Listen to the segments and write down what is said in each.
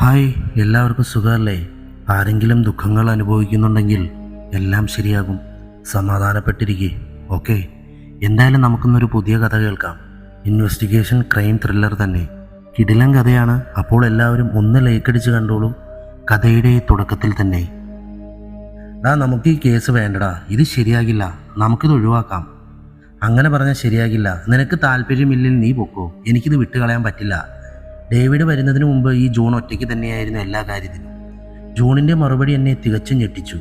Hi, എല്ലാവർക്കും സുഖമല്ലേ? ആരെങ്കിലും ദുഃഖങ്ങൾ അനുഭവിക്കുന്നുണ്ടെങ്കിൽ എല്ലാം ശരിയാകും. സമാധാനപ്പെട്ടിരിക്കെ. ഓക്കെ, എന്തായാലും നമുക്കിന്നൊരു പുതിയ കഥ കേൾക്കാം. ഇൻവെസ്റ്റിഗേഷൻ ക്രൈം ത്രില്ലർ തന്നെ. കിടിലൻ കഥയാണ്. അപ്പോൾ എല്ലാവരും ഒന്ന് ലൈക്കടിച്ച് കണ്ടോളൂ. കഥയുടെ തുടക്കത്തിൽ തന്നെ. നമുക്ക് ഈ കേസ് വേണ്ടടാ, ഇത് ശരിയാകില്ല, നമുക്കിത് ഒഴിവാക്കാം. അങ്ങനെ പറഞ്ഞാൽ ശരിയാകില്ല. നിനക്ക് താല്പര്യമില്ലെങ്കിൽ നീ പൊക്കോ, എനിക്കിത് വിട്ടുകളയാൻ പറ്റില്ല. ഡേവിഡ് വരുന്നതിന് മുമ്പ് ഈ ജോൺ ഒറ്റയ്ക്ക് തന്നെയായിരുന്നു എല്ലാ കാര്യത്തിനും. ജോണിൻ്റെ മറുപടി എന്നെ തികച്ചും ഞെട്ടിച്ചു.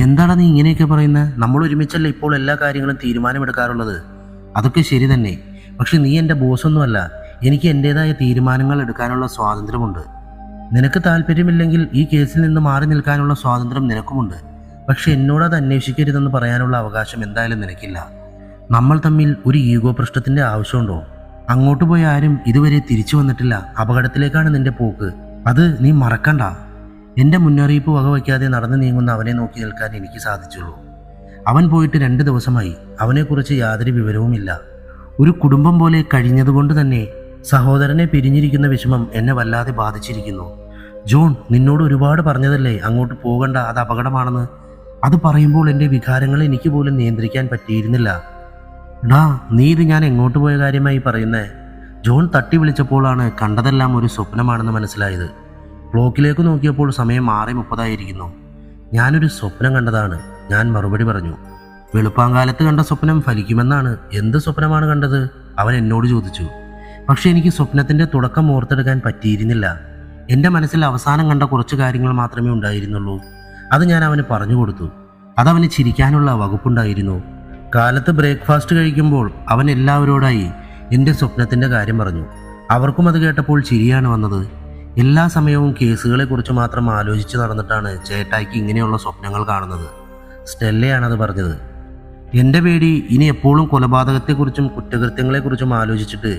എന്താണ് നീ ഇങ്ങനെയൊക്കെ പറയുന്നത്? നമ്മൾ ഒരുമിച്ചല്ല ഇപ്പോൾ എല്ലാ കാര്യങ്ങളും തീരുമാനമെടുക്കാറുള്ളത്. അതൊക്കെ ശരി തന്നെ, പക്ഷെ നീ എൻ്റെ ബോസൊന്നുമല്ല. എനിക്ക് എൻ്റേതായ തീരുമാനങ്ങൾ എടുക്കാനുള്ള സ്വാതന്ത്ര്യമുണ്ട്. നിനക്ക് താല്പര്യമില്ലെങ്കിൽ ഈ കേസിൽ നിന്ന് മാറി നിൽക്കാനുള്ള സ്വാതന്ത്ര്യം നിനക്കുമുണ്ട്. പക്ഷെ എന്നോടത് അന്വേഷിക്കരുതെന്ന് പറയാനുള്ള അവകാശം എന്തായാലും നിനക്കില്ല. നമ്മൾ തമ്മിൽ ഒരു ഈഗോ പ്രശ്നത്തിൻ്റെ ആവശ്യമുണ്ടോ? അങ്ങോട്ട് പോയ ആരും ഇതുവരെ തിരിച്ചു വന്നിട്ടില്ല. അപകടത്തിലേക്കാണ് നിന്റെ പോക്ക്. അത് നീ മറക്കണ്ട. എൻ്റെ മുന്നറിയിപ്പ് വകവയ്ക്കാതെ നടന്നു നീങ്ങുന്ന അവനെ നോക്കി നിൽക്കാൻ എനിക്ക് സാധിച്ചുള്ളൂ. അവൻ പോയിട്ട് 2 ദിവസമായി. അവനെക്കുറിച്ച് യാതൊരു വിവരവുമില്ല. ഒരു കുടുംബം പോലെ കഴിഞ്ഞതുകൊണ്ട് തന്നെ സഹോദരനെ പിരിഞ്ഞിരിക്കുന്ന വിഷമം എന്നെ വല്ലാതെ ബാധിച്ചിരിക്കുന്നു. ജോൺ, നിന്നോട് ഒരുപാട് പറഞ്ഞതല്ലേ അങ്ങോട്ട് പോകണ്ട, അത് അപകടമാണെന്ന്. അത് പറയുമ്പോൾ എൻ്റെ വികാരങ്ങളെ എനിക്ക് പോലും നിയന്ത്രിക്കാൻ പറ്റിയിരുന്നില്ല. നീ ഇത് ഞാൻ എങ്ങോട്ട് പോയ കാര്യമായി പറയുന്നേ? ജോൺ തട്ടി വിളിച്ചപ്പോഴാണ് കണ്ടതെല്ലാം ഒരു സ്വപ്നമാണെന്ന് മനസ്സിലായത്. ക്ലോക്കിലേക്ക് നോക്കിയപ്പോൾ സമയം 6:30 ഞാനൊരു സ്വപ്നം കണ്ടതാണ്, ഞാൻ മറുപടി പറഞ്ഞു. വെളുപ്പാങ്കാലത്ത് കണ്ട സ്വപ്നം ഫലിക്കുമെന്നാണ്. എന്ത് സ്വപ്നമാണ് കണ്ടത്? അവൻ എന്നോട് ചോദിച്ചു. പക്ഷെ എനിക്ക് സ്വപ്നത്തിൻ്റെ തുടക്കം ഓർത്തെടുക്കാൻ പറ്റിയിരുന്നില്ല. എൻ്റെ മനസ്സിൽ അവസാനം കണ്ട കുറച്ച് കാര്യങ്ങൾ മാത്രമേ ഉണ്ടായിരുന്നുള്ളൂ. അത് ഞാൻ അവന് പറഞ്ഞു കൊടുത്തു. അതവന് ചിരിക്കാനുള്ള വകുപ്പുണ്ടായിരുന്നു. കാലത്ത് ബ്രേക്ക്ഫാസ്റ്റ് കഴിക്കുമ്പോൾ അവൻ എല്ലാവരോടായി എൻ്റെ സ്വപ്നത്തിൻ്റെ കാര്യം പറഞ്ഞു. അവർക്കും അത് കേട്ടപ്പോൾ ചിരിയാണ് വന്നത്. എല്ലാ സമയവും കേസുകളെക്കുറിച്ച് മാത്രം ആലോചിച്ച് നടന്നിട്ടാണ് ചേട്ടായിക്ക് ഇങ്ങനെയുള്ള സ്വപ്നങ്ങൾ കാണുന്നത്. സ്റ്റെല്ലയാണത് പറഞ്ഞത്. എൻ്റെ പേടി ഇനി എപ്പോഴും കൊലപാതകത്തെക്കുറിച്ചും കുറ്റകൃത്യങ്ങളെക്കുറിച്ചും ആലോചിച്ചിട്ട്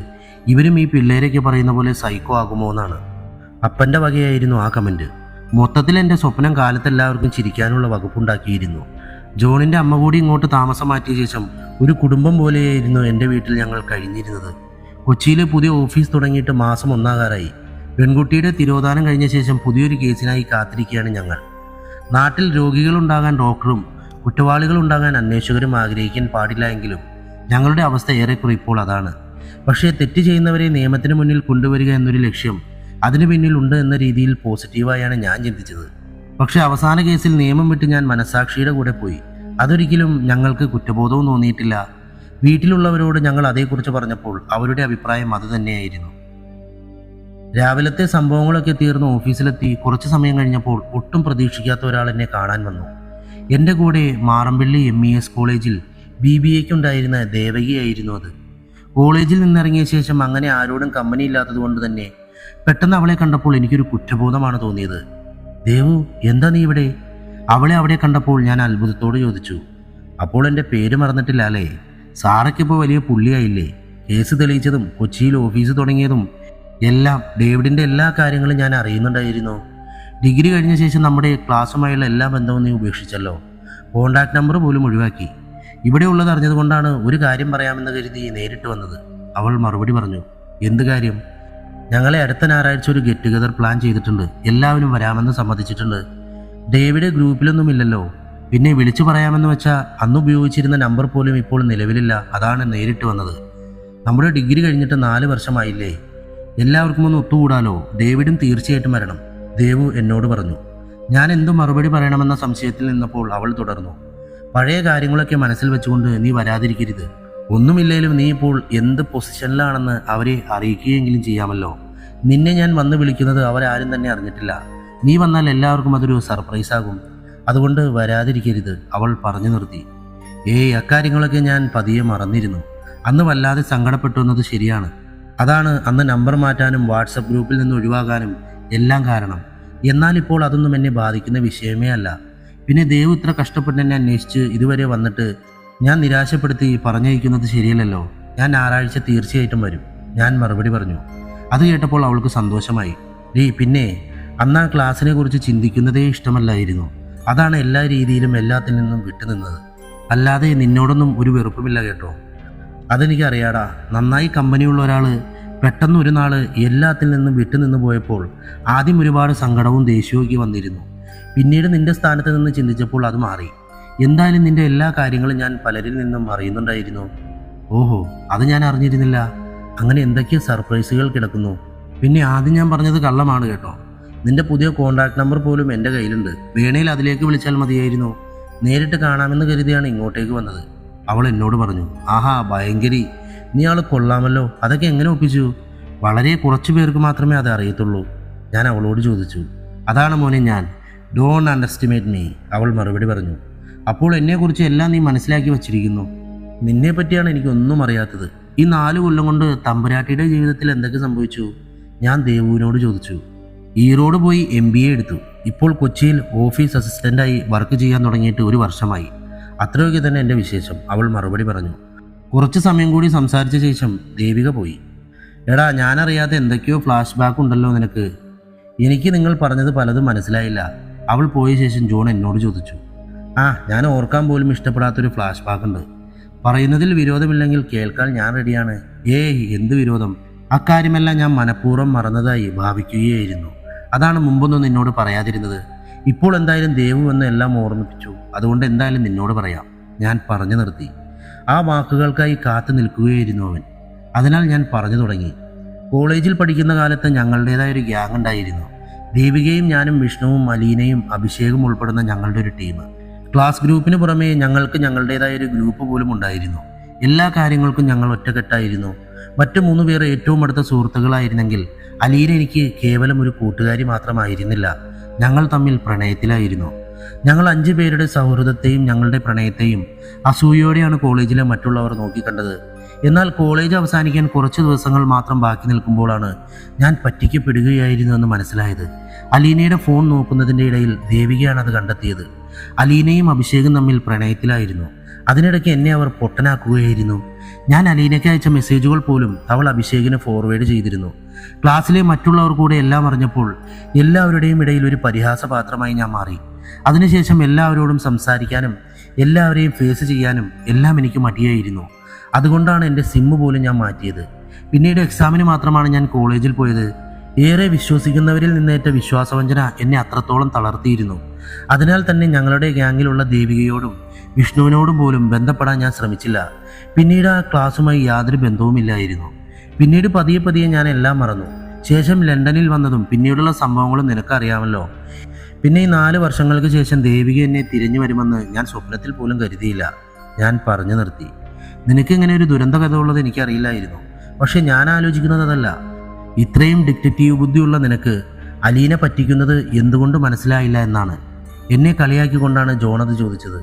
ഇവരും ഈ പിള്ളേരൊക്കെ പറയുന്ന പോലെ സൈക്കോ ആകുമോ എന്നാണ്. അപ്പൻ്റെ വകയായിരുന്നു ആ കമൻറ്റ്. മൊത്തത്തിൽ എൻ്റെ സ്വപ്നം കാലത്തെല്ലാവർക്കും ചിരിക്കാനുള്ള വകുപ്പുണ്ടാക്കിയിരുന്നു. ജോണിൻ്റെ അമ്മ കൂടി ഇങ്ങോട്ട് താമസം മാറ്റിയ ശേഷം ഒരു കുടുംബം പോലെയായിരുന്നു എൻ്റെ വീട്ടിൽ ഞങ്ങൾ കഴിഞ്ഞിരുന്നത്. കൊച്ചിയിലെ പുതിയ ഓഫീസ് തുടങ്ങിയിട്ട് മാസം 1 പെൺകുട്ടിയുടെ തിരോധാനം കഴിഞ്ഞ ശേഷം പുതിയൊരു കേസിനായി കാത്തിരിക്കുകയാണ് ഞങ്ങൾ. നാട്ടിൽ രോഗികളുണ്ടാകാൻ ഡോക്ടറും കുറ്റവാളികളുണ്ടാകാൻ അന്വേഷകരും ആഗ്രഹിക്കാൻ പാടില്ല എങ്കിലും ഞങ്ങളുടെ അവസ്ഥ ഏറെക്കുറെ ഇപ്പോൾ അതാണ്. പക്ഷേ തെറ്റ് ചെയ്യുന്നവരെ നിയമത്തിന് മുന്നിൽ കൊണ്ടുവരിക എന്നൊരു ലക്ഷ്യം അതിനു പിന്നിലുണ്ട് എന്ന രീതിയിൽ പോസിറ്റീവായാണ് ഞാൻ ചിന്തിച്ചത്. പക്ഷെ അവസാന കേസിൽ നിയമം വിട്ട് ഞാൻ മനസ്സാക്ഷിയുടെ കൂടെ പോയി. അതൊരിക്കലും ഞങ്ങൾക്ക് കുറ്റബോധവും തോന്നിയിട്ടില്ല. വീട്ടിലുള്ളവരോട് ഞങ്ങൾ അതേക്കുറിച്ച് പറഞ്ഞപ്പോൾ അവരുടെ അഭിപ്രായം അതുതന്നെയായിരുന്നു. രാവിലത്തെ സംഭവങ്ങളൊക്കെ തീർന്ന് ഓഫീസിലെത്തി കുറച്ച് സമയം കഴിഞ്ഞപ്പോൾ ഒട്ടും പ്രതീക്ഷിക്കാത്ത ഒരാൾ എന്നെ കാണാൻ വന്നു. എൻ്റെ കൂടെ മാറമ്പള്ളി MES കോളേജിൽ BBAക്കുണ്ടായിരുന്ന ദേവകിയായിരുന്നു അത്. കോളേജിൽ നിന്നിറങ്ങിയ ശേഷം അങ്ങനെ ആരോടും കമ്പനി ഇല്ലാത്തത് കൊണ്ട് തന്നെ പെട്ടെന്ന് അവളെ കണ്ടപ്പോൾ എനിക്കൊരു കുറ്റബോധമാണ് തോന്നിയത്. ദേവു, എന്താ നീ ഇവിടെ? അവളെ അവിടെ കണ്ടപ്പോൾ ഞാൻ അത്ഭുതത്തോട് ചോദിച്ചു. അപ്പോൾ എൻ്റെ പേര് മറന്നിട്ടില്ല അല്ലേ? സാറയ്ക്കിപ്പോൾ വലിയ പുള്ളിയായില്ലേ? കേസ് തെളിയിച്ചതും കൊച്ചിയിൽ ഓഫീസ് തുടങ്ങിയതും എല്ലാം ഡേവിഡിൻ്റെ എല്ലാ കാര്യങ്ങളും ഞാൻ അറിയുന്നുണ്ടായിരുന്നു. ഡിഗ്രി കഴിഞ്ഞ ശേഷം നമ്മുടെ ക്ലാസ്സുമായുള്ള എല്ലാ ബന്ധവും നീ ഉപേക്ഷിച്ചല്ലോ. കോണ്ടാക്ട് നമ്പർ പോലും ഒഴിവാക്കി. ഇവിടെ ഉള്ളത് അറിഞ്ഞതുകൊണ്ടാണ് ഒരു കാര്യം പറയാമെന്ന് കരുതി നേരിട്ട് വന്നത്. അവൾ മറുപടി പറഞ്ഞു. എന്ത് കാര്യം? ഞങ്ങളെ അടുത്ത ഞായറാഴ്ച ഒരു ഗെറ്റ് ടുഗദർ പ്ലാൻ ചെയ്തിട്ടുണ്ട്. എല്ലാവരും വരാമെന്ന് സമ്മതിച്ചിട്ടുണ്ട്. ഡേവിഡ് ഗ്രൂപ്പിലൊന്നുമില്ലല്ലോ. പിന്നെ വിളിച്ചു പറയാമെന്ന് വെച്ചാൽ അന്ന് ഉപയോഗിച്ചിരുന്ന നമ്പർ പോലും ഇപ്പോൾ നിലവിലില്ല. അതാണ് നേരിട്ട് വന്നത്. നമ്മുടെ ഡിഗ്രി കഴിഞ്ഞിട്ട് 4 വർഷമായില്ലേ? എല്ലാവർക്കും ഒന്ന് ഒത്തുകൂടാലോ. ഡേവിഡും തീർച്ചയായിട്ടും വരണം, ദേവു എന്നോട് പറഞ്ഞു. ഞാൻ എന്തു മറുപടി പറയണമെന്ന സംശയത്തിൽ നിന്നപ്പോൾ അവൾ തുടർന്നു. പഴയ കാര്യങ്ങളൊക്കെ മനസ്സിൽ വെച്ചുകൊണ്ട് നീ വരാതിരിക്കരുത്. ഒന്നുമില്ലേലും നീ ഇപ്പോൾ എന്ത് പൊസിഷനിലാണെന്ന് അവരെ അറിയിക്കുകയെങ്കിലും ചെയ്യാമല്ലോ. നിന്നെ ഞാൻ വന്ന് വിളിക്കുന്നത് അവരാരും തന്നെ അറിഞ്ഞിട്ടില്ല. നീ വന്നാൽ എല്ലാവർക്കും അതൊരു സർപ്രൈസ് ആകും. അതുകൊണ്ട് വരാതിരിക്കരുത്, അവൾ പറഞ്ഞു നിർത്തി. അക്കാര്യങ്ങളൊക്കെ ഞാൻ പതിയെ മറന്നിരുന്നു. അന്ന് വല്ലാതെ സങ്കടപ്പെട്ടു എന്നത് ശരിയാണ്. അതാണ് അന്ന് നമ്പർ മാറ്റാനും വാട്സപ്പ് ഗ്രൂപ്പിൽ നിന്ന് ഒഴിവാകാനും എല്ലാം കാരണം. എന്നാൽ ഇപ്പോൾ അതൊന്നും എന്നെ ബാധിക്കുന്ന വിഷയമേ അല്ല. പിന്നെ ദേവ് ഇത്ര കഷ്ടപ്പെട്ട് എന്നെ അന്വേഷിച്ച് ഇതുവരെ വന്നിട്ട് ഞാൻ നിരാശപ്പെടുത്തി പറഞ്ഞയക്കുന്നത് ശരിയല്ലല്ലോ. ഞാൻ ഞായറാഴ്ച തീർച്ചയായിട്ടും വരും, ഞാൻ മറുപടി പറഞ്ഞു. അത് കേട്ടപ്പോൾ അവൾക്ക് സന്തോഷമായി. പിന്നെ അന്ന് ആ ക്ലാസ്സിനെ കുറിച്ച് ചിന്തിക്കുന്നതേ ഇഷ്ടമല്ലായിരുന്നു. അതാണ് എല്ലാ രീതിയിലും എല്ലാത്തിൽ നിന്നും വിട്ടുനിന്നത്. അല്ലാതെ നിന്നോടൊന്നും ഒരു വെറുപ്പുമില്ല കേട്ടോ. അതെനിക്കറിയാടാ. നന്നായി കമ്പനിയുള്ള ഒരാൾ പെട്ടെന്ന് ഒരു നാൾ എല്ലാത്തിൽ നിന്നും വിട്ടുനിന്ന് പോയപ്പോൾ ആദ്യം ഒരുപാട് സങ്കടവും ദേഷ്യവും വന്നിരുന്നു. പിന്നീട് നിന്റെ സ്ഥാനത്ത് നിന്ന് ചിന്തിച്ചപ്പോൾ അത് മാറി. എന്തായാലും നിന്റെ എല്ലാ കാര്യങ്ങളും ഞാൻ പലരിൽ നിന്നും അറിയുന്നുണ്ടായിരുന്നു. ഓഹോ, അത് ഞാൻ അറിഞ്ഞിരുന്നില്ല. അങ്ങനെ എന്തൊക്കെയോ സർപ്രൈസുകൾ കിടക്കുന്നു. പിന്നെ ആദ്യം ഞാൻ പറഞ്ഞത് കള്ളമാണ് കേട്ടോ. നിന്റെ പുതിയ കോൺടാക്ട് നമ്പർ പോലും എൻ്റെ കയ്യിലുണ്ട്. വേണേൽ അതിലേക്ക് വിളിച്ചാൽ മതിയായിരുന്നു. നേരിട്ട് കാണാമെന്ന് കരുതിയാണ് ഇങ്ങോട്ടേക്ക് വന്നത്. അവൾ എന്നോട് പറഞ്ഞു. ആഹാ, ഭയങ്കരി, നീ ആൾ കൊള്ളാമല്ലോ. അതൊക്കെ എങ്ങനെ ഒപ്പിച്ചു? വളരെ കുറച്ചു പേർക്ക് മാത്രമേ അത് അറിയത്തുള്ളൂ. ഞാൻ അവളോട് ചോദിച്ചു. അതാണ് മോനെ ഞാൻ. ഡോണ്ട് അണ്ടർസ്റ്റിമേറ്റ് മീ, അവൾ മറുപടി പറഞ്ഞു. അപ്പോൾ എന്നെക്കുറിച്ച് എല്ലാം നീ മനസ്സിലാക്കി വച്ചിരിക്കുന്നു. നിന്നെ പറ്റിയാണ് എനിക്കൊന്നും അറിയാത്തത്. ഈ 4 കൊല്ലം കൊണ്ട് തമ്പുരാട്ടിയുടെ ജീവിതത്തിൽ എന്തൊക്കെ സംഭവിച്ചു? ഞാൻ ദേവുവിനോട് ചോദിച്ചു. ഈറോഡ് പോയി MBA എടുത്തു. ഇപ്പോൾ കൊച്ചിയിൽ ഓഫീസ് അസിസ്റ്റൻ്റായി വർക്ക് ചെയ്യാൻ തുടങ്ങിയിട്ട് 1 വർഷമായി. അത്രയൊക്കെ തന്നെ എൻ്റെ വിശേഷം, അവൾ മറുപടി പറഞ്ഞു. കുറച്ച് സമയം കൂടി സംസാരിച്ച ശേഷം ദേവിക പോയി. എടാ, ഞാനറിയാതെ എന്തൊക്കെയോ ഫ്ലാഷ് ബാക്ക് ഉണ്ടല്ലോ നിനക്ക്. എനിക്ക് നിങ്ങൾ പറഞ്ഞത് പലതും മനസ്സിലായില്ല. അവൾ പോയ ശേഷം ജോൺ എന്നോട് ചോദിച്ചു. ഞാൻ ഓർക്കാൻ പോലും ഇഷ്ടപ്പെടാത്തൊരു ഫ്ലാഷ് ബാക്ക് ഉണ്ട്. പറയുന്നതിൽ വിരോധമില്ലെങ്കിൽ കേൾക്കാൻ ഞാൻ റെഡിയാണ്. എന്ത് വിരോധം? അക്കാര്യമെല്ലാം ഞാൻ മനഃപൂർവ്വം മറന്നതായി ഭാവിക്കുകയായിരുന്നു. അതാണ് മുമ്പൊന്നും നിന്നോട് പറയാതിരുന്നത്. ഇപ്പോൾ എന്തായാലും ദേവു എന്ന് എല്ലാം ഓർമ്മിപ്പിച്ചു. അതുകൊണ്ട് എന്തായാലും നിന്നോട് പറയാം. ഞാൻ പറഞ്ഞു നിർത്തി. ആ വാക്കുകൾക്കായി കാത്തു നിൽക്കുകയായിരുന്നു അവൻ. അതിനാൽ ഞാൻ പറഞ്ഞു തുടങ്ങി. കോളേജിൽ പഠിക്കുന്ന കാലത്ത് ഞങ്ങളുടേതായൊരു ഗ്യാങ് ഉണ്ടായിരുന്നു. ദേവികയും ഞാനും വിഷ്ണുവും അലീനയും അഭിഷേകും ഉൾപ്പെടുന്ന ഞങ്ങളുടെ ഒരു ടീം. ക്ലാസ് ഗ്രൂപ്പിന് പുറമേ ഞങ്ങൾക്ക് ഞങ്ങളുടേതായൊരു ഗ്രൂപ്പ് പോലും ഉണ്ടായിരുന്നു. എല്ലാ കാര്യങ്ങൾക്കും ഞങ്ങൾ ഒറ്റക്കെട്ടായിരുന്നു. മറ്റു 3 പേർ ഏറ്റവും അടുത്ത സുഹൃത്തുക്കളായിരുന്നെങ്കിൽ അലീന എനിക്ക് കേവലം ഒരു കൂട്ടുകാരി മാത്രമായിരുന്നില്ല. ഞങ്ങൾ തമ്മിൽ പ്രണയത്തിലായിരുന്നു. ഞങ്ങൾ 5 പേരുടെ സൗഹൃദത്തെയും ഞങ്ങളുടെ പ്രണയത്തെയും അസൂയയോടെയാണ് കോളേജിലെ മറ്റുള്ളവർ നോക്കിക്കണ്ടത്. എന്നാൽ കോളേജ് അവസാനിക്കാൻ കുറച്ച് ദിവസങ്ങൾ മാത്രം ബാക്കി നിൽക്കുമ്പോഴാണ് ഞാൻ പറ്റിക്കപ്പെടുകയായിരുന്നു എന്ന് മനസ്സിലായത്. അലീനയുടെ ഫോൺ നോക്കുന്നതിൻ്റെ ഇടയിൽ ദേവികയാണ് അത് കണ്ടെത്തിയത്. അലീനയും അഭിഷേകും തമ്മിൽ പ്രണയത്തിലായിരുന്നു. അതിനിടയ്ക്ക് എന്നെ അവർ പൊട്ടനാക്കുകയായിരുന്നു. ഞാൻ അലീനയ്ക്ക് അയച്ച മെസ്സേജുകൾ പോലും അവൾ അഭിഷേകിന് ഫോർവേഡ് ചെയ്തിരുന്നു. ക്ലാസ്സിലെ മറ്റുള്ളവർ കൂടെ എല്ലാം അറിഞ്ഞപ്പോൾ എല്ലാവരുടെയും ഇടയിൽ ഒരു പരിഹാസപാത്രമായി ഞാൻ മാറി. അതിനുശേഷം എല്ലാവരോടും സംസാരിക്കാനും എല്ലാവരെയും ഫേസ് ചെയ്യാനും എല്ലാം എനിക്ക് മടിയായിരുന്നു. അതുകൊണ്ടാണ് എൻ്റെ സിമ്മ് പോലും ഞാൻ മാറ്റിയത്. പിന്നീട് എക്സാമിന് മാത്രമാണ് ഞാൻ കോളേജിൽ പോയത്. ഏറെ വിശ്വസിക്കുന്നവരിൽ നിന്നേറ്റ വിശ്വാസവഞ്ചന എന്നെ അത്രത്തോളം തളർത്തിയിരുന്നു. അതിനാൽ തന്നെ ഞങ്ങളുടെ ഗ്യാങ്ങിലുള്ള ദേവികയോടും വിഷ്ണുവിനോടും പോലും ബന്ധപ്പെടാൻ ഞാൻ ശ്രമിച്ചില്ല. പിന്നീട് ആ ക്ലാസ്സുമായി യാതൊരു ബന്ധവുമില്ലായിരുന്നു. പിന്നീട് പതിയെ ഞാൻ എല്ലാം മറന്നു. ശേഷം ലണ്ടനിൽ വന്നതും പിന്നീടുള്ള സംഭവങ്ങളും നിനക്കറിയാമല്ലോ. പിന്നെ ഈ 4 വർഷങ്ങൾക്ക് ശേഷം ദേവിക എന്നെ തിരിഞ്ഞു വരുമെന്ന് ഞാൻ സ്വപ്നത്തിൽ പോലും കരുതിയില്ല. ഞാൻ പറഞ്ഞു നിർത്തി. നിനക്കിങ്ങനെ ഒരു ദുരന്ത കഥ ഉള്ളത് എനിക്കറിയില്ലായിരുന്നു. പക്ഷെ ഞാൻ ആലോചിക്കുന്നത് അതല്ല. ഇത്രയും ഡിറ്റക്റ്റീവ് ബുദ്ധിയുള്ള നിനക്ക് അലീനെ പറ്റിക്കുന്നത് എന്തുകൊണ്ട് മനസ്സിലായില്ല എന്നാണ്. എന്നെ കളിയാക്കിക്കൊണ്ടാണ് ജോൺ അത് ചോദിച്ചത്.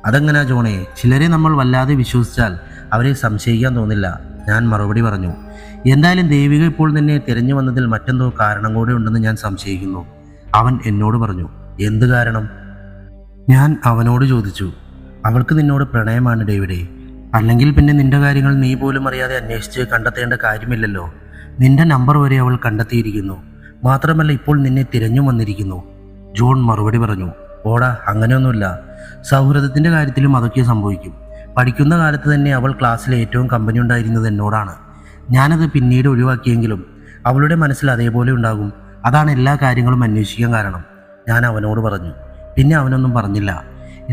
അതെങ്ങനാ ജോണേ? ചിലരെ നമ്മൾ വല്ലാതെ വിശ്വസിച്ചാൽ അവരെ സംശയിക്കാൻ തോന്നില്ല, ഞാൻ മറുപടി പറഞ്ഞു. എന്തായാലും ദേവിക ഇപ്പോൾ നിന്നെ തിരഞ്ഞു വന്നതിൽ മറ്റെന്തോ കാരണം കൂടെ ഉണ്ടെന്ന് ഞാൻ സംശയിക്കുന്നു, അവൻ എന്നോട് പറഞ്ഞു. എന്ത് കാരണം? ഞാൻ അവനോട് ചോദിച്ചു. അവൾക്ക് നിന്നോട് പ്രണയമാണ് ഡേവിഡേ. അല്ലെങ്കിൽ പിന്നെ നിന്റെ കാര്യങ്ങൾ നീ പോലും അറിയാതെ അന്വേഷിച്ച് കണ്ടെത്തേണ്ട കാര്യമില്ലല്ലോ. നിന്റെ നമ്പർ വരെ അവൾ കണ്ടെത്തിയിരിക്കുന്നു. മാത്രമല്ല ഇപ്പോൾ നിന്നെ തിരഞ്ഞു വന്നിരിക്കുന്നു, ജോൺ മറുപടി പറഞ്ഞു. ഓടാ, അങ്ങനെയൊന്നുമില്ല. സൗഹൃദത്തിൻ്റെ കാര്യത്തിലും അതൊക്കെ സംഭവിക്കും. പഠിക്കുന്ന കാലത്ത് തന്നെ അവൾ ക്ലാസ്സിലെ ഏറ്റവും കമ്പനി ഉണ്ടായിരുന്നത് എന്നോടാണ്. ഞാനത് പിന്നീട് ഒഴിവാക്കിയെങ്കിലും അവളുടെ മനസ്സിൽ അതേപോലെ ഉണ്ടാകും. അതാണ് എല്ലാ കാര്യങ്ങളും അന്വേഷിക്കാൻ കാരണം, ഞാൻ അവനോട് പറഞ്ഞു. പിന്നെ അവനൊന്നും പറഞ്ഞില്ല.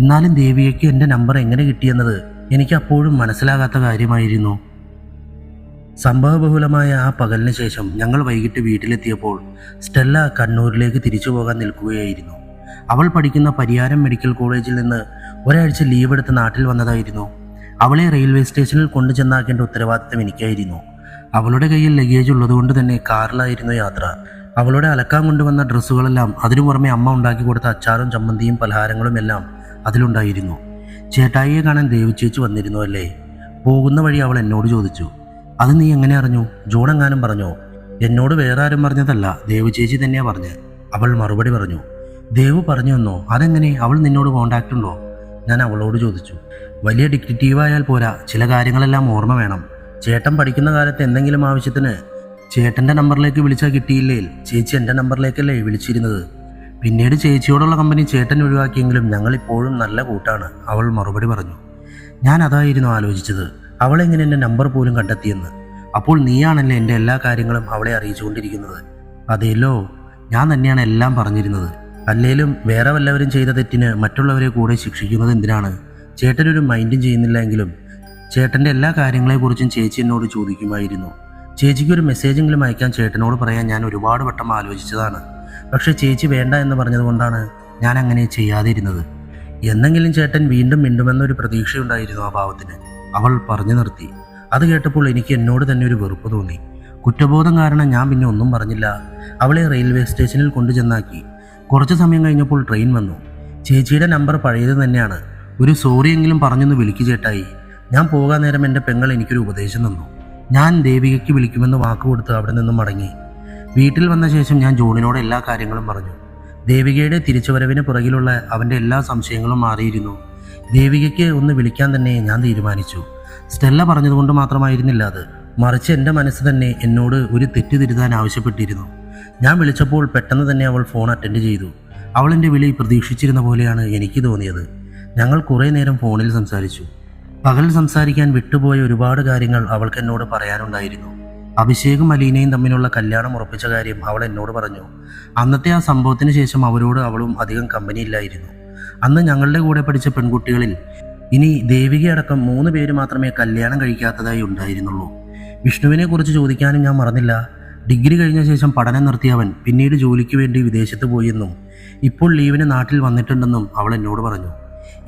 എന്നാലും ദേവിയയ്ക്ക് എൻ്റെ നമ്പർ എങ്ങനെ കിട്ടിയെന്നത് എനിക്ക് അപ്പോഴും മനസ്സിലാകാത്ത കാര്യമായിരുന്നു. സംഭവബഹുലമായ ആ പകലിന് ശേഷം ഞങ്ങൾ വൈകിട്ട് വീട്ടിലെത്തിയപ്പോൾ സ്റ്റെല്ല കണ്ണൂരിലേക്ക് തിരിച്ചു പോകാൻ നിൽക്കുകയായിരുന്നു. അവൾ പഠിക്കുന്ന പരിയാരം മെഡിക്കൽ കോളേജിൽ നിന്ന് ഒരാഴ്ച ലീവ് എടുത്ത് നാട്ടിൽ വന്നതായിരുന്നു. അവളെ റെയിൽവേ സ്റ്റേഷനിൽ കൊണ്ടുചെന്നാക്കേണ്ട ഉത്തരവാദിത്തം എനിക്കായിരുന്നു. അവളുടെ കയ്യിൽ ലഗേജ് ഉള്ളതുകൊണ്ട് തന്നെ കാറിലായിരുന്നു യാത്ര. അവളുടെ അലക്കാൻ കൊണ്ടുവന്ന ഡ്രസ്സുകളെല്ലാം, അതിനു പുറമെ അമ്മ ഉണ്ടാക്കി കൊടുത്ത അച്ചാറും ചമ്മന്തിയും പലഹാരങ്ങളും എല്ലാം അതിലുണ്ടായിരുന്നു. ചേട്ടായിയെ കാണാൻ ദേവി ചേച്ചി വന്നിരുന്നു അല്ലേ? പോകുന്ന വഴി അവൾ എന്നോട് ചോദിച്ചു. അത് നീ എങ്ങനെ അറിഞ്ഞു? ജോൺ എങ്ങാനും പറഞ്ഞോ? എന്നോട് വേറെ ആരും പറഞ്ഞതല്ല, ദേവി ചേച്ചി തന്നെയാണ് പറഞ്ഞത്, അവൾ മറുപടി പറഞ്ഞു. ദേവു പറഞ്ഞു എന്നോ? അതെങ്ങനെ? അവൾ നിന്നോട് കോണ്ടാക്ട് ഉണ്ടോ? ഞാൻ അവളോട് ചോദിച്ചു. വലിയ ഡിറ്റക്റ്റീവായാൽ പോരാ, ചില കാര്യങ്ങളെല്ലാം ഓർമ്മ വേണം. ചേട്ടൻ പഠിക്കുന്ന കാലത്ത് എന്തെങ്കിലും ആവശ്യത്തിന് ചേട്ടൻ്റെ നമ്പറിലേക്ക് വിളിച്ചാൽ കിട്ടിയില്ലേ, ചേച്ചി എൻ്റെ നമ്പറിലേക്കല്ലേ വിളിച്ചിരുന്നത്. പിന്നീട് ചേച്ചിയോടുള്ള കമ്പനി ചേട്ടൻ ഒഴിവാക്കിയെങ്കിലും ഞങ്ങളിപ്പോഴും നല്ല കൂട്ടാണ്, അവൾ മറുപടി പറഞ്ഞു. ഞാൻ അതായിരുന്നു ആലോചിച്ചത്, അവളെങ്ങനെ എൻ്റെ നമ്പർ പോലും കണ്ടെത്തിയെന്ന്. അപ്പോൾ നീയാണല്ലേ എൻ്റെ എല്ലാ കാര്യങ്ങളും അവളെ അറിയിച്ചുകൊണ്ടിരിക്കുന്നത്? അതേലോ, ഞാൻ തന്നെയാണ് എല്ലാം പറഞ്ഞിരുന്നത്. അല്ലേലും വേറെ വല്ലവരും ചെയ്ത തെറ്റിന് മറ്റുള്ളവരെ കൂടെ ശിക്ഷിക്കുന്നത് എന്തിനാണ്? ചേട്ടനൊരു മൈൻഡും ചെയ്യുന്നില്ല എങ്കിലും ചേട്ടൻ്റെ എല്ലാ കാര്യങ്ങളെക്കുറിച്ചും ചേച്ചി എന്നോട് ചോദിക്കുമായിരുന്നു. ചേച്ചിക്കൊരു മെസ്സേജെങ്കിലും അയക്കാൻ ചേട്ടനോട് പറയാൻ ഞാൻ ഒരുപാട് വട്ടം ആലോചിച്ചതാണ്. പക്ഷേ ചേച്ചി വേണ്ട എന്ന് പറഞ്ഞതുകൊണ്ടാണ് ഞാൻ അങ്ങനെ ചെയ്യാതിരുന്നത്. എന്നെങ്കിലും ചേട്ടൻ വീണ്ടും മിണ്ടുമെന്നൊരു പ്രതീക്ഷയുണ്ടായിരുന്നു ആ പാവത്തിന്. അവൾ പറഞ്ഞു നിർത്തി. അത് കേട്ടപ്പോൾ എനിക്ക് എന്നോട് തന്നെ ഒരു വെറുപ്പ് തോന്നി. കുറ്റബോധം കാരണം ഞാൻ പിന്നെ ഒന്നും പറഞ്ഞില്ല. അവളെ റെയിൽവേ സ്റ്റേഷനിൽ കൊണ്ടുചെന്നാക്കി. കുറച്ച് സമയം കഴിഞ്ഞപ്പോൾ ട്രെയിൻ വന്നു. ചേച്ചിയുടെ നമ്പർ പഴയത് തന്നെയാണ്. ഒരു സോറിയെങ്കിലും പറഞ്ഞൊന്ന് വിളിക്കു ചേട്ടായി. ഞാൻ പോകാൻ നേരം എൻ്റെ പെങ്ങൾ എനിക്കൊരു ഉപദേശം തന്നു. ഞാൻ ദേവികയ്ക്ക് വിളിക്കുമെന്ന് വാക്കുകൊടുത്ത് അവിടെ നിന്നും മടങ്ങി. വീട്ടിൽ വന്ന ശേഷം ഞാൻ ജോണിനോട് എല്ലാ കാര്യങ്ങളും പറഞ്ഞു. ദേവികയുടെ തിരിച്ചുവരവിന് പുറകിലുള്ള അവൻ്റെ എല്ലാ സംശയങ്ങളും മാറിയിരുന്നു. ദേവികയ്ക്ക് ഒന്ന് വിളിക്കാൻ തന്നെ ഞാൻ തീരുമാനിച്ചു. സ്റ്റെല്ല പറഞ്ഞതുകൊണ്ട് മാത്രമായിരുന്നില്ല അത്, മറിച്ച് എൻ്റെ മനസ്സ് തന്നെ എന്നോട് ഒരു തെറ്റ് തിരുത്താൻ ആവശ്യപ്പെട്ടിരുന്നു. ഞാൻ വിളിച്ചപ്പോൾ പെട്ടെന്ന് തന്നെ അവൾ ഫോൺ അറ്റൻഡ് ചെയ്തു. അവൾ എൻ്റെ വിളി പ്രതീക്ഷിച്ചിരുന്ന പോലെയാണ് എനിക്ക് തോന്നിയത്. ഞങ്ങൾ കുറേ നേരം ഫോണിൽ സംസാരിച്ചു. പകൽ സംസാരിക്കാൻ വിട്ടുപോയ ഒരുപാട് കാര്യങ്ങൾ അവൾക്ക് എന്നോട് പറയാനുണ്ടായിരുന്നു. അഭിഷേകും അലീനയും തമ്മിലുള്ള കല്യാണം ഉറപ്പിച്ച കാര്യം അവൾ എന്നോട് പറഞ്ഞു. അന്നത്തെ ആ സംഭവത്തിന് ശേഷം അവരോട് അവളും അധികം കമ്പനിയില്ലായിരുന്നു. അന്ന് ഞങ്ങളുടെ കൂടെ പഠിച്ച പെൺകുട്ടികളിൽ ഇനി ദേവികയടക്കം 3 പേര് മാത്രമേ കല്യാണം കഴിക്കാത്തതായി ഉണ്ടായിരുന്നുള്ളൂ. വിഷ്ണുവിനെ കുറിച്ച് ചോദിക്കാനും ഞാൻ മറന്നില്ല. ഡിഗ്രി കഴിഞ്ഞ ശേഷം പഠനം നിർത്തിയവൻ പിന്നീട് ജോലിക്ക് വേണ്ടി വിദേശത്ത് പോയെന്നും ഇപ്പോൾ ലീവിന് നാട്ടിൽ വന്നിട്ടുണ്ടെന്നും അവൾ എന്നോട് പറഞ്ഞു.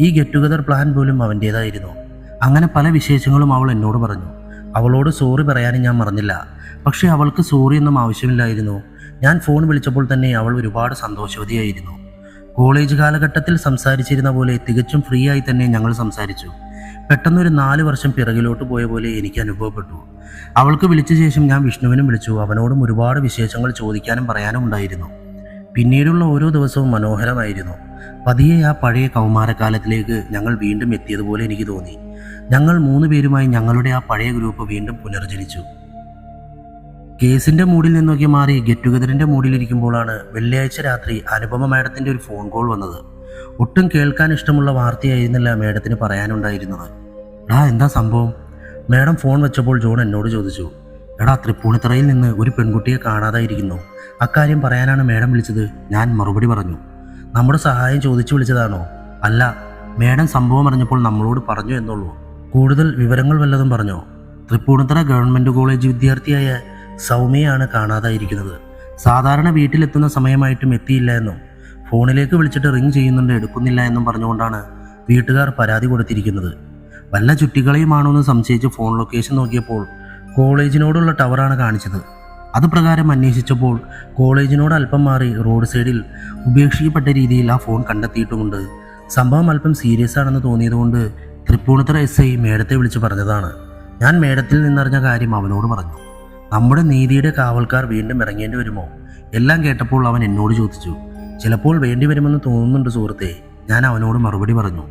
ഈ ഗെറ്റ് ടുഗദർ പ്ലാൻ പോലും അവൻ്റേതായിരുന്നു. അങ്ങനെ പല വിശേഷങ്ങളും അവൾ എന്നോട് പറഞ്ഞു. അവളോട് സോറി പറയാനും ഞാൻ മറന്നില്ല. പക്ഷേ അവൾക്ക് സോറിയൊന്നും ആവശ്യമില്ലായിരുന്നു. ഞാൻ ഫോൺ വിളിച്ചപ്പോൾ തന്നെ അവൾ ഒരുപാട് സന്തോഷവതിയായിരുന്നു. കോളേജ് കാലഘട്ടത്തിൽ സംസാരിച്ചിരുന്ന പോലെ തികച്ചും ഫ്രീ ആയി തന്നെ ഞങ്ങൾ സംസാരിച്ചു. പെട്ടെന്നൊരു 4 വർഷം പിറകിലോട്ട് പോയ പോലെ എനിക്ക് അനുഭവപ്പെട്ടു. അവൾക്ക് വിളിച്ച ശേഷം ഞാൻ വിഷ്ണുവിനും വിളിച്ചു. അവനോടും ഒരുപാട് വിശേഷങ്ങൾ ചോദിക്കാനും പറയാനും ഉണ്ടായിരുന്നു. പിന്നീടുള്ള ഓരോ ദിവസവും മനോഹരമായിരുന്നു. പതിയെ ആ പഴയ കൗമാരക്കാലത്തിലേക്ക് ഞങ്ങൾ വീണ്ടും എത്തിയതുപോലെ എനിക്ക് തോന്നി. ഞങ്ങൾ 3 പേരുമായി ഞങ്ങളുടെ ആ പഴയ ഗ്രൂപ്പ് വീണ്ടും പുനർജനിച്ചു. കേസിൻ്റെ മൂഡിൽ നിന്നൊക്കെ മാറി ഗെറ്റ് ടുഗദറിൻ്റെ മൂഡിലിരിക്കുമ്പോഴാണ് വെള്ളിയാഴ്ച രാത്രി അനുപമ മാഡത്തിൻ്റെ ഒരു ഫോൺ കോൾ വന്നത്. ഒട്ടും കേൾക്കാൻ ഇഷ്ടമുള്ള വാർത്തയായിരുന്നില്ല മാഡത്തിന് പറയാനുണ്ടായിരുന്നത്. എടാ, എന്താ സംഭവം? മാഡം ഫോൺ വെച്ചപ്പോൾ ജോൺ എന്നോട് ചോദിച്ചു. എടാ, തൃപ്പൂണിത്തറയിൽ നിന്ന് ഒരു പെൺകുട്ടിയെ കാണാതായിരിക്കുന്നു. അക്കാര്യം പറയാനാണ് മാഡം വിളിച്ചത്. ഞാൻ മറുപടി പറഞ്ഞു. നമ്മുടെ സഹായം ചോദിച്ചു വിളിച്ചതാണോ? അല്ല, മാഡം സംഭവം അറിഞ്ഞപ്പോൾ നമ്മളോട് പറഞ്ഞു എന്നുള്ളൂ. കൂടുതൽ വിവരങ്ങൾ വല്ലതും പറഞ്ഞോ? തൃപ്പൂണിത്തറ ഗവൺമെൻറ് കോളേജ് വിദ്യാർത്ഥിയായ സൗമ്യയാണ് കാണാതായിരിക്കുന്നത്. സാധാരണ വീട്ടിലെത്തുന്ന സമയമായിട്ടും എത്തിയില്ല എന്നും ഫോണിലേക്ക് വിളിച്ചിട്ട് റിങ് ചെയ്യുന്നുണ്ട്, എടുക്കുന്നില്ല എന്നും പറഞ്ഞുകൊണ്ടാണ് വീട്ടുകാർ പരാതി കൊടുത്തിരിക്കുന്നത്. വല്ല ചുറ്റികളെയുമാണോ എന്ന് സംശയിച്ച് ഫോൺ ലൊക്കേഷൻ നോക്കിയപ്പോൾ കോളേജിനോടുള്ള ടവറാണ് കാണിച്ചത്. അത് പ്രകാരം അന്വേഷിച്ചപ്പോൾ കോളേജിനോട് അല്പം മാറി റോഡ് സൈഡിൽ ഉപേക്ഷിക്കപ്പെട്ട രീതിയിൽ ആ ഫോൺ കണ്ടെത്തിയിട്ടുമുണ്ട്. സംഭവം അല്പം സീരിയസ് ആണെന്ന് തോന്നിയതുകൊണ്ട് തൃപ്പൂണിത്തറ SI മേഡത്തെ വിളിച്ച് പറഞ്ഞതാണ്. ഞാൻ മേഡത്തിൽ നിന്നറിഞ്ഞ കാര്യം അവനോട് പറഞ്ഞു. നമ്മുടെ നീതിയുടെ കാവൽക്കാർ വീണ്ടും ഇറങ്ങേണ്ടി വരുമോ? എല്ലാം കേട്ടപ്പോൾ അവൻ എന്നോട് ചോദിച്ചു. ചിലപ്പോൾ വേണ്ടി വരുമെന്ന് തോന്നുന്നുണ്ട് സുഹൃത്തെ. ഞാൻ അവനോട് മറുപടി പറഞ്ഞു.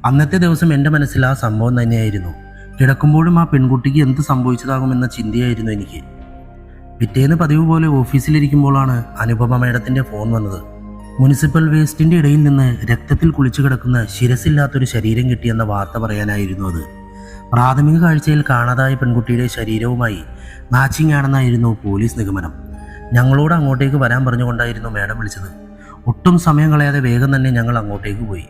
അന്നത്തെ ദിവസം എൻ്റെ മനസ്സിൽ ആ സംഭവം തന്നെയായിരുന്നു. കിടക്കുമ്പോഴും ആ പെൺകുട്ടിക്ക് എന്ത് സംഭവിച്ചതാകുമെന്ന ചിന്തയായിരുന്നു എനിക്ക്. പിറ്റേന്ന് പതിവ് പോലെ ഓഫീസിലിരിക്കുമ്പോഴാണ് അനുപമ മേഡത്തിൻ്റെ ഫോൺ വന്നത്. മുനിസിപ്പൽ വേസ്റ്റിൻ്റെ ഇടയിൽ നിന്ന് രക്തത്തിൽ കുളിച്ചു കിടക്കുന്ന ശിരസില്ലാത്തൊരു ശരീരം കിട്ടിയെന്ന വാർത്ത പറയാനായിരുന്നു അത്. പ്രാഥമിക കാഴ്ചയിൽ കാണാതായ പെൺകുട്ടിയുടെ ശരീരവുമായി മാച്ചിങ് ആണെന്നായിരുന്നു പോലീസ് നിഗമനം. ഞങ്ങളോട് അങ്ങോട്ടേക്ക് വരാൻ പറഞ്ഞുകൊണ്ടായിരുന്നു മാഡം വിളിച്ചത്. ഒട്ടും സമയം കളയാതെ വേഗം തന്നെ ഞങ്ങൾ അങ്ങോട്ടേക്ക് പോയി.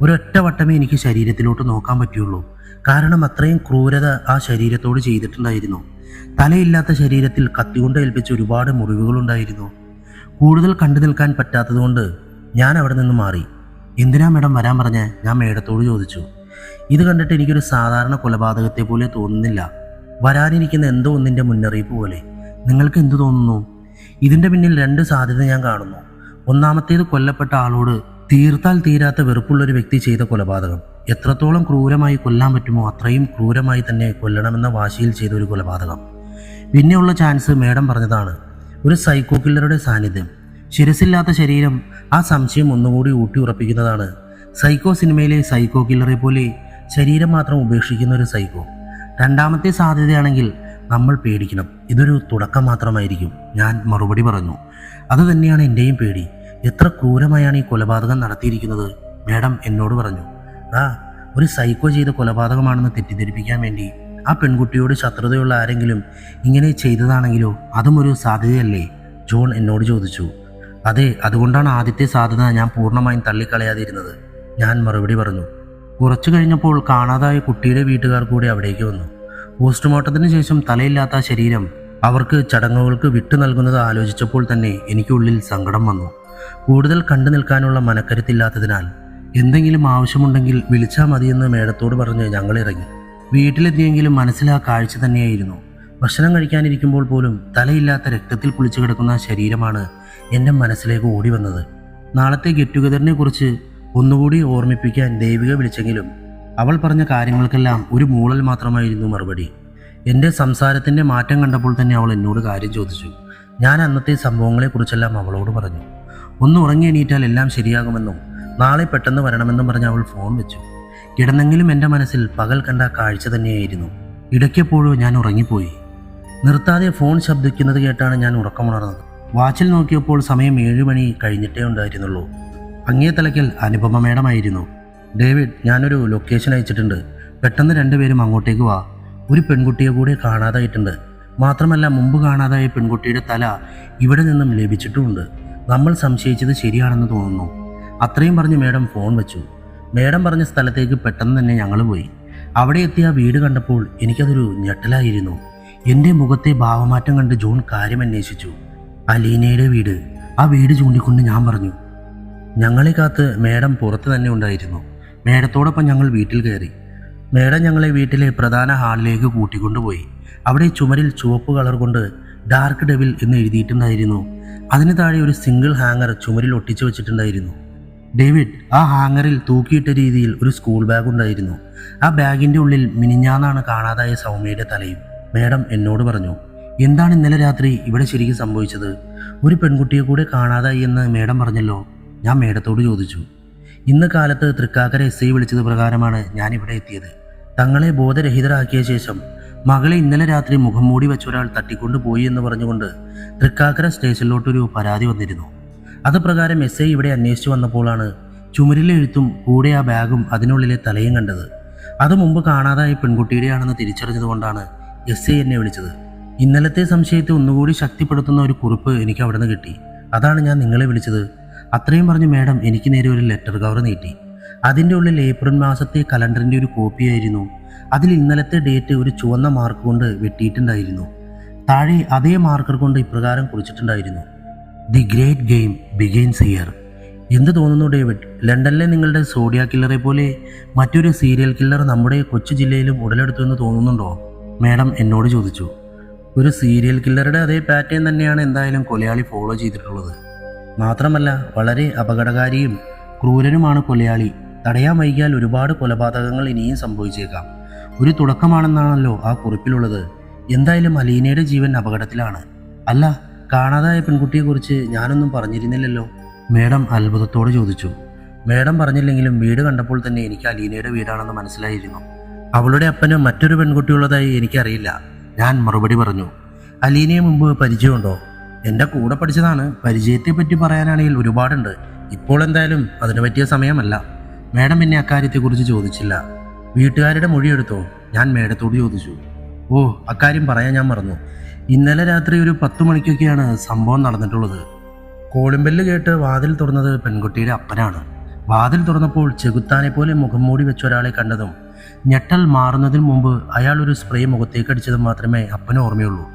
ഒരൊറ്റ വട്ടമേ എനിക്ക് ശരീരത്തിലോട്ട് നോക്കാൻ പറ്റുള്ളൂ. കാരണം അത്രയും ക്രൂരത ആ ശരീരത്തോട് ചെയ്തിട്ടുണ്ടായിരുന്നു. തലയില്ലാത്ത ശരീരത്തിൽ കത്തികൊണ്ട് ഏൽപ്പിച്ച ഒരുപാട് മുറിവുകളുണ്ടായിരുന്നു. കൂടുതൽ കണ്ടു നിൽക്കാൻ പറ്റാത്തതുകൊണ്ട് ഞാൻ അവിടെ നിന്ന് മാറി. എന്തിനാ മാഡം വരാൻ പറഞ്ഞ് ഞാൻ മേഡത്തോട് ചോദിച്ചു. ഇത് കണ്ടിട്ട് എനിക്കൊരു സാധാരണ കൊലപാതകത്തെ പോലെ തോന്നുന്നില്ല. വരാനിരിക്കുന്ന എന്തോ ഒന്നിൻ്റെ മുന്നറിയിപ്പ് പോലെ. നിങ്ങൾക്ക് എന്തു തോന്നുന്നു? ഇതിൻ്റെ പിന്നിൽ 2 സാധ്യത ഞാൻ കാണുന്നു. ഒന്നാമത്തേത് കൊല്ലപ്പെട്ട ആളോട് തീർത്താൽ തീരാത്ത വെറുപ്പുള്ളൊരു വ്യക്തി ചെയ്ത കൊലപാതകം. എത്രത്തോളം ക്രൂരമായി കൊല്ലാൻ പറ്റുമോ അത്രയും ക്രൂരമായി തന്നെ കൊല്ലണമെന്ന വാശിയിൽ ചെയ്ത ഒരു കൊലപാതകം. പിന്നെയുള്ള ചാൻസ് മേഡം പറഞ്ഞതാണ്, ഒരു സൈക്കോ കില്ലറുടെ സാന്നിധ്യം. ശിരസില്ലാത്ത ശരീരം ആ സംശയം ഒന്നുകൂടി ഊട്ടി ഉറപ്പിക്കുന്നതാണ്. സൈക്കോ സിനിമയിലെ സൈക്കോ കില്ലറെ പോലെ ശരീരം മാത്രം ഉപേക്ഷിക്കുന്ന ഒരു സൈക്കോ. രണ്ടാമത്തെ സാധ്യതയാണെങ്കിൽ നമ്മൾ പേടിക്കണം. ഇതൊരു തുടക്കം മാത്രമായിരിക്കും. ഞാൻ മറുപടി പറഞ്ഞു. അത് തന്നെയാണ് എൻ്റെയും പേടി. എത്ര ക്രൂരമായാണ് ഈ കൊലപാതകം നടത്തിയിരിക്കുന്നത്? മാഡം എന്നോട് പറഞ്ഞു. ഒരു സൈക്കോ ചെയ്ത കൊലപാതകമാണെന്ന് തെറ്റിദ്ധരിപ്പിക്കാൻ വേണ്ടി ആ പെൺകുട്ടിയോട് ശത്രുതയുള്ള ആരെങ്കിലും ഇങ്ങനെ ചെയ്തതാണെങ്കിലോ അതും ഒരു സാധ്യതയല്ലേ? ജോൺ എന്നോട് ചോദിച്ചു. അതെ, അതുകൊണ്ടാണ് ആദ്യത്തെ സാധ്യത ഞാൻ പൂർണ്ണമായും തള്ളിക്കളയാതിരുന്നത്. ഞാൻ മറുപടി പറഞ്ഞു. കുറച്ചു കഴിഞ്ഞപ്പോൾ കാണാതായ കുട്ടിയുടെ വീട്ടുകാർ കൂടി അവിടേക്ക് വന്നു. പോസ്റ്റ്മോർട്ടത്തിന് ശേഷം തലയില്ലാത്ത ശരീരം അവർക്ക് ചടങ്ങുകൾക്ക് വിട്ടു നൽകുന്നത് ആലോചിച്ചപ്പോൾ തന്നെ എനിക്കുള്ളിൽ സങ്കടം വന്നു. കൂടുതൽ കണ്ടു നിൽക്കാനുള്ള മനക്കരുത്തില്ലാത്തതിനാൽ എന്തെങ്കിലും ആവശ്യമുണ്ടെങ്കിൽ വിളിച്ചാൽ മതിയെന്ന് മേഡത്തോട് പറഞ്ഞ് ഞങ്ങൾ ഇറങ്ങി. വീട്ടിലെത്തിയെങ്കിലും മനസ്സിൽ ആ കാഴ്ച തന്നെയായിരുന്നു. ഭക്ഷണം കഴിക്കാനിരിക്കുമ്പോൾ പോലും തലയില്ലാത്ത രക്തത്തിൽ കുളിച്ചു കിടക്കുന്ന ശരീരമാണ് എൻ്റെ മനസ്സിലേക്ക് ഓടി വന്നത്. നാളത്തെ ഗെറ്റ് ടുഗദറിനെ കുറിച്ച് ഒന്നുകൂടി ഓർമ്മിപ്പിക്കാൻ ദേവിക വിളിച്ചെങ്കിലും അവൾ പറഞ്ഞ കാര്യങ്ങൾക്കെല്ലാം ഒരു മൂളൽ മാത്രമായിരുന്നു മറുപടി. എൻ്റെ സംസാരത്തിൻ്റെ മാറ്റം കണ്ടപ്പോൾ തന്നെ അവൾ എന്നോട് കാര്യം ചോദിച്ചു. ഞാൻ അന്നത്തെ സംഭവങ്ങളെക്കുറിച്ചെല്ലാം അവളോട് പറഞ്ഞു. ഒന്ന് ഉറങ്ങി എണീറ്റാൽ എല്ലാം ശരിയാകുമെന്നും നാളെ പെട്ടെന്ന് വരണമെന്നും പറഞ്ഞ് അവൾ ഫോൺ വെച്ചു. കിടന്നെങ്കിലും എൻ്റെ മനസ്സിൽ പകൽ കണ്ട കാഴ്ച തന്നെയായിരുന്നു. ഇടയ്ക്കെപ്പോഴോ ഞാൻ ഉറങ്ങിപ്പോയി. നിർത്താതെ ഫോൺ ശബ്ദിക്കുന്നത് കേട്ടാണ് ഞാൻ ഉറക്കമുണർന്നത്. വാച്ചിൽ നോക്കിയപ്പോൾ സമയം 7 മണി കഴിഞ്ഞിട്ടേ ഉണ്ടായിരുന്നുള്ളൂ. അങ്ങേ തലയ്ക്കൽ അനുപമ മേഡമായിരുന്നു. ഡേവിഡ്, ഞാനൊരു ലൊക്കേഷൻ അയച്ചിട്ടുണ്ട്. പെട്ടെന്ന് 2 പേരും അങ്ങോട്ടേക്ക് വാ. ഒരു പെൺകുട്ടിയെ കൂടെ കാണാതായിട്ടുണ്ട്. മാത്രമല്ല മുമ്പ് കാണാതായ പെൺകുട്ടിയുടെ തല ഇവിടെ നിന്നും ലഭിച്ചിട്ടുമുണ്ട്. നമ്മൾ സംശയിച്ചത് ശരിയാണെന്ന് തോന്നുന്നു. അത്രയും പറഞ്ഞ് മേഡം ഫോൺ വെച്ചു. മേഡം പറഞ്ഞ സ്ഥലത്തേക്ക് പെട്ടെന്ന് തന്നെ ഞങ്ങൾ പോയി. അവിടെ എത്തിയ ആ വീട് കണ്ടപ്പോൾ എനിക്കതൊരു ഞെട്ടലായിരുന്നു. എൻ്റെ മുഖത്തെ ഭാവമാറ്റം കണ്ട് ജോൺ കാര്യം അന്വേഷിച്ചു. അലീനയുടെ വീട്. ആ വീട് ചൂണ്ടിക്കൊണ്ട് ഞാൻ പറഞ്ഞു. ഞങ്ങളെ കാത്ത് മേഡം പുറത്ത് തന്നെ ഉണ്ടായിരുന്നു. മേഡത്തോടൊപ്പം ഞങ്ങൾ വീട്ടിൽ കയറി. മേഡം ഞങ്ങളെ വീട്ടിലെ പ്രധാന ഹാളിലേക്ക് കൂട്ടിക്കൊണ്ടുപോയി. അവിടെ ചുമരിൽ ചുവപ്പ് കളർ കൊണ്ട് ഡാർക്ക് ഡെവിൽ എന്ന് എഴുതിയിട്ടുണ്ടായിരുന്നു. അതിന് താഴെ ഒരു സിംഗിൾ ഹാങ്ങർ ചുമരിൽ ഒട്ടിച്ചു വെച്ചിട്ടുണ്ടായിരുന്നു. ഡേവിഡ്, ആ ഹാങ്ങറിൽ തൂക്കിയിട്ട രീതിയിൽ ഒരു സ്കൂൾ ബാഗ് ഉണ്ടായിരുന്നു. ആ ബാഗിൻ്റെ ഉള്ളിൽ മിനിഞ്ഞാന്നാണ് കാണാതായ സൗമ്യയുടെ തലയും. മേഡം എന്നോട് പറഞ്ഞു. എന്താണ് ഇന്നലെ രാത്രി ഇവിടെ ശരിക്കും സംഭവിച്ചത്? ഒരു പെൺകുട്ടിയെ കൂടെ കാണാതായി എന്ന് മേഡം പറഞ്ഞല്ലോ. ഞാൻ മേഡത്തോട് ചോദിച്ചു. ഇന്ന് കാലത്ത് തൃക്കാക്കര SI വിളിച്ചത് പ്രകാരമാണ് ഞാൻ ഇവിടെ എത്തിയത്. തങ്ങളെ ബോധരഹിതരാക്കിയ ശേഷം മകളെ ഇന്നലെ രാത്രി മുഖം മൂടി വെച്ചൊരാൾ തട്ടിക്കൊണ്ടു പോയി എന്ന് പറഞ്ഞുകൊണ്ട് തൃക്കാക്കര സ്റ്റേഷനിലോട്ടൊരു പരാതി വന്നിരുന്നു. അത് പ്രകാരം SI ഇവിടെ അന്വേഷിച്ചു വന്നപ്പോഴാണ് ചുമരിലെ എഴുത്തും കൂടെ ആ ബാഗും അതിനുള്ളിലെ തലയും കണ്ടത്. അത് മുമ്പ് കാണാതായ പെൺകുട്ടിയുടെയാണെന്ന് തിരിച്ചറിഞ്ഞതുകൊണ്ടാണ് SI എന്നെ വിളിച്ചത്. ഇന്നലത്തെ സംശയത്തെ ഒന്നുകൂടി ശക്തിപ്പെടുത്തുന്ന ഒരു കുറിപ്പ് എനിക്ക് അവിടെ നിന്ന് കിട്ടി. അതാണ് ഞാൻ നിങ്ങളെ വിളിച്ചത്. അത്രയും പറഞ്ഞ് മേഡം എനിക്ക് നേരെ ഒരു ലെറ്റർ കവർ നീട്ടി. അതിൻ്റെ ഉള്ളിൽ ഏപ്രിൽ മാസത്തെ കലണ്ടറിൻ്റെ ഒരു കോപ്പിയായിരുന്നു. അതിൽ ഇന്നലത്തെ ഡേറ്റ് ഒരു ചുവന്ന മാർക്ക് കൊണ്ട് വെട്ടിയിട്ടുണ്ടായിരുന്നു. താഴെ അതേ മാർക്കർ കൊണ്ട് ഇപ്രകാരം കുറിച്ചിട്ടുണ്ടായിരുന്നു: the great game begins here. എന്ത് തോന്നുന്നു ഡേവിഡ്? ലണ്ടനിലെ നിങ്ങളുടെ സോഡിയ കില്ലറെ പോലെ മറ്റൊരു സീരിയൽ കില്ലർ നമ്മുടെ കൊച്ചു ജില്ലയിലും ഉടലെടുത്തു എന്ന് തോന്നുന്നുണ്ടോ? മേഡം എന്നോട് ചോദിച്ചു. ഒരു സീരിയൽ കില്ലറുടെ അതേ പാറ്റേൺ തന്നെയാണ് എന്തായാലും കൊലയാളി ഫോളോ ചെയ്തിട്ടുള്ളത്. മാത്രമല്ല വളരെ അപകടകാരിയും ക്രൂരനുമാണ് കൊലയാളി. തടയാൻ വൈകിയാൽ ഒരുപാട് കൊലപാതകങ്ങൾ ഇനിയും സംഭവിച്ചേക്കാം. ഒരു തുടക്കമാണെന്നാണല്ലോ ആ കുറിപ്പിലുള്ളത്. എന്തായാലും അലീനയുടെ ജീവൻ അപകടത്തിലാണ്. അല്ല, കാണാതായ പെൺകുട്ടിയെക്കുറിച്ച് ഞാനൊന്നും പറഞ്ഞിരുന്നില്ലല്ലോ? മേഡം അത്ഭുതത്തോടെ ചോദിച്ചു. മേഡം പറഞ്ഞില്ലെങ്കിലും വീട് കണ്ടപ്പോൾ തന്നെ എനിക്ക് അലീനയുടെ വീടാണെന്ന് മനസ്സിലായിരുന്നു. അവളുടെ അപ്പന് മറ്റൊരു പെൺകുട്ടിയുള്ളതായി എനിക്കറിയില്ല. ഞാൻ മറുപടി പറഞ്ഞു. അലീനയെ മുമ്പ് പരിചയമുണ്ടോ? എൻ്റെ കൂടെ പഠിച്ചതാണ്. പരിചയത്തെപ്പറ്റി പറയാനാണെങ്കിൽ ഒരുപാടുണ്ട്. ഇപ്പോൾ എന്തായാലും അതിനു പറ്റിയ സമയമല്ല. മേഡം പിന്നെ അക്കാര്യത്തെക്കുറിച്ച് ചോദിച്ചില്ല. വീട്ടുകാരുടെ മൊഴിയെടുത്തോ? ഞാൻ മേഡത്തോട് ചോദിച്ചു. ഓ, അക്കാര്യം പറയാൻ ഞാൻ മറന്നു. ഇന്നലെ രാത്രി ഒരു 10 മണിക്കൊക്കെയാണ് സംഭവം നടന്നിട്ടുള്ളത്. കോളിംബെല്ല് കേട്ട് വാതിൽ തുറന്നത് പെൺകുട്ടിയുടെ അപ്പനാണ്. വാതിൽ തുറന്നപ്പോൾ ചെകുത്താനെ പോലെ മുഖം മൂടി വെച്ച ഒരാളെ കണ്ടതും ഞെട്ടൽ മാറുന്നതിന് മുമ്പ് അയാൾ ഒരു സ്പ്രേ മുഖത്തേക്ക് അടിച്ചതും മാത്രമേ അപ്പന് ഓർമ്മയുള്ളൂ.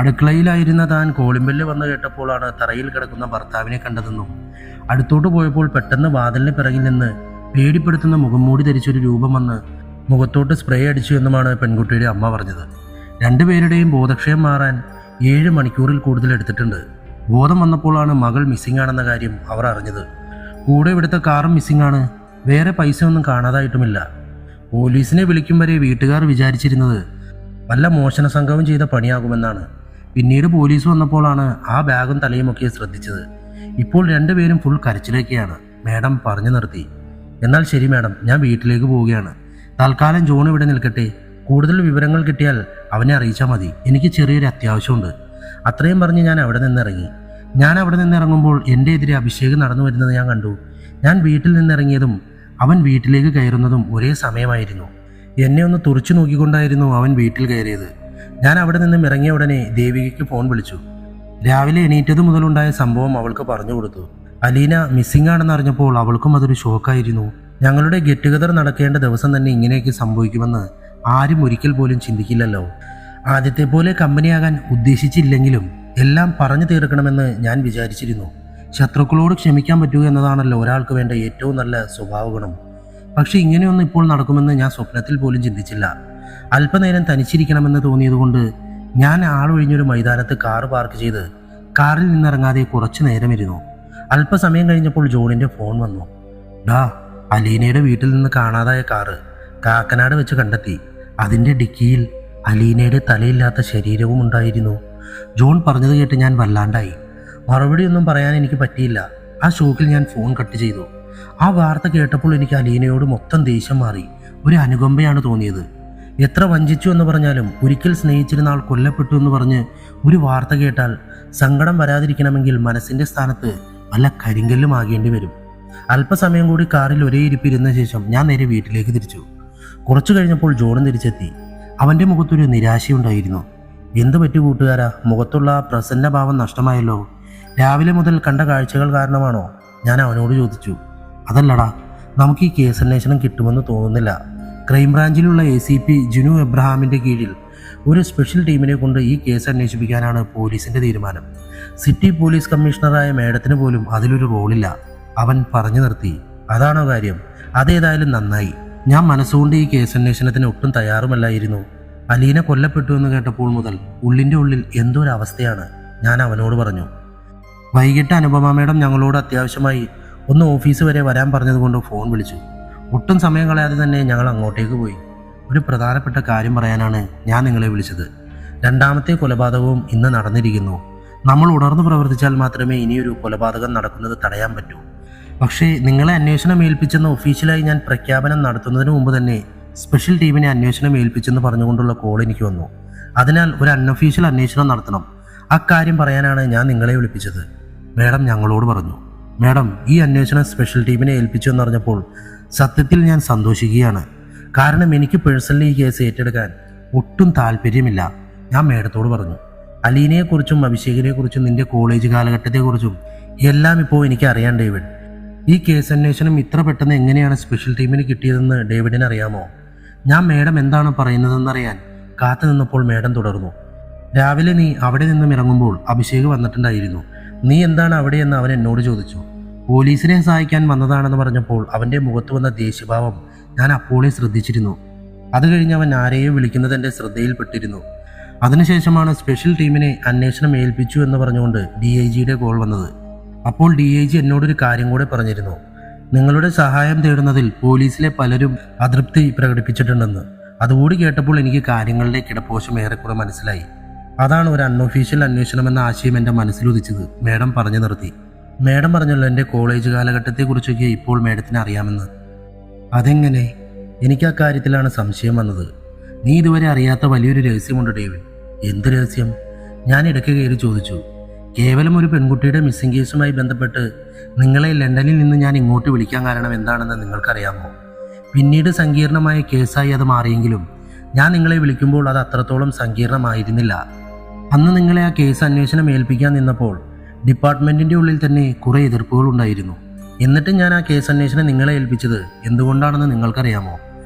അടുക്കളയിലായിരുന്ന താൻ കോളിംബെല്ല് വന്ന് കേട്ടപ്പോഴാണ് തറയിൽ കിടക്കുന്ന ഭർത്താവിനെ കണ്ടതെന്നും അടുത്തോട്ട് പോയപ്പോൾ പെട്ടെന്ന് വാതിലിന് പിറകിൽ നിന്ന് പേടിപ്പെടുത്തുന്ന മുഖം മൂടി ധരിച്ചൊരു രൂപം വന്ന് മുഖത്തോട്ട് സ്പ്രേ അടിച്ചു എന്നുമാണ് പെൺകുട്ടിയുടെ അമ്മ പറഞ്ഞത്. 2 പേരുടെയും ബോധക്ഷയം മാറാൻ 7 മണിക്കൂറിൽ കൂടുതൽ എടുത്തിട്ടുണ്ട്. ബോധം വന്നപ്പോഴാണ് മകൾ മിസ്സിംഗ് ആണെന്ന കാര്യം അവർ അറിഞ്ഞത്. കൂടെ ഇവിടുത്തെ കാറും മിസ്സിംഗ് ആണ്. വേറെ പൈസ ഒന്നും കാണാതായിട്ടുമില്ല. പോലീസിനെ വിളിക്കും വരെ വീട്ടുകാർ വിചാരിച്ചിരുന്നത് വല്ല മോഷണ സംഘവും ചെയ്ത പണിയാകുമെന്നാണ്. പിന്നീട് പോലീസ് വന്നപ്പോഴാണ് ആ ബാഗും തലയുമൊക്കെ ശ്രദ്ധിച്ചത്. ഇപ്പോൾ 2 പേരും ഫുൾ കരച്ചിലേക്കാണ്. മേഡം പറഞ്ഞു നിർത്തി. എന്നാൽ ശരി മേഡം, ഞാൻ വീട്ടിലേക്ക് പോവുകയാണ്. തൽക്കാലം ജോൺ ഇവിടെ നിൽക്കട്ടെ. കൂടുതൽ വിവരങ്ങൾ കിട്ടിയാൽ അവനെ അറിയിച്ചാൽ മതി. എനിക്ക് ചെറിയൊരു അത്യാവശ്യമുണ്ട്. അത്രയും പറഞ്ഞ് ഞാൻ അവിടെ നിന്നിറങ്ങി. ഞാൻ അവിടെ നിന്നിറങ്ങുമ്പോൾ എൻ്റെ എതിരെ അഭിഷേക് നടന്നു വരുന്നത് ഞാൻ കണ്ടു. ഞാൻ വീട്ടിൽ നിന്നിറങ്ങിയതും അവൻ വീട്ടിലേക്ക് കയറുന്നതും ഒരേ സമയമായിരുന്നു. എന്നെ ഒന്ന് തുറച്ചു നോക്കിക്കൊണ്ടായിരുന്നു അവൻ വീട്ടിൽ കയറിയത്. ഞാൻ അവിടെ നിന്നും ഇറങ്ങിയ ഉടനെ ദേവികയ്ക്ക് ഫോൺ വിളിച്ചു. രാവിലെ എണീറ്റത് മുതലുണ്ടായ സംഭവം അവൾക്ക് പറഞ്ഞു കൊടുത്തു. അലീന മിസ്സിംഗ് ആണെന്ന് അറിഞ്ഞപ്പോൾ അവൾക്കും അതൊരു ഷോക്കായിരുന്നു. ഞങ്ങളുടെ ഗെറ്റ് ടുഗദർ നടക്കേണ്ട ദിവസം തന്നെ ഇങ്ങനെയൊക്കെ സംഭവിക്കുമെന്ന് ആരും ഒരിക്കൽ പോലും ചിന്തിക്കില്ലല്ലോ. ആദ്യത്തെ പോലെ കമ്പനിയാകാൻ ഉദ്ദേശിച്ചില്ലെങ്കിലും എല്ലാം പറഞ്ഞു തീർക്കണമെന്ന് ഞാൻ വിചാരിച്ചിരുന്നു. ശത്രുക്കളോട് ക്ഷമിക്കാൻ പറ്റുക എന്നതാണല്ലോ ഒരാൾക്ക് വേണ്ട ഏറ്റവും നല്ല സ്വഭാവ ഗുണം. പക്ഷെ ഇങ്ങനെയൊന്നും ഇപ്പോൾ നടക്കുമെന്ന് ഞാൻ സ്വപ്നത്തിൽ പോലും ചിന്തിച്ചില്ല. അല്പനേരം തനിച്ചിരിക്കണമെന്ന് തോന്നിയതുകൊണ്ട് ഞാൻ ആളൊഴിഞ്ഞൊരു മൈതാനത്ത് കാറ് പാർക്ക് ചെയ്ത് കാറിൽ നിന്നിറങ്ങാതെ കുറച്ചു നേരമിരുന്നു. അല്പസമയം കഴിഞ്ഞപ്പോൾ ജോണിൻ്റെ ഫോൺ വന്നു. ഡാ, അലീനയുടെ വീട്ടിൽ നിന്ന് കാണാതായ കാറ് കാക്കനാട് വെച്ച് കണ്ടെത്തി. അതിൻ്റെ ഡിക്കിയിൽ അലീനയുടെ തലയില്ലാത്ത ശരീരവും ഉണ്ടായിരുന്നു. ജോൺ പറഞ്ഞത് കേട്ട് ഞാൻ വല്ലാണ്ടായി. മറുപടിയൊന്നും പറയാൻ എനിക്ക് പറ്റിയില്ല. ആ ഷോക്കിൽ ഞാൻ ഫോൺ കട്ട് ചെയ്തു. ആ വാർത്ത കേട്ടപ്പോൾ എനിക്ക് അലീനയോട് മൊത്തം ദേഷ്യം മാറി. ഒരു അനുകമ്പയാണ് തോന്നിയത്. എത്ര വഞ്ചിച്ചു എന്ന് പറഞ്ഞാലും ഒരിക്കൽ സ്നേഹിച്ചിരുന്ന ആൾ കൊല്ലപ്പെട്ടു എന്ന് പറഞ്ഞ് ഒരു വാർത്ത കേട്ടാൽ സങ്കടം വരാതിരിക്കണമെങ്കിൽ മനസ്സിൻ്റെ സ്ഥാനത്ത് വല്ല കരിങ്കല്ലും ആകേണ്ടി വരും. അല്പസമയം കൂടി കാറിൽ ഒരേ ഇരിപ്പിരുന്ന ശേഷം ഞാൻ നേരെ വീട്ടിലേക്ക് തിരിച്ചു. കുറച്ചു കഴിഞ്ഞപ്പോൾ ജോണും തിരിച്ചെത്തി. അവൻ്റെ മുഖത്തൊരു നിരാശയുണ്ടായിരുന്നു. എന്തു പറ്റി കൂട്ടുകാരാ, മുഖത്തുള്ള ആ പ്രസന്ന ഭാവം നഷ്ടമായല്ലോ. രാവിലെ മുതൽ കണ്ട കാഴ്ചകൾ കാരണമാണോ? ഞാൻ അവനോട് ചോദിച്ചു. അതല്ലടാ, നമുക്ക് ഈ കേസന്വേഷണം കിട്ടുമെന്ന് തോന്നുന്നില്ല. ക്രൈംബ്രാഞ്ചിലുള്ള ACP ജിനു എബ്രഹാമിൻ്റെ കീഴിൽ ഒരു സ്പെഷ്യൽ ടീമിനെ കൊണ്ട് ഈ കേസ് അന്വേഷിപ്പിക്കാനാണ് പോലീസിൻ്റെ തീരുമാനം. സിറ്റി പോലീസ് കമ്മീഷണറായ മേഡത്തിന് പോലും അതിലൊരു റോളില്ല. അവൻ പറഞ്ഞു നിർത്തി. അതാണോ കാര്യം? അതേതായാലും നന്നായി. ഞാൻ മനസ്സുകൊണ്ട് ഈ കേസന്വേഷണത്തിന് ഒട്ടും തയ്യാറുമല്ലായിരുന്നു. അലീന കൊല്ലപ്പെട്ടു എന്ന് കേട്ടപ്പോൾ മുതൽ ഉള്ളിൻ്റെ ഉള്ളിൽ എന്തോ ഒരു അവസ്ഥയാണ്. ഞാൻ അവനോട് പറഞ്ഞു. വൈകിട്ട് അനുപമ മേഡം ഞങ്ങളോട് അത്യാവശ്യമായി ഒന്ന് ഓഫീസ് വരെ വരാൻ പറഞ്ഞതുകൊണ്ട് ഫോൺ വിളിച്ചു. ഒട്ടും സമയം കളയാതെ തന്നെ ഞങ്ങൾ അങ്ങോട്ടേക്ക് പോയി. ഒരു പ്രധാനപ്പെട്ട കാര്യം പറയാനാണ് ഞാൻ നിങ്ങളെ വിളിച്ചത്. രണ്ടാമത്തെ കൊലപാതകവും ഇന്ന് നടന്നിരിക്കുന്നു. നമ്മൾ ഉണർന്നു പ്രവർത്തിച്ചാൽ മാത്രമേ ഇനിയൊരു കൊലപാതകം നടക്കുന്നത് തടയാൻ പറ്റൂ. പക്ഷേ നിങ്ങളെ അന്വേഷണം ഏൽപ്പിച്ചെന്ന് ഒഫീഷ്യലായി ഞാൻ പ്രഖ്യാപനം നടത്തുന്നതിന് മുമ്പ് തന്നെ സ്പെഷ്യൽ ടീമിനെ അന്വേഷണം ഏൽപ്പിച്ചെന്ന് പറഞ്ഞുകൊണ്ടുള്ള കോൾ എനിക്ക് വന്നു. അതിനാൽ ഒരു അൺഒഫീഷ്യൽ അന്വേഷണം നടത്തണം. അക്കാര്യം പറയാനാണ് ഞാൻ നിങ്ങളെ വിളിപ്പിച്ചത്. മേഡം ഞങ്ങളോട് പറഞ്ഞു. മേഡം, ഈ അന്വേഷണം സ്പെഷ്യൽ ടീമിനെ ഏൽപ്പിച്ചു എന്നറിഞ്ഞപ്പോൾ സത്യത്തിൽ ഞാൻ സന്തോഷിക്കുകയാണ്. കാരണം എനിക്ക് പേഴ്സണലി ഈ കേസ് ഏറ്റെടുക്കാൻ ഒട്ടും താല്പര്യമില്ല. ഞാൻ മേഡത്തോട് പറഞ്ഞു. അലീനയെക്കുറിച്ചും അഭിഷേകിനെക്കുറിച്ചും നിന്റെ കോളേജ് കാലഘട്ടത്തെക്കുറിച്ചും എല്ലാം ഇപ്പോൾ എനിക്ക് അറിയാം ഡേവിഡ്. ഈ കേസ് അന്വേഷണം ഇത്ര പെട്ടെന്ന് എങ്ങനെയാണ് സ്പെഷ്യൽ ടീമിന് കിട്ടിയതെന്ന് ഡേവിഡിന് അറിയാമോ? ഞാൻ മേഡം എന്താണ് പറയുന്നതെന്നറിയാൻ കാത്തു നിന്നപ്പോൾ മേഡം തുടർന്നു. രാവിലെ നീ അവിടെ നിന്നും ഇറങ്ങുമ്പോൾ അഭിഷേക് വന്നിട്ടുണ്ടായിരുന്നു. നീ എന്താണ് അവിടെയെന്ന് അവൻ എന്നോട് ചോദിച്ചു. പോലീസിനെ സഹായിക്കാൻ വന്നതാണെന്ന് പറഞ്ഞപ്പോൾ അവൻ്റെ മുഖത്ത് വന്ന ദേഷ്യഭാവം ഞാൻ അപ്പോളേ ശ്രദ്ധിച്ചിരുന്നു. അത് കഴിഞ്ഞ് അവൻ ആരെയോ വിളിക്കുന്നത് എൻ്റെ ശ്രദ്ധയിൽപ്പെട്ടിരുന്നു. അതിനുശേഷമാണ് സ്പെഷ്യൽ ടീമിനെ അന്വേഷണം ഏൽപ്പിച്ചു എന്ന് പറഞ്ഞുകൊണ്ട് DIGയുടെ കോൾ വന്നത്. അപ്പോൾ DIG എന്നോടൊരു കാര്യം കൂടെ പറഞ്ഞിരുന്നു. നിങ്ങളുടെ സഹായം തേടുന്നതിൽ പോലീസിലെ പലരും അതൃപ്തി പ്രകടിപ്പിച്ചിട്ടുണ്ടെന്ന്. അതുകൂടി കേട്ടപ്പോൾ എനിക്ക് കാര്യങ്ങളുടെ കിടപ്പോശം ഏറെക്കുറെ മനസ്സിലായി. അതാണ് ഒരു അൺഒഫീഷ്യൽ അന്വേഷണം എന്ന ആശയം എൻ്റെ മനസ്സിലുദിച്ചത്. മേഡം പറഞ്ഞു നിർത്തി. മേഡം പറഞ്ഞല്ലോ എൻ്റെ കോളേജ് കാലഘട്ടത്തെക്കുറിച്ചൊക്കെ ഇപ്പോൾ മേഡത്തിന് അറിയാമെന്ന്. അതെങ്ങനെ? എനിക്ക് ആ കാര്യത്തിലാണ് സംശയം വന്നത്. നീ ഇതുവരെ അറിയാത്ത വലിയൊരു രഹസ്യമുണ്ട് ഡേവിഡ്. എന്ത് രഹസ്യം? ഞാൻ ഇടയ്ക്ക് കയറി ചോദിച്ചു. കേവലം ഒരു പെൺകുട്ടിയുടെ മിസ്സിംഗ് കേസുമായി ബന്ധപ്പെട്ട് നിങ്ങളെ ലണ്ടനിൽ നിന്ന് ഞാൻ ഇങ്ങോട്ട് വിളിക്കാൻ കാരണം എന്താണെന്ന് നിങ്ങൾക്കറിയാമോ? പിന്നീട് സങ്കീർണമായ കേസായി അത് മാറിയെങ്കിലും ഞാൻ നിങ്ങളെ വിളിക്കുമ്പോൾ അത് അത്രത്തോളം സങ്കീർണമായിരുന്നില്ല. അന്ന് നിങ്ങളെ ആ കേസ് അന്വേഷണം ഏൽപ്പിക്കാൻ നിന്നപ്പോൾ ഡിപ്പാർട്ട്മെൻറ്റിൻ്റെ ഉള്ളിൽ തന്നെ കുറേ എതിർപ്പുകൾ ഉണ്ടായിരുന്നു. എന്നിട്ടും ഞാൻ ആ കേസ് അന്വേഷണം നിങ്ങളെ ഏൽപ്പിച്ചത് എന്തുകൊണ്ടാണെന്ന് നിങ്ങൾക്കറിയാമോ?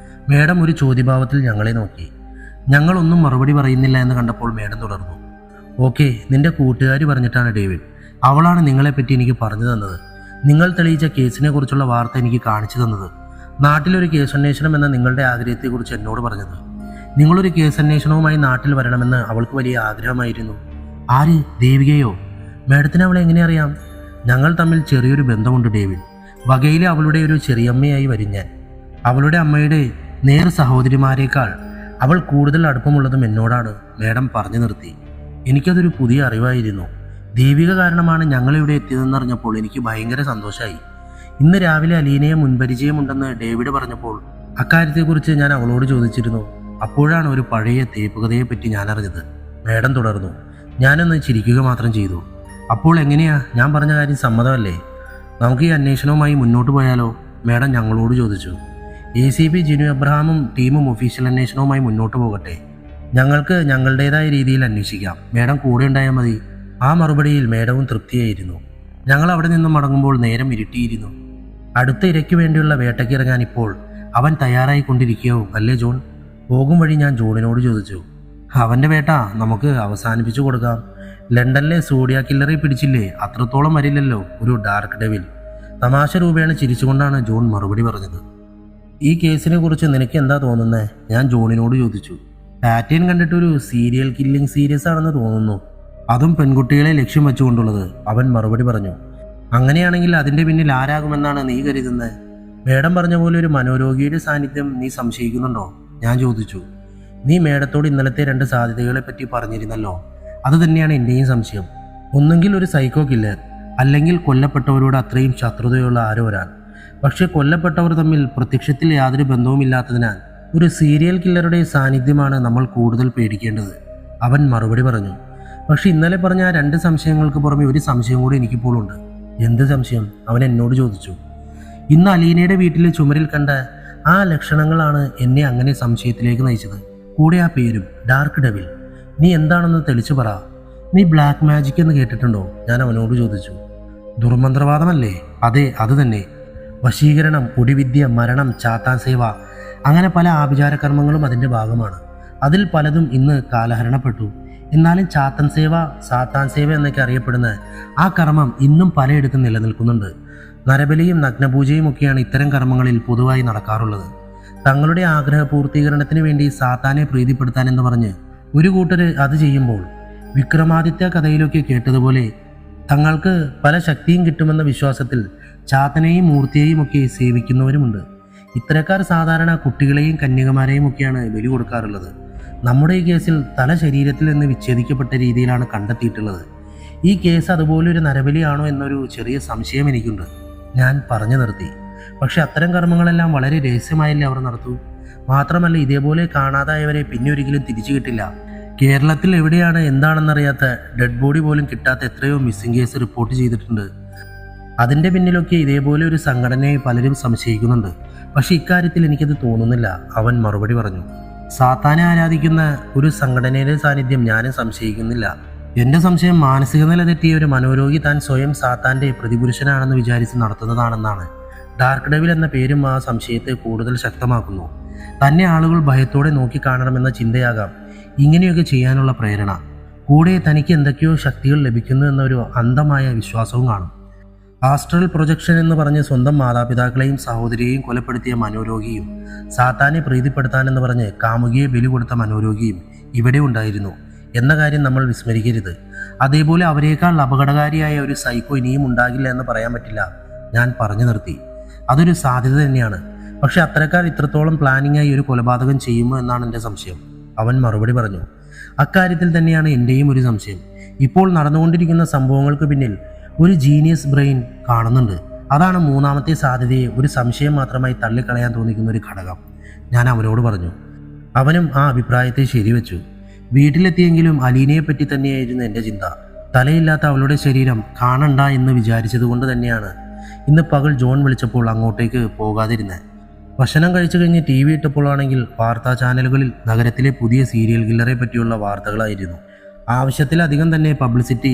മേഡം ഒരു ചോദ്യഭാവത്തിൽ ഞങ്ങളെ നോക്കി. ഞങ്ങളൊന്നും മറുപടി പറയുന്നില്ല എന്ന് കണ്ടപ്പോൾ മേഡം തുടർന്നു. ഓക്കെ, നിന്റെ കൂട്ടുകാരി പറഞ്ഞിട്ടാണ് ഡേവിഡ്. അവളാണ് നിങ്ങളെപ്പറ്റി എനിക്ക് പറഞ്ഞു തന്നത്. നിങ്ങൾ തെളിയിച്ച കേസിനെ കുറിച്ചുള്ള വാർത്ത എനിക്ക് കാണിച്ചു തന്നത്. നാട്ടിലൊരു കേസ് അന്വേഷണം എന്ന നിങ്ങളുടെ ആഗ്രഹത്തെക്കുറിച്ച് എന്നോട് പറഞ്ഞത്. നിങ്ങളൊരു കേസ് അന്വേഷണവുമായി നാട്ടിൽ വരണമെന്ന് അവൾക്ക് വലിയ ആഗ്രഹമായിരുന്നു. ആര്? ദേവികയോ? മേഡത്തിന് അവളെ എങ്ങനെ അറിയാം? ഞങ്ങൾ തമ്മിൽ ചെറിയൊരു ബന്ധമുണ്ട് ഡേവിഡ്. വകയിലെ അവളുടെ ഒരു ചെറിയമ്മയായി വരും ഞാൻ. അവളുടെ അമ്മയുടെ നേർ സഹോദരിമാരേക്കാൾ അവൾ കൂടുതൽ അടുപ്പമുള്ളതും എന്നോടാണ്. മേഡം പറഞ്ഞു നിർത്തി. എനിക്കതൊരു പുതിയ അറിവായിരുന്നു. ദേവിക കാരണമാണ് ഞങ്ങളിവിടെ എത്തിയതെന്നറിഞ്ഞപ്പോൾ എനിക്ക് ഭയങ്കര സന്തോഷമായി. ഇന്ന് രാവിലെ അലീനയെ മുൻപരിചയമുണ്ടെന്ന് ഡേവിഡ് പറഞ്ഞപ്പോൾ അക്കാര്യത്തെക്കുറിച്ച് ഞാൻ അവളോട് ചോദിച്ചിരുന്നു. അപ്പോഴാണ് ഒരു പഴയ തേപ്പുകഥയെപ്പറ്റി ഞാൻ അറിഞ്ഞത്. മേഡം തുടർന്നു. ഞാനൊന്ന് ചിരിക്കുക മാത്രം ചെയ്തു. അപ്പോൾ എങ്ങനെയാ, ഞാൻ പറഞ്ഞ കാര്യം സമ്മതമല്ലേ? നമുക്ക് ഈ അന്വേഷണവുമായി മുന്നോട്ട് പോയാലോ? മേഡം ഞങ്ങളോട് ചോദിച്ചു. ACP ജിനു എബ്രഹാമും ടീമും ഒഫീഷ്യൽ അന്വേഷണവുമായി മുന്നോട്ട് പോകട്ടെ. ഞങ്ങൾക്ക് ഞങ്ങളുടേതായ രീതിയിൽ അന്വേഷിക്കാം. മേഡം കൂടെ ഉണ്ടായാൽ മതി. ആ മറുപടിയിൽ മേഡവും തൃപ്തിയായിരുന്നു. ഞങ്ങൾ അവിടെ നിന്നും മടങ്ങുമ്പോൾ നേരം ഇരുട്ടിയിരുന്നു. അടുത്ത ഇരയ്ക്ക് വേണ്ടിയുള്ള വേട്ടയ്ക്ക് ഇറങ്ങാൻ ഇപ്പോൾ അവൻ തയ്യാറായിക്കൊണ്ടിരിക്കുകയാവും അല്ലേ ജോൺ? പോകും വഴി ഞാൻ ജോണിനോട് ചോദിച്ചു. അവൻ്റെ വേട്ട നമുക്ക് അവസാനിപ്പിച്ചു കൊടുക്കാം. ലണ്ടനിലെ സോഡിയ കില്ലറെ പിടിച്ചില്ലേ, അത്രത്തോളം വരില്ലല്ലോ ഒരു ഡാർക്ക് ഡെവിൽ. തമാശ രൂപേണ ചിരിച്ചുകൊണ്ടാണ് ജോൺ മറുപടി പറഞ്ഞത്. ഈ കേസിനെ കുറിച്ച് നിനക്ക് എന്താ തോന്നുന്നത്? ഞാൻ ജോണിനോട് ചോദിച്ചു. പാറ്റേൺ കണ്ടിട്ടൊരു സീരിയൽ കില്ലിംഗ് സീരീസ് ആണെന്ന് തോന്നുന്നു, അതും പെൺകുട്ടികളെ ലക്ഷ്യം വെച്ചുകൊണ്ടുള്ളത്, അവൻ മറുപടി പറഞ്ഞു. അങ്ങനെയാണെങ്കിൽ അതിൻ്റെ പിന്നിൽ ആരാകുമെന്നാണ് നീ കരുതുന്നത്? മേഡം പറഞ്ഞ പോലെ ഒരു മനോരോഗിയുടെ സാന്നിധ്യം നീ സംശയിക്കുന്നുണ്ടോ? ഞാൻ ചോദിച്ചു. നീ മേഡത്തോട് ഇന്നലത്തെ 2 സാധ്യതകളെ പറ്റി പറഞ്ഞിരുന്നല്ലോ, അത് തന്നെയാണ് എൻ്റെയും സംശയം. ഒന്നുകിൽ ഒരു സൈക്കോ കില്ലർ, അല്ലെങ്കിൽ കൊല്ലപ്പെട്ടവരോട് അത്രയും ശത്രുതയുള്ള ആരോ ഒരാൾ. പക്ഷെ കൊല്ലപ്പെട്ടവർ തമ്മിൽ പ്രത്യക്ഷത്തിൽ യാതൊരു ബന്ധവുമില്ലാത്തതിനാൽ ഒരു സീരിയൽ കില്ലറുടെ സാന്നിധ്യമാണ് നമ്മൾ കൂടുതൽ പേടിക്കേണ്ടത്, അവൻ മറുപടി പറഞ്ഞു. പക്ഷെ ഇന്നലെ പറഞ്ഞ ആ 2 സംശയങ്ങൾക്ക് പുറമെ ഒരു സംശയം കൂടി എനിക്കിപ്പോൾ ഉണ്ട്. എന്ത് സംശയം? അവൻ എന്നോട് ചോദിച്ചു. ഇന്ന് അലീനയുടെ വീട്ടിലെ ചുമരിൽ കണ്ട ആ ലക്ഷണങ്ങളാണ് എന്നെ അങ്ങനെ സംശയത്തിലേക്ക് നയിച്ചത്. കൂടെ ആ പേരും, ഡാർക്ക് ഡെവിൽ. നീ എന്താണെന്ന് തെളിച്ചു പറ. നീ ബ്ലാക്ക് മാജിക് എന്ന് കേട്ടിട്ടുണ്ടോ? ഞാൻ അവനോട് ചോദിച്ചു. ദുർമന്ത്രവാദമല്ലേ? അതെ, അത് തന്നെ. വശീകരണം, ഒടിവിദ്യ, മരണം, ചാത്താൻ സേവ, അങ്ങനെ പല ആഭിചാരകർമ്മങ്ങളും അതിൻ്റെ ഭാഗമാണ്. അതിൽ പലതും ഇന്ന് കാലഹരണപ്പെട്ടു. എന്നാലും ചാത്തൻ സേവ, സാത്താൻ സേവ എന്നൊക്കെ അറിയപ്പെടുന്ന ആ കർമ്മം ഇന്നും പലയിടത്തും നിലനിൽക്കുന്നുണ്ട്. നരബലിയും നഗ്നപൂജയും ഒക്കെയാണ് ഇത്തരം കർമ്മങ്ങളിൽ പൊതുവായി നടക്കാറുള്ളത്. തങ്ങളുടെ ആഗ്രഹ പൂർത്തീകരണത്തിന് വേണ്ടി സാത്താനെ പ്രീതിപ്പെടുത്താനെന്ന് പറഞ്ഞ് ഒരു കൂട്ടർ അത് ചെയ്യുമ്പോൾ വിക്രമാദിത്യ കഥയിലൊക്കെ കേട്ടതുപോലെ തങ്ങൾക്ക് പല ശക്തിയും കിട്ടുമെന്ന വിശ്വാസത്തിൽ ചാത്തനെയും മൂർത്തിയെയും ഒക്കെ സേവിക്കുന്നവരുമുണ്ട്. ഇത്തരക്കാർ സാധാരണ കുട്ടികളെയും കന്യകമാരെയും ഒക്കെയാണ് ബലി കൊടുക്കാറുള്ളത്. നമ്മുടെ ഈ കേസിൽ തല ശരീരത്തിൽ നിന്ന് വിച്ഛേദിക്കപ്പെട്ട രീതിയിലാണ് കണ്ടെത്തിയിട്ടുള്ളത്. ഈ കേസ് അതുപോലെ ഒരു നരബലിയാണോ എന്നൊരു ചെറിയ സംശയം എനിക്കുണ്ട്. ഞാൻ പറഞ്ഞു നിർത്തി. പക്ഷെ അത്തരം കർമ്മങ്ങളെല്ലാം വളരെ രഹസ്യമായല്ലേ അവർ നടത്തൂ. മാത്രമല്ല, ഇതേപോലെ കാണാതായവരെ പിന്നെ ഒരിക്കലും തിരിച്ചു കിട്ടില്ല. കേരളത്തിൽ എവിടെയാണ് എന്താണെന്നറിയാത്ത ഡെഡ് ബോഡി പോലും കിട്ടാത്ത എത്രയോ മിസ്സിംഗ് കേസ് റിപ്പോർട്ട് ചെയ്തിട്ടുണ്ട്. അതിൻ്റെ പിന്നിലൊക്കെ ഇതേപോലെ ഒരു സംഘടനയെ പലരും സംശയിക്കുന്നുണ്ട്. പക്ഷെ ഇക്കാര്യത്തിൽ എനിക്കത് തോന്നുന്നില്ല, അവൻ മറുപടി പറഞ്ഞു. സാത്താനെ ആരാധിക്കുന്ന ഒരു സംഘടനയുടെ സാന്നിധ്യം ഞാനും സംശയിക്കുന്നില്ല. എൻ്റെ സംശയം മാനസിക നില തെറ്റിയ ഒരു മനോരോഗി താൻ സ്വയം സാത്താൻ്റെ പ്രതിപുരുഷനാണെന്ന് വിചാരിച്ച് നടത്തുന്നതാണെന്നാണ്. ഡാർക്ക് ഡെവിൽ എന്ന പേരും ആ സംശയത്തെ കൂടുതൽ ശക്തമാക്കുന്നു. തന്നെ ആളുകൾ ഭയത്തോടെ നോക്കിക്കാണണമെന്ന ചിന്തയാകാം ഇങ്ങനെയൊക്കെ ചെയ്യാനുള്ള പ്രേരണ. കൂടെ തനിക്ക് എന്തൊക്കെയോ ശക്തികൾ ലഭിക്കുന്നു എന്നൊരു അന്ധമായ വിശ്വാസവും കാണും. ആസ്ട്രൽ പ്രൊജക്ഷൻ എന്ന് പറഞ്ഞ് സ്വന്തം മാതാപിതാക്കളെയും സഹോദരിയെയും കൊലപ്പെടുത്തിയ മനോരോഗിയും സാത്താനെ പ്രീതിപ്പെടുത്താനെന്ന് പറഞ്ഞ് കാമുകിയെ ബലി കൊടുത്ത മനോരോഗിയും ഇവിടെ ഉണ്ടായിരുന്നു എന്ന കാര്യം നമ്മൾ വിസ്മരിക്കരുത്. അതേപോലെ അവരെക്കാൾ അപകടകാരിയായ ഒരു സൈക്കോ ഇനിയും ഉണ്ടാകില്ല എന്ന് പറയാൻ പറ്റില്ല. ഞാൻ പറഞ്ഞു നിർത്തി. അതൊരു സാധ്യത തന്നെയാണ്. പക്ഷെ അത്തരക്കാർ ഇത്രത്തോളം പ്ലാനിങ്ങായി ഒരു കൊലപാതകം ചെയ്യുമോ എന്നാണ് എൻ്റെ സംശയം, അവൻ മറുപടി പറഞ്ഞു. അക്കാര്യത്തിൽ തന്നെയാണ് എൻ്റെയും ഒരു സംശയം. ഇപ്പോൾ നടന്നുകൊണ്ടിരിക്കുന്ന സംഭവങ്ങൾക്ക് പിന്നിൽ ഒരു ജീനിയസ് ബ്രെയിൻ കാണുന്നുണ്ട്. അതാണ് മൂന്നാമത്തെ സാധ്യതയെ ഒരു സംശയം മാത്രമായി തള്ളിക്കളയാൻ തോന്നിക്കുന്ന ഒരു ഘടകം, ഞാൻ അവനോട് പറഞ്ഞു. അവനും ആ അഭിപ്രായത്തെ ശരിവെച്ചു. വീട്ടിലെത്തിയെങ്കിലും അലീനയെപ്പറ്റി തന്നെയായിരുന്നു എൻ്റെ ചിന്ത. തലയില്ലാത്ത അവളുടെ ശരീരം കാണണ്ട എന്ന് വിചാരിച്ചത് കൊണ്ട് തന്നെയാണ് ഇന്ന് പകൽ ജോൺ വിളിച്ചപ്പോൾ അങ്ങോട്ടേക്ക് പോകാതിരുന്നത്. ഭക്ഷണം കഴിച്ചു കഴിഞ്ഞ് TV ഇട്ടപ്പോഴാണെങ്കിൽ വാർത്താ ചാനലുകളിൽ നഗരത്തിലെ പുതിയ സീരിയൽ കില്ലറെ പറ്റിയുള്ള വാർത്തകളായിരുന്നു. ആവശ്യത്തിലധികം തന്നെ പബ്ലിസിറ്റി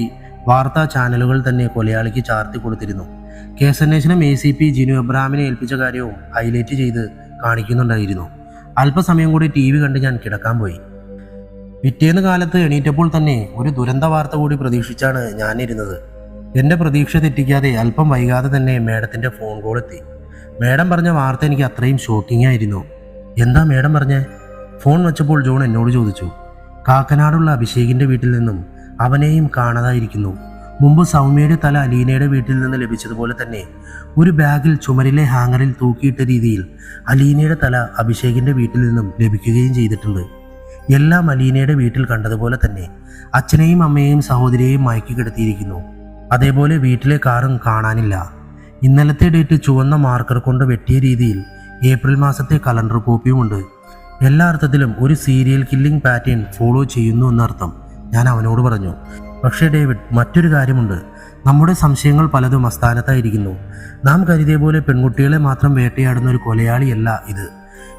വാർത്താ ചാനലുകൾ തന്നെ കൊലയാളിക്ക് ചാർത്തി കൊടുത്തിരുന്നു. കേസന്വേഷണം ACP ജിനു എബ്രഹാമിനെ ഏൽപ്പിച്ച കാര്യവും ഹൈലൈറ്റ് ചെയ്ത് കാണിക്കുന്നുണ്ടായിരുന്നു. അല്പസമയം കൂടി TV കണ്ട് ഞാൻ കിടക്കാൻ പോയി. പിറ്റേന്ന് കാലത്ത് എണീറ്റപ്പോൾ തന്നെ ഒരു ദുരന്ത വാർത്ത കൂടി പ്രതീക്ഷിച്ചാണ് ഞാനിരുന്നത്. എൻ്റെ പ്രതീക്ഷ തെറ്റിക്കാതെ അല്പം വൈകാതെ തന്നെ മേഡത്തിൻ്റെ ഫോൺ കോൾ എത്തി. മേഡം പറഞ്ഞ വാർത്ത എനിക്ക് അത്രയും ഷോക്കിംഗ് ആയിരുന്നു. എന്താ മേഡം പറഞ്ഞേ? ഫോൺ വെച്ചപ്പോൾ ജോൺ എന്നോട് ചോദിച്ചു. കാക്കനാടുള്ള അഭിഷേകിൻ്റെ വീട്ടിൽ നിന്നും അവനെയും കാണാതായിരിക്കുന്നു. മുമ്പ് സൗമ്യയുടെ തല അലീനയുടെ വീട്ടിൽ നിന്ന് ലഭിച്ചതുപോലെ തന്നെ ഒരു ബാഗിൽ ചുമരിലെ ഹാങ്ങറിൽ തൂക്കിയിട്ട രീതിയിൽ അലീനയുടെ തല അഭിഷേകിൻ്റെ വീട്ടിൽ നിന്നും ലഭിക്കുകയും ചെയ്തിട്ടുണ്ട്. എല്ലാം അലീനയുടെ വീട്ടിൽ കണ്ടതുപോലെ തന്നെ അച്ഛനെയും അമ്മയെയും സഹോദരിയെയും മയക്കി കിടത്തിയിരിക്കുന്നു. അതേപോലെ വീട്ടിലെ കാറും കാണാനില്ല. ഇന്നലത്തെ ഡേറ്റ് ചുവന്ന മാർക്കർ കൊണ്ട് വെട്ടിയ രീതിയിൽ ഏപ്രിൽ മാസത്തെ കലണ്ടർ കോപ്പിയുമുണ്ട്. എല്ലാ അർത്ഥത്തിലും ഒരു സീരിയൽ കില്ലിംഗ് പാറ്റേൺ ഫോളോ ചെയ്യുന്നു എന്നർത്ഥം, ഞാൻ അവനോട് പറഞ്ഞു. പക്ഷേ ഡേവിഡ്, മറ്റൊരു കാര്യമുണ്ട്. നമ്മുടെ സംശയങ്ങൾ പലതും അസ്ഥാനത്തായിരിക്കുന്നു. നാം കരുതിയ പോലെ പെൺകുട്ടികളെ മാത്രം വേട്ടയാടുന്ന ഒരു കൊലയാളിയല്ല ഇത്.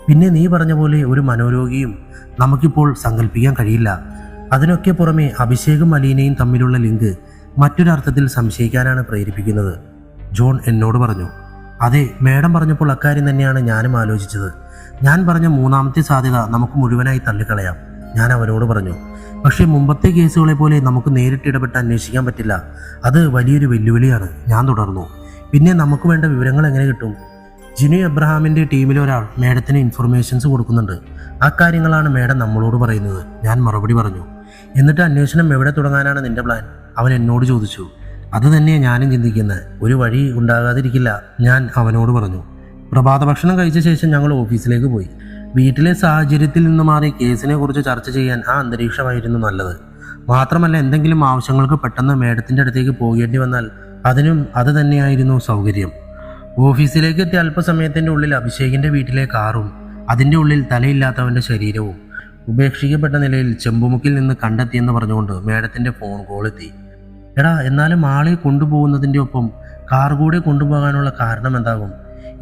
പിന്നെ നീ പറഞ്ഞ പോലെ ഒരു മനോരോഗിയും നമുക്കിപ്പോൾ സങ്കല്പിക്കാൻ കഴിയില്ല. അതിനൊക്കെ പുറമെ അഭിഷേകും അലീനയും തമ്മിലുള്ള ലിങ്ക് മറ്റൊരർത്ഥത്തിൽ സംശയിക്കാനാണ് പ്രേരിപ്പിക്കുന്നത്. ജോൺ എന്നോട് പറഞ്ഞു. അതെ, മേഡം പറഞ്ഞപ്പോൾ അക്കാര്യം തന്നെയാണ് ഞാനും ആലോചിച്ചത്. ഞാൻ പറഞ്ഞ മൂന്നാമത്തെ സാധ്യത നമുക്ക് മുഴുവനായി തള്ളിക്കളയാം, ഞാൻ അവനോട് പറഞ്ഞു. പക്ഷേ മുമ്പത്തെ കേസുകളെ പോലെ നമുക്ക് നേരിട്ട് ഇടപെട്ട് അന്വേഷിക്കാൻ പറ്റില്ല. അത് വലിയൊരു വെല്ലുവിളിയാണ്, ഞാൻ തുടർന്നു. പിന്നെ നമുക്ക് വേണ്ട വിവരങ്ങൾ എങ്ങനെ കിട്ടും? ജിനു എബ്രഹാമിൻ്റെ ടീമിലെ ഒരാൾ മേഡത്തിന് ഇൻഫർമേഷൻസ് കൊടുക്കുന്നുണ്ട്. ആ കാര്യങ്ങളാണ് മേഡം നമ്മളോട് പറയുന്നത്, ഞാൻ മറുപടി പറഞ്ഞു. എന്നിട്ട് അന്വേഷണം എവിടെ തുടങ്ങാനാണ് നിന്റെ പ്ലാൻ? അവൻ എന്നോട് ചോദിച്ചു. അത് തന്നെയാണ് ഞാനും ചിന്തിക്കുന്നത്. ഒരു വഴി ഉണ്ടാകാതിരിക്കില്ല, ഞാൻ അവനോട് പറഞ്ഞു. പ്രഭാത ഭക്ഷണം കഴിച്ച ശേഷം ഞങ്ങൾ ഓഫീസിലേക്ക് പോയി. വീട്ടിലെ സാഹചര്യത്തിൽ നിന്ന് മാറി കേസിനെ കുറിച്ച് ചർച്ച ചെയ്യാൻ ആ അന്തരീക്ഷമായിരുന്നു നല്ലത്. മാത്രമല്ല, എന്തെങ്കിലും ആവശ്യങ്ങൾക്ക് പെട്ടെന്ന് മേഡത്തിൻ്റെ അടുത്തേക്ക് പോകേണ്ടി വന്നാൽ അതിനും അത് തന്നെയായിരുന്നു സൗകര്യം. ഓഫീസിലേക്ക് എത്തിയ അല്പസമയത്തിൻ്റെ ഉള്ളിൽ അഭിഷേകിൻ്റെ വീട്ടിലെ കാറും അതിൻ്റെ ഉള്ളിൽ തലയില്ലാത്തവൻ്റെ ശരീരവും ഉപേക്ഷിക്കപ്പെട്ട നിലയിൽ ചെമ്പുമുക്കിൽ നിന്ന് കണ്ടെത്തിയെന്ന് പറഞ്ഞുകൊണ്ട് മേഡത്തിൻ്റെ ഫോൺ കോൾ എത്തി. എടാ, എന്നാലും ആളെ കൊണ്ടുപോകുന്നതിൻ്റെ ഒപ്പം കാർ കൂടെ കൊണ്ടുപോകാനുള്ള കാരണം എന്താകും?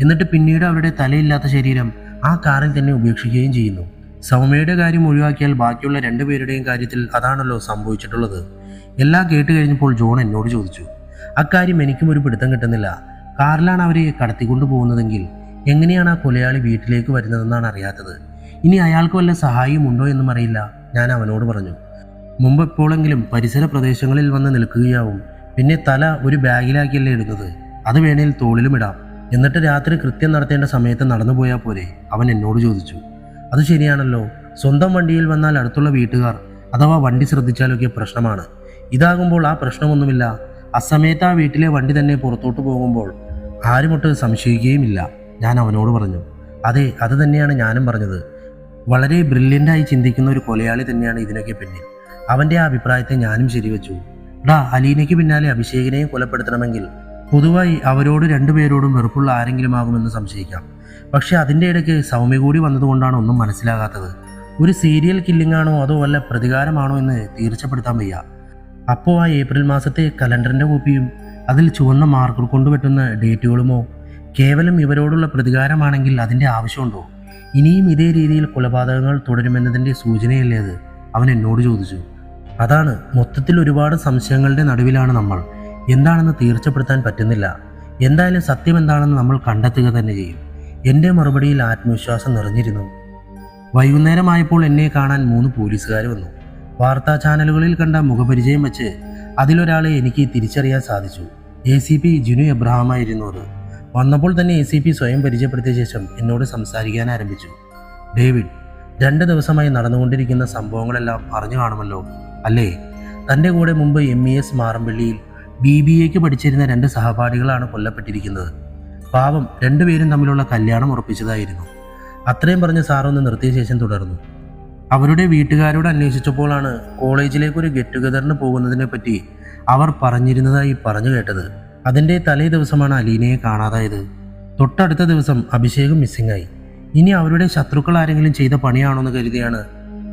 എന്നിട്ട് പിന്നീട് അവരുടെ തലയില്ലാത്ത ശരീരം ആ കാറിൽ തന്നെ ഉപേക്ഷിക്കുകയും ചെയ്യുന്നു. സൗമ്യയുടെ കാര്യം ഒഴിവാക്കിയാൽ ബാക്കിയുള്ള രണ്ടുപേരുടെയും കാര്യത്തിൽ അതാണല്ലോ സംഭവിച്ചിട്ടുള്ളത്. എല്ലാം കേട്ട് കഴിഞ്ഞപ്പോൾ ജോൺ എന്നോട് ചോദിച്ചു. അക്കാര്യം എനിക്കും ഒരു പിടുത്തം കിട്ടുന്നില്ല. കാറിലാണ് അവരെ കടത്തിക്കൊണ്ടു പോകുന്നതെങ്കിൽ എങ്ങനെയാണ് ആ കൊലയാളി വീട്ടിലേക്ക് വരുന്നതെന്നാണ് അറിയാത്തത്. ഇനി അയാൾക്ക് വല്ല സഹായം ഉണ്ടോ എന്നും അറിയില്ല, ഞാൻ അവനോട് പറഞ്ഞു. മുമ്പ് എപ്പോഴെങ്കിലും പരിസര പ്രദേശങ്ങളിൽ വന്ന് നിൽക്കുകയാവും. പിന്നെ തല ഒരു ബാഗിലാക്കിയല്ലേ ഇടുന്നത്, അത് വേണേൽ തോളിലും ഇടാം. എന്നിട്ട് രാത്രി കൃത്യം നടത്തേണ്ട സമയത്ത് നടന്നു പോയാൽ പോരെ, അവൻ എന്നോട് ചോദിച്ചു. അത് ശരിയാണല്ലോ, സ്വന്തം വണ്ടിയിൽ വന്നാൽ അടുത്തുള്ള വീട്ടുകാർ അഥവാ വണ്ടി ശ്രദ്ധിച്ചാലൊക്കെ പ്രശ്നമാണ്. ഇതാകുമ്പോൾ ആ പ്രശ്നമൊന്നുമില്ല. അസമയത്ത് ആ വീട്ടിലെ വണ്ടി തന്നെ പുറത്തോട്ട് പോകുമ്പോൾ ആരുമൊട്ട് സംശയിക്കുകയുമില്ല, ഞാൻ അവനോട് പറഞ്ഞു. അതെ, അത് തന്നെയാണ് ഞാനും പറഞ്ഞത്. വളരെ ബ്രില്യൻ്റായി ചിന്തിക്കുന്ന ഒരു കൊലയാളി തന്നെയാണ് ഇതിനൊക്കെ പിന്നിൽ. അവൻ്റെ ആ അഭിപ്രായത്തെ ഞാനും ശരിവെച്ചു. അലീനയ്ക്ക് പിന്നാലെ അഭിഷേകിനെയും കൊലപ്പെടുത്തണമെങ്കിൽ പൊതുവായി അവരോട് രണ്ടുപേരോടും വെറുപ്പുള്ള ആരെങ്കിലും ആകുമെന്ന് സംശയിക്കാം. പക്ഷെ അതിൻ്റെ ഇടയ്ക്ക് സൗമ്യ കൂടി വന്നതുകൊണ്ടാണ് ഒന്നും മനസ്സിലാകാത്തത്. ഒരു സീരിയൽ കില്ലിംഗ് ആണോ അതോ വല്ല പ്രതികാരമാണോ എന്ന് തീർച്ചപ്പെടുത്താൻ വയ്യ. അപ്പോൾ ആ ഏപ്രിൽ മാസത്തെ കലണ്ടറിൻ്റെ കോപ്പിയും അതിൽ ചുവന്ന മാർക്കർ കൊണ്ട് വെട്ടുന്ന ഡേറ്റുകളുമോ കേവലം ഇവരോടുള്ള പ്രതികാരമാണെങ്കിൽ അതിൻ്റെ ആവശ്യമുണ്ടോ? ഇനിയും ഇതേ രീതിയിൽ കൊലപാതകങ്ങൾ തുടരുമെന്നതിൻ്റെ സൂചനയല്ലേ അത്? അവൻ എന്നോട് ചോദിച്ചു. അതാണ്, മൊത്തത്തിൽ ഒരുപാട് സംശയങ്ങളുടെ നടുവിലാണ് നമ്മൾ. എന്താണെന്ന് തീർച്ചപ്പെടുത്താൻ പറ്റുന്നില്ല. എന്തായാലും സത്യം എന്താണെന്ന് നമ്മൾ കണ്ടെത്തുക തന്നെ ചെയ്യും. എൻ്റെ മറുപടിയിൽ ആത്മവിശ്വാസം നിറഞ്ഞിരുന്നു. വൈകുന്നേരമായപ്പോൾ എന്നെ കാണാൻ 3 പോലീസുകാർ വന്നു. വാർത്താ ചാനലുകളിൽ കണ്ട മുഖപരിചയം വെച്ച് അതിലൊരാളെ എനിക്ക് തിരിച്ചറിയാൻ സാധിച്ചു. ACP ജിനു എബ്രഹാമായിരുന്നു അത്. വന്നപ്പോൾ തന്നെ ACP സ്വയം പരിചയപ്പെടുത്തിയ ശേഷം എന്നോട് സംസാരിക്കാൻ ആരംഭിച്ചു. ഡേവിഡ്, 2 ദിവസമായി നടന്നുകൊണ്ടിരിക്കുന്ന സംഭവങ്ങളെല്ലാം അറിഞ്ഞു കാണുമല്ലോ അല്ലേ? തൻ്റെ കൂടെ മുമ്പ് MES മാറമ്പള്ളിയിൽ BBAക്ക് പഠിച്ചിരുന്ന 2 സഹപാഠികളാണ് കൊല്ലപ്പെട്ടിരിക്കുന്നത്. പാവം, 2 പേരും തമ്മിലുള്ള കല്യാണം ഉറപ്പിച്ചതായിരുന്നു. അത്രയും പറഞ്ഞ് സാറൊന്ന് നിർത്തിയ ശേഷം തുടർന്നു. അവരുടെ വീട്ടുകാരോട് അന്വേഷിച്ചപ്പോഴാണ് കോളേജിലേക്കൊരു ഗെറ്റ് ടുഗദറിന് പോകുന്നതിനെ പറ്റി അവർ പറഞ്ഞിരുന്നതായി പറഞ്ഞു കേട്ടത്. അതിൻ്റെ തലേ ദിവസമാണ് അലീനയെ കാണാതായത്. തൊട്ടടുത്ത ദിവസം അഭിഷേകും മിസ്സിംഗായി. ഇനി അവരുടെ ശത്രുക്കൾ ആരെങ്കിലും ചെയ്ത പണിയാണോന്ന് കരുതിയാണ്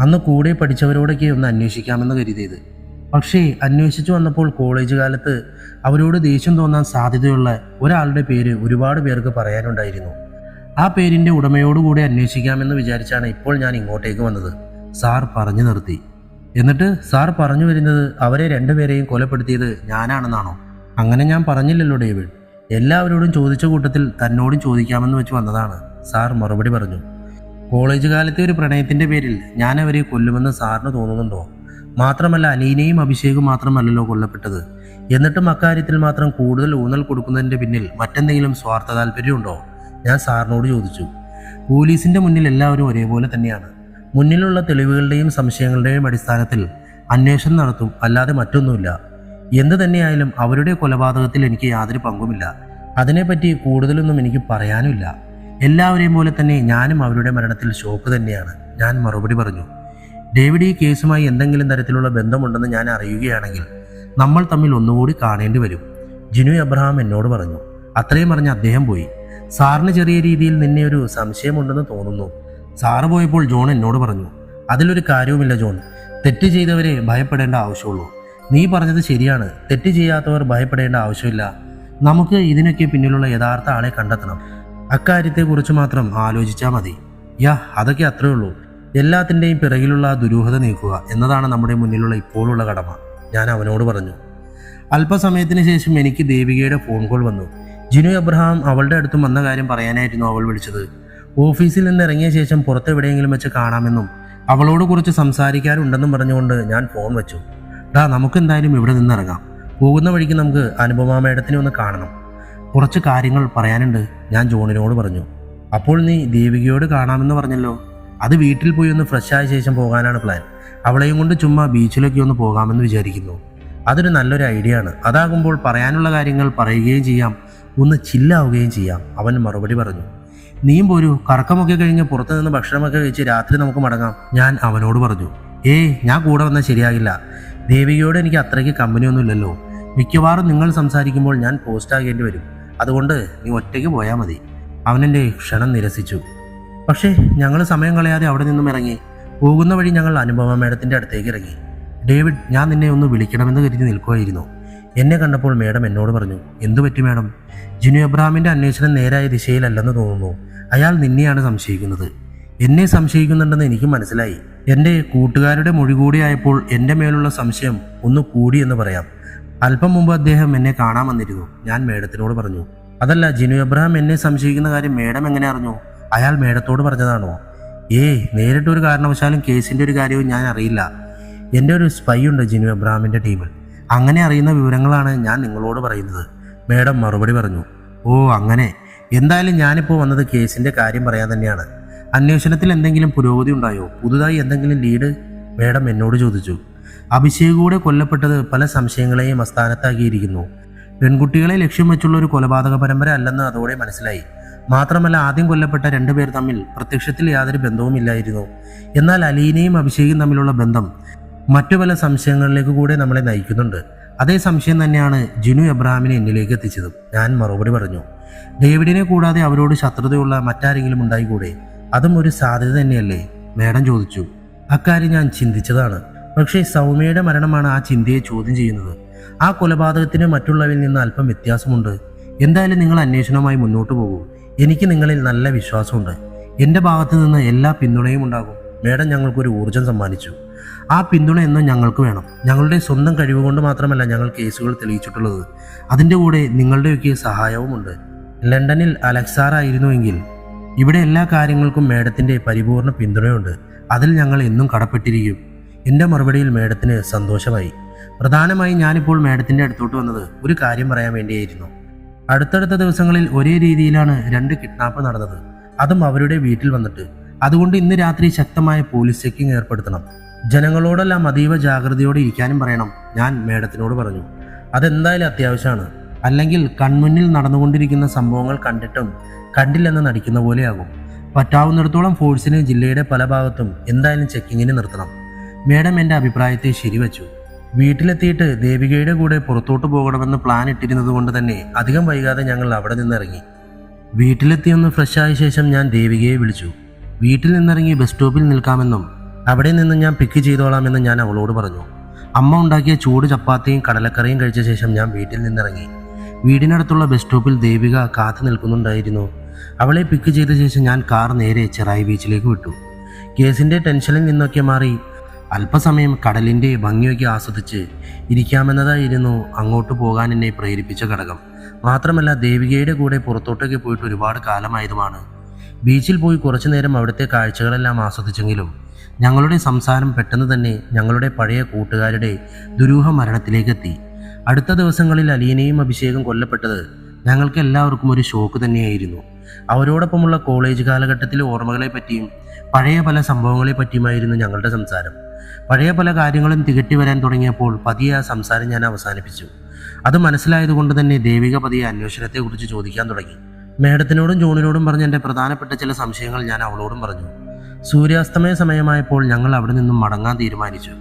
അന്ന് കൂടെ പഠിച്ചവരോടൊക്കെ ഒന്ന് അന്വേഷിക്കാമെന്ന് കരുതിയത്. പക്ഷേ അന്വേഷിച്ചു വന്നപ്പോൾ കോളേജ് കാലത്ത് അവരോട് ദേഷ്യം തോന്നാൻ സാധ്യതയുള്ള ഒരാളുടെ പേര് ഒരുപാട് പേർക്ക് പറയാനുണ്ടായിരുന്നു. ആ പേരിൻ്റെ ഉടമയോടുകൂടി അന്വേഷിക്കാമെന്ന് വിചാരിച്ചാണ് ഇപ്പോൾ ഞാൻ ഇങ്ങോട്ടേക്ക് വന്നത്, സാർ പറഞ്ഞു നിർത്തി. എന്നിട്ട് സാർ പറഞ്ഞു വരുന്നത് അവരെ 2 പേരെയും കൊലപ്പെടുത്തിയത് ഞാനാണെന്നാണോ? അങ്ങനെ ഞാൻ പറഞ്ഞില്ലല്ലോ ഡേവിഡ്. എല്ലാവരോടും ചോദിച്ച കൂട്ടത്തിൽ തന്നോടും ചോദിക്കാമെന്ന് വെച്ച് വന്നതാണ്, സാർ മറുപടി പറഞ്ഞു. കോളേജ് കാലത്തെ ഒരു പ്രണയത്തിൻ്റെ പേരിൽ ഞാൻ അവരെ കൊല്ലുമെന്ന് സാറിന് തോന്നുന്നുണ്ടോ? മാത്രമല്ല, അലീനയും അഭിഷേകും മാത്രമല്ലല്ലോ കൊല്ലപ്പെട്ടത്. എന്നിട്ടും അക്കാര്യത്തിൽ മാത്രം കൂടുതൽ ഊന്നൽ കൊടുക്കുന്നതിൻ്റെ പിന്നിൽ മറ്റെന്തെങ്കിലും സ്വാർത്ഥ താല്പര്യമുണ്ടോ? ഞാൻ സാറിനോട് ചോദിച്ചു. പോലീസിൻ്റെ മുന്നിൽ എല്ലാവരും ഒരേപോലെ തന്നെയാണ്. മുന്നിലുള്ള തെളിവുകളുടെയും സംശയങ്ങളുടെയും അടിസ്ഥാനത്തിൽ അന്വേഷണം നടത്തും, അല്ലാതെ മറ്റൊന്നുമില്ല. എന്തു തന്നെയായാലും അവരുടെ കൊലപാതകത്തിൽ എനിക്ക് യാതൊരു പങ്കുമില്ല. അതിനെപ്പറ്റി കൂടുതലൊന്നും എനിക്ക് പറയാനുമില്ല. എല്ലാവരെയും പോലെ തന്നെ ഞാനും അവരുടെ മരണത്തിൽ ഷോക്ക് തന്നെയാണ്, ഞാൻ മറുപടി പറഞ്ഞു. ഡേവിഡ്, ഈ കേസുമായി എന്തെങ്കിലും തരത്തിലുള്ള ബന്ധമുണ്ടെന്ന് ഞാൻ അറിയുകയാണെങ്കിൽ നമ്മൾ തമ്മിൽ ഒന്നുകൂടി കാണേണ്ടി വരും, ജിനു എബ്രഹാം എന്നോട് പറഞ്ഞു. അത്രയും പറഞ്ഞ് അദ്ദേഹം പോയി. സാറിന് ചെറിയ രീതിയിൽ നിന്നെ ഒരു സംശയമുണ്ടെന്ന് തോന്നുന്നു. സാറ് പോയപ്പോൾ ജോൺ എന്നോട് പറഞ്ഞു. അതിലൊരു കാര്യവുമില്ല ജോൺ, തെറ്റ് ചെയ്തവരെ ഭയപ്പെടേണ്ട ആവശ്യമുള്ളൂ. നീ പറഞ്ഞത് ശരിയാണ്. തെറ്റ് ചെയ്യാത്തവർ ഭയപ്പെടേണ്ട ആവശ്യമില്ല. നമുക്ക് ഇതിനൊക്കെ പിന്നിലുള്ള യഥാർത്ഥ ആളെ കണ്ടെത്തണം. അക്കാര്യത്തെക്കുറിച്ച് മാത്രം ആലോചിച്ചാൽ മതി. അതൊക്കെ അത്രേ ഉള്ളൂ. എല്ലാത്തിൻ്റെയും പിറകിലുള്ള ആ ദുരൂഹത നീക്കുക എന്നതാണ് നമ്മുടെ മുന്നിലുള്ള ഇപ്പോഴുള്ള കടമ, ഞാൻ അവനോട് പറഞ്ഞു. അല്പസമയത്തിന് ശേഷം എനിക്ക് ദേവികയുടെ ഫോൺ കോൾ വന്നു. ജിനു എബ്രഹാം അവളുടെ അടുത്തും വന്ന കാര്യം പറയാനായിരുന്നു അവൾ വിളിച്ചത്. ഓഫീസിൽ നിന്ന് ഇറങ്ങിയ ശേഷം പുറത്തെവിടെയെങ്കിലും വെച്ച് കാണാമെന്നും അവളോട് കുറിച്ച് സംസാരിക്കാനുണ്ടെന്നും പറഞ്ഞുകൊണ്ട് ഞാൻ ഫോൺ വെച്ചു. നമുക്ക് എന്തായാലും ഇവിടെ നിന്ന് ഇറങ്ങാം. പോകുന്ന വഴിക്ക് നമുക്ക് അനുപമ മേഡത്തിനെ ഒന്ന് കാണണം. കുറച്ച് കാര്യങ്ങൾ പറയാനുണ്ട്, ഞാൻ ജോണിനോട് പറഞ്ഞു. അപ്പോൾ നീ ദേവികയോട് കാണാമെന്ന് പറഞ്ഞല്ലോ. അത് വീട്ടിൽ പോയി ഒന്ന് ഫ്രഷ് ആയ ശേഷം പോകാനാണ് പ്ലാൻ. അവളെയും കൊണ്ട് ചുമ്മാ ബീച്ചിലൊക്കെ ഒന്ന് പോകാമെന്ന് വിചാരിക്കുന്നു. അതൊരു നല്ലൊരു ഐഡിയ ആണ്. അതാകുമ്പോൾ പറയാനുള്ള കാര്യങ്ങൾ പറയുകയും ചെയ്യാം, ഒന്ന് ചില്ലാവുകയും ചെയ്യാം, അവൻ മറുപടി പറഞ്ഞു. നീയും പോരൂ, കറക്കമൊക്കെ കഴിഞ്ഞ് പുറത്തു നിന്ന് ഭക്ഷണമൊക്കെ കഴിച്ച് രാത്രി നമുക്ക് മടങ്ങാം, ഞാൻ അവനോട് പറഞ്ഞു. ഞാൻ കൂടെ വന്നാൽ ശരിയാകില്ല. ദേവികയോട് എനിക്ക് അത്രയ്ക്ക് കമ്പനിയൊന്നുമില്ലല്ലോ. മിക്കവാറും നിങ്ങൾ സംസാരിക്കുമ്പോൾ ഞാൻ പോസ്റ്റ് ആകേണ്ടി വരും. അതുകൊണ്ട് നീ ഒറ്റയ്ക്ക് പോയാൽ മതി. അവനെൻ്റെ ക്ഷണം നിരസിച്ചു. പക്ഷേ ഞങ്ങൾ സമയം കളയാതെ അവിടെ നിന്നും ഇറങ്ങി. പോകുന്ന വഴി ഞങ്ങൾ അനുപമ മേഡത്തിൻ്റെ അടുത്തേക്ക് ഇറങ്ങി. ഡേവിഡ്, ഞാൻ നിന്നെ ഒന്ന് വിളിക്കണമെന്ന് കരുതി നിൽക്കുകയായിരുന്നു. എന്നെ കണ്ടപ്പോൾ മേഡം എന്നോട് പറഞ്ഞു. എന്തു പറ്റി മേഡം? ജിനു എബ്രഹാമിൻ്റെ അന്വേഷണം നേരായ ദിശയിലല്ലെന്ന് തോന്നുന്നു. അയാൾ നിന്നെയാണ് സംശയിക്കുന്നത്. എന്നെ സംശയിക്കുന്നുണ്ടെന്ന് എനിക്ക് മനസ്സിലായി. എൻ്റെ കൂട്ടുകാരുടെ മൊഴി കൂടിയായപ്പോൾ എൻ്റെ മേലുള്ള സംശയം ഒന്ന് കൂടി എന്ന് പറയാം. അല്പം മുമ്പ് അദ്ദേഹം എന്നെ കാണാൻ വന്നിരുന്നു, ഞാൻ മേഡത്തിനോട് പറഞ്ഞു. അതല്ല, ജിനു എബ്രഹാം എന്നെ സംശയിക്കുന്ന കാര്യം മേഡം എങ്ങനെ അറിഞ്ഞു? അയാൾ മേഡത്തോട് പറഞ്ഞതാണോ? നേരിട്ടൊരു കാരണവശാലും കേസിൻ്റെ ഒരു കാര്യവും ഞാൻ അറിയില്ല. എൻ്റെ ഒരു സ്പൈ ഉണ്ട് ജിനു എബ്രഹാമിൻ്റെ ടീമിൽ. അങ്ങനെ അറിയുന്ന വിവരങ്ങളാണ് ഞാൻ നിങ്ങളോട് പറയുന്നത്, മേഡം മറുപടി പറഞ്ഞു. അങ്ങനെ. എന്തായാലും ഞാനിപ്പോൾ വന്നത് കേസിൻ്റെ കാര്യം പറയാൻ തന്നെയാണ്. അന്വേഷണത്തിൽ എന്തെങ്കിലും പുരോഗതി ഉണ്ടായോ? പുതുതായി എന്തെങ്കിലും ലീഡ്? മേഡം എന്നോട് ചോദിച്ചു. അഭിഷേക് കൂടെ കൊല്ലപ്പെട്ടത് പല സംശയങ്ങളെയും അസ്ഥാനത്താക്കിയിരിക്കുന്നു. പെൺകുട്ടികളെ ലക്ഷ്യം വെച്ചുള്ള ഒരു കൊലപാതക പരമ്പര അല്ലെന്ന് അതോടെ മനസ്സിലായി. മാത്രമല്ല, ആദ്യം കൊല്ലപ്പെട്ട 2 പേർ തമ്മിൽ പ്രത്യക്ഷത്തിൽ യാതൊരു ബന്ധവുമില്ലായിരുന്നു. എന്നാൽ അലീനയും അഭിഷേകും തമ്മിലുള്ള ബന്ധം മറ്റു പല സംശയങ്ങളിലേക്ക് കൂടെ നമ്മളെ നയിക്കുന്നുണ്ട്. അതേ സംശയം തന്നെയാണ് ജിനു എബ്രഹാമിനെ എന്നിലേക്ക് എത്തിച്ചതും, ഞാൻ മറുപടി പറഞ്ഞു. ഡേവിഡിനെ കൂടാതെ അവരോട് ശത്രുതയുള്ള മറ്റാരെങ്കിലും ഉണ്ടായിക്കൂടെ? അതും ഒരു സാധ്യത തന്നെയല്ലേ? മേഡം ചോദിച്ചു. അക്കാര്യം ഞാൻ ചിന്തിച്ചതാണ്. പക്ഷേ സൗമ്യയുടെ മരണമാണ് ആ ചിന്തയെ ചോദ്യം ചെയ്യുന്നത്. ആ കൊലപാതകത്തിന് മറ്റുള്ളവരിൽ നിന്ന് അല്പം വ്യത്യാസമുണ്ട്. എന്തായാലും നിങ്ങൾ അന്വേഷണവുമായി മുന്നോട്ട് പോകൂ. എനിക്ക് നിങ്ങളിൽ നല്ല വിശ്വാസമുണ്ട്. എൻ്റെ ഭാഗത്തു നിന്ന് എല്ലാ പിന്തുണയും ഉണ്ടാകും. മേഡം ഞങ്ങൾക്കൊരു ഊർജം സമ്മാനിച്ചു. ആ പിന്തുണ എന്നും ഞങ്ങൾക്ക് വേണം. ഞങ്ങളുടെ സ്വന്തം കഴിവ് കൊണ്ട് മാത്രമല്ല ഞങ്ങൾ കേസുകൾ തെളിയിച്ചിട്ടുള്ളത്, അതിൻ്റെ കൂടെ നിങ്ങളുടെയൊക്കെ സഹായവുമുണ്ട്. ലണ്ടനിൽ അലക്സാറായിരുന്നുവെങ്കിൽ ഇവിടെ എല്ലാ കാര്യങ്ങൾക്കും മേഡത്തിൻ്റെ പരിപൂർണ പിന്തുണയുണ്ട്. അതിൽ ഞങ്ങൾ എന്നും കടപ്പെട്ടിരിക്കും. എൻ്റെ മറുപടിയിൽ മേഡത്തിന് സന്തോഷമായി. പ്രധാനമായും ഞാനിപ്പോൾ മേഡത്തിൻ്റെ അടുത്തോട്ട് വന്നത് ഒരു കാര്യം പറയാൻ വേണ്ടിയായിരുന്നു. അടുത്തടുത്ത ദിവസങ്ങളിൽ ഒരേ രീതിയിലാണ് 2 കിഡ്നാപ്പ് നടന്നത്, അതും അവരുടെ വീട്ടിൽ വന്നിട്ട്. അതുകൊണ്ട് ഇന്ന് രാത്രി ശക്തമായ പോലീസ് ചെക്കിംഗ് ഏർപ്പെടുത്തണം. ജനങ്ങളോടെല്ലാം അതീവ ജാഗ്രതയോടെ ഇരിക്കാനും പറയണം, ഞാൻ മേഡത്തിനോട് പറഞ്ഞു. അതെന്തായാലും അത്യാവശ്യമാണ്. അല്ലെങ്കിൽ കൺമുന്നിൽ നടന്നുകൊണ്ടിരിക്കുന്ന സംഭവങ്ങൾ കണ്ടിട്ടും കണ്ടില്ലെന്ന് നടിക്കുന്ന പോലെയാകും. പറ്റാവുന്നിടത്തോളം ഫോഴ്സിനെ ജില്ലയുടെ പല ഭാഗത്തും എന്തായാലും ചെക്കിങ്ങിന് നിർത്തണം. മേഡം എൻ്റെ അഭിപ്രായത്തെ ശരിവച്ചു. വീട്ടിലെത്തിയിട്ട് ദേവികയുടെ കൂടെ പുറത്തോട്ട് പോകണമെന്ന് പ്ലാൻ ഇട്ടിരുന്നത് കൊണ്ട് തന്നെ അധികം വൈകാതെ ഞങ്ങൾ അവിടെ നിന്നിറങ്ങി. വീട്ടിലെത്തിയൊന്ന് ഫ്രഷായ ശേഷം ഞാൻ ദേവികയെ വിളിച്ചു. വീട്ടിൽ നിന്നിറങ്ങി ബസ് സ്റ്റോപ്പിൽ നിൽക്കാമെന്നും അവിടെ നിന്ന് ഞാൻ പിക്ക് ചെയ്തോളാമെന്നും ഞാൻ അവളോട് പറഞ്ഞു. അമ്മ ഉണ്ടാക്കിയ ചൂട് ചപ്പാത്തിയും കടലക്കറിയും കഴിച്ച ശേഷം ഞാൻ വീട്ടിൽ നിന്നിറങ്ങി. വീടിനടുത്തുള്ള ബസ് സ്റ്റോപ്പിൽ ദേവിക കാത്തു നിൽക്കുന്നുണ്ടായിരുന്നു. അവളെ പിക്ക് ചെയ്ത ശേഷം ഞാൻ കാർ നേരെ ചെറായി ബീച്ചിലേക്ക് വിട്ടു. കേസിൻ്റെ ടെൻഷനിൽ നിന്നൊക്കെ മാറി അല്പസമയം കടലിൻ്റെ ഭംഗിയൊക്കെ ആസ്വദിച്ച് ഇരിക്കാമെന്നതായിരുന്നു അങ്ങോട്ട് പോകാൻ എന്നെ പ്രേരിപ്പിച്ച ഘടകം. മാത്രമല്ല, ദേവികയുടെ കൂടെ പുറത്തോട്ടൊക്കെ പോയിട്ട് ഒരുപാട് കാലമായതുമാണ്. ബീച്ചിൽ പോയി കുറച്ചു നേരം അവിടുത്തെ കാഴ്ചകളെല്ലാം ആസ്വദിച്ചെങ്കിലും ഞങ്ങളുടെ സംസാരം പെട്ടെന്ന് തന്നെ ഞങ്ങളുടെ പഴയ കൂട്ടുകാരുടെ ദുരൂഹ മരണത്തിലേക്കെത്തി. അടുത്ത ദിവസങ്ങളിൽ അലീനയും അഭിഷേകും കൊല്ലപ്പെട്ടത് ഞങ്ങൾക്ക് എല്ലാവർക്കും ഒരു ഷോക്ക് തന്നെയായിരുന്നു. അവരോടൊപ്പമുള്ള കോളേജ് കാലഘട്ടത്തിലെ ഓർമ്മകളെ പറ്റിയും പഴയ പല സംഭവങ്ങളെ പറ്റിയുമായിരുന്നു ഞങ്ങളുടെ സംസാരം. പഴയ പല കാര്യങ്ങളും തികട്ടി വരാൻ തുടങ്ങിയപ്പോൾ പതിയെ ആ സംസാരം ഞാൻ അവസാനിപ്പിച്ചു. അത് മനസ്സിലായതുകൊണ്ട് തന്നെ ദേവിക പതിയെ അന്വേഷണത്തെക്കുറിച്ച് ചോദിക്കാൻ തുടങ്ങി. മേഡത്തിനോടും ജോണിനോടും പറഞ്ഞ എൻ്റെ പ്രധാനപ്പെട്ട ചില സംശയങ്ങൾ ഞാൻ അവളോടും പറഞ്ഞു. സൂര്യാസ്തമയ സമയമായപ്പോൾ ഞങ്ങൾ അവിടെ നിന്നും മടങ്ങാൻ തീരുമാനിച്ചു.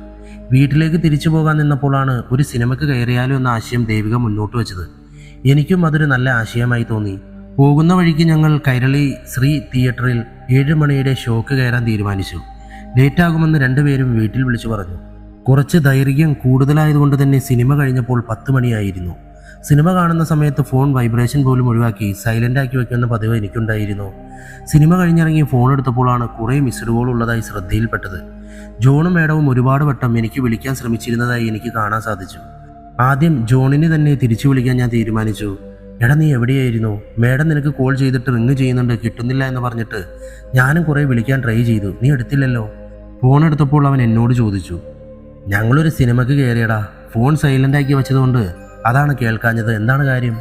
വീട്ടിലേക്ക് തിരിച്ചു പോകാൻ നിന്നപ്പോഴാണ് ഒരു സിനിമയ്ക്ക് കയറിയാലോ എന്ന ആശയം ദേവിക മുന്നോട്ട് വെച്ചത്. എനിക്കും അതൊരു നല്ല ആശയമായി തോന്നി. പോകുന്ന വഴിക്ക് ഞങ്ങൾ കൈരളി ശ്രീ തിയേറ്ററിൽ 7 മണിയുടെ ഷോക്ക് കയറാൻ തീരുമാനിച്ചു. ലേറ്റാകുമെന്ന് 2 പേരും വീട്ടിൽ വിളിച്ചു പറഞ്ഞു. കുറച്ച് ദൈർഘ്യം കൂടുതലായതുകൊണ്ട് തന്നെ സിനിമ കഴിഞ്ഞപ്പോൾ 10 മണിയായിരുന്നു. സിനിമ കാണുന്ന സമയത്ത് ഫോൺ വൈബ്രേഷൻ പോലും ഒഴിവാക്കി സൈലൻ്റ് ആക്കി വെക്കുന്ന പതിവ് എനിക്കുണ്ടായിരുന്നു. സിനിമ കഴിഞ്ഞിറങ്ങി ഫോൺ എടുത്തപ്പോഴാണ് കുറേ മിസ്ഡ് കോൾ ഉള്ളതായി ശ്രദ്ധയിൽപ്പെട്ടത്. ജോണും മേഡവും ഒരുപാട് വട്ടം എനിക്ക് വിളിക്കാൻ ശ്രമിച്ചിരുന്നതായി എനിക്ക് കാണാൻ സാധിച്ചു. ആദ്യം ജോണിനെ തന്നെ തിരിച്ചു വിളിക്കാൻ ഞാൻ തീരുമാനിച്ചു. എടാ, നീ എവിടെയായിരുന്നു? മേഡം നിനക്ക് കോൾ ചെയ്തിട്ട് റിങ് ചെയ്യുന്നുണ്ട്, കിട്ടുന്നില്ല എന്ന് പറഞ്ഞിട്ട് ഞാനും കുറേ വിളിക്കാൻ ട്രൈ ചെയ്തു, നീ എടുത്തില്ലല്ലോ. ഫോൺ എടുത്തപ്പോൾ അവൻ എന്നോട് ചോദിച്ചു. ഞങ്ങളൊരു സിനിമയ്ക്ക് കയറിയടാ, ഫോൺ സൈലൻ്റ് ആക്കി വെച്ചതുകൊണ്ട് അതാണ് കേൾക്കാഞ്ഞത്, എന്താണ് കാര്യം?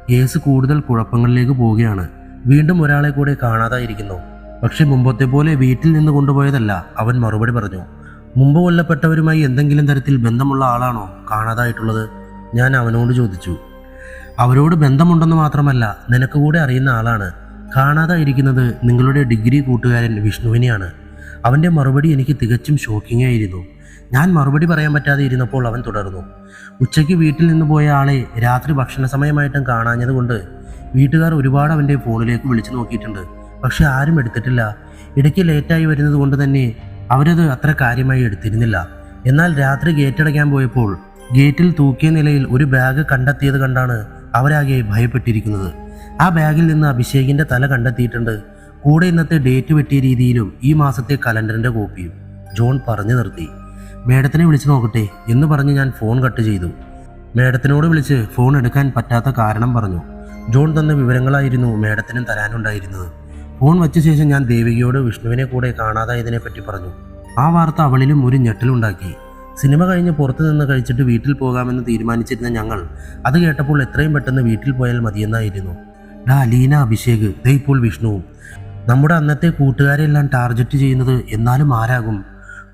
കേസ് കൂടുതൽ കുഴപ്പങ്ങളിലേക്ക് പോവുകയാണ്, വീണ്ടും ഒരാളെ കൂടെ കാണാതായിരിക്കുന്നു. പക്ഷെ മുമ്പത്തെ പോലെ വീട്ടിൽ നിന്ന് കൊണ്ടുപോയതല്ല, അവൻ മറുപടി പറഞ്ഞു. മുമ്പ് കൊല്ലപ്പെട്ടവരുമായി എന്തെങ്കിലും തരത്തിൽ ബന്ധമുള്ള ആളാണോ കാണാതായിട്ടുള്ളത്? ഞാൻ അവനോട് ചോദിച്ചു. അവരോട് ബന്ധമുണ്ടെന്ന് മാത്രമല്ല, നിനക്ക് കൂടെ അറിയുന്ന ആളാണ്. കാണാതായിരിക്കുന്നത് നിങ്ങളുടെ ഡിഗ്രി കൂട്ടുകാരൻ വിഷ്ണുവിനെയാണ്. അവൻ്റെ മറുപടി എനിക്ക് തികച്ചും ഷോക്കിംഗ് ആയിരുന്നു. ഞാൻ മറുപടി പറയാൻ പറ്റാതെ ഇരുന്നപ്പോൾ അവൻ തുടർന്നു. ഉച്ചയ്ക്ക് വീട്ടിൽ നിന്ന് പോയ ആളെ രാത്രി ഭക്ഷണ സമയമായിട്ടും കാണാഞ്ഞതുകൊണ്ട് വീട്ടുകാർ ഒരുപാട് അവൻ്റെ ഫോണിലേക്ക് വിളിച്ചു നോക്കിയിട്ടുണ്ട്, പക്ഷെ ആരും എടുത്തിട്ടില്ല. ഇടയ്ക്ക് ലേറ്റായി വരുന്നത് കൊണ്ട് തന്നെ അവരത് അത്ര കാര്യമായി എടുത്തിരുന്നില്ല. എന്നാൽ രാത്രി ഗേറ്റ് അടയ്ക്കാൻ പോയപ്പോൾ ഗേറ്റിൽ തൂക്കിയ നിലയിൽ ഒരു ബാഗ് കണ്ടെത്തിയത് കണ്ടാണ് അവരാകെ ഭയപ്പെട്ടിരിക്കുന്നത്. ആ ബാഗിൽ നിന്ന് അഭിഷേകിൻ്റെ തല കണ്ടെത്തിയിട്ടുണ്ട്, കൂടെ ഇന്നത്തെ ഡേറ്റ് വെട്ടിയ രീതിയിലും ഈ മാസത്തെ കലണ്ടറിൻ്റെ കോപ്പിയും. ജോൺ പറഞ്ഞു നിർത്തി. മേഡത്തിനെ വിളിച്ചു നോക്കട്ടെ എന്ന് പറഞ്ഞ് ഞാൻ ഫോൺ കട്ട് ചെയ്തു. മേഡത്തിനോട് വിളിച്ച് ഫോൺ എടുക്കാൻ പറ്റാത്ത കാരണം പറഞ്ഞു. ജോൺ തന്ന വിവരങ്ങളായിരുന്നു മേഡത്തിനും തരാനുണ്ടായിരുന്നത്. ഫോൺ വച്ച ശേഷം ഞാൻ ദേവികയോട് വിഷ്ണുവിനെ കൂടെ കാണാതായതിനെപ്പറ്റി പറഞ്ഞു. ആ വാർത്ത അവളിലും ഒരു ഞെട്ടലുണ്ടാക്കി. സിനിമ കഴിഞ്ഞ് പുറത്തു നിന്ന് കഴിച്ചിട്ട് വീട്ടിൽ പോകാമെന്ന് തീരുമാനിച്ചിരുന്ന ഞങ്ങൾ അത് കേട്ടപ്പോൾ എത്രയും പെട്ടെന്ന് വീട്ടിൽ പോയാൽ മതിയെന്നായിരുന്നു. ഡാ ലീന, അഭിഷേക്, ദേ ഇപ്പോൾ വിഷ്ണുവും. നമ്മുടെ അന്നത്തെ കൂട്ടുകാരെല്ലാം ടാർഗറ്റ് ചെയ്യുന്നത് എന്നാലും ആരാകും?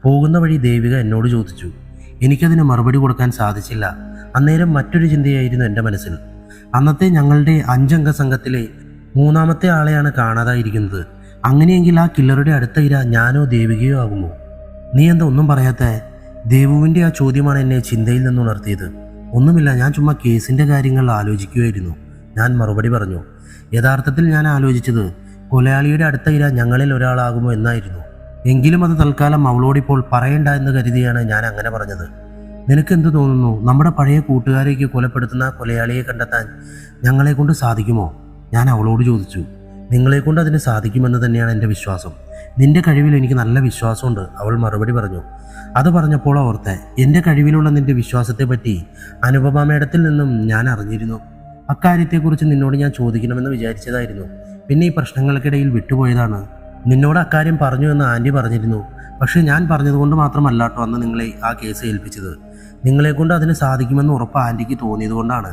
പോകുന്ന വഴി ദേവിക എന്നോട് ചോദിച്ചു. എനിക്കതിന് മറുപടി കൊടുക്കാൻ സാധിച്ചില്ല. അന്നേരം മറ്റൊരു ചിന്തയായിരുന്നു എൻ്റെ മനസ്സിൽ. അന്നത്തെ ഞങ്ങളുടെ 5 അംഗ സംഘത്തിലെ 3ാമത്തെ ആളെയാണ് കാണാതായിരിക്കുന്നത്. അങ്ങനെയെങ്കിൽ ആ കില്ലറുടെ അടുത്ത ഇര ഞാനോ ദേവികയോ ആകുമോ? നീ എന്താ ഒന്നും പറയാത്ത? ദേവുവിൻ്റെ ആ ചോദ്യമാണ് എന്നെ ചിന്തയിൽ നിന്നുണർത്തിയത്. ഒന്നുമില്ല, ഞാൻ ചുമ്മാ കേസിൻ്റെ കാര്യങ്ങൾ ആലോചിക്കുകയായിരുന്നു, ഞാൻ മറുപടി പറഞ്ഞു. യഥാർത്ഥത്തിൽ ഞാൻ ആലോചിച്ചത് കൊലയാളിയുടെ അടുത്ത ഇര ഞങ്ങളിൽ ഒരാളാകുമോ എന്നായിരുന്നു. എങ്കിലും അത് തൽക്കാലം അവളോടിപ്പോൾ പറയണ്ട എന്ന് കരുതിയാണ് ഞാൻ അങ്ങനെ പറഞ്ഞത്. നിനക്കെന്ത് തോന്നുന്നു? നമ്മുടെ പഴയ കൂട്ടുകാരേക്ക് കൊലപ്പെടുത്തുന്ന കൊലയാളിയെ കണ്ടെത്താൻ ഞങ്ങളെക്കൊണ്ട് സാധിക്കുമോ? ഞാൻ അവളോട് ചോദിച്ചു. നിങ്ങളെക്കൊണ്ട് അതിന് സാധിക്കുമെന്ന് തന്നെയാണ് എൻ്റെ വിശ്വാസം. നിന്റെ കഴിവിൽ എനിക്ക് നല്ല വിശ്വാസമുണ്ട്, അവൾ മറുപടി പറഞ്ഞു. അത് പറഞ്ഞപ്പോൾ ഓർത്തെ, എൻ്റെ കഴിവിലുള്ള നിന്റെ വിശ്വാസത്തെപ്പറ്റി അനുപമ മേഡത്തിൽ നിന്നും ഞാൻ അറിഞ്ഞിരുന്നു. അക്കാര്യത്തെക്കുറിച്ച് നിന്നോട് ഞാൻ ചോദിക്കണമെന്ന് വിചാരിച്ചതായിരുന്നു. പിന്നെ ഈ പ്രശ്നങ്ങൾക്കിടയിൽ വിട്ടുപോയതാണ്. നിന്നോട് അക്കാര്യം പറഞ്ഞു എന്ന് ആൻറ്റി പറഞ്ഞിരുന്നു. പക്ഷേ ഞാൻ പറഞ്ഞതുകൊണ്ട് മാത്രമല്ല കേട്ടോ അന്ന് നിങ്ങളെ ആ കേസ് ഏൽപ്പിച്ചത്. നിങ്ങളെക്കൊണ്ട് അതിന് സാധിക്കുമെന്ന് ഉറപ്പ് ആൻറ്റിക്ക് തോന്നിയതുകൊണ്ടാണ്.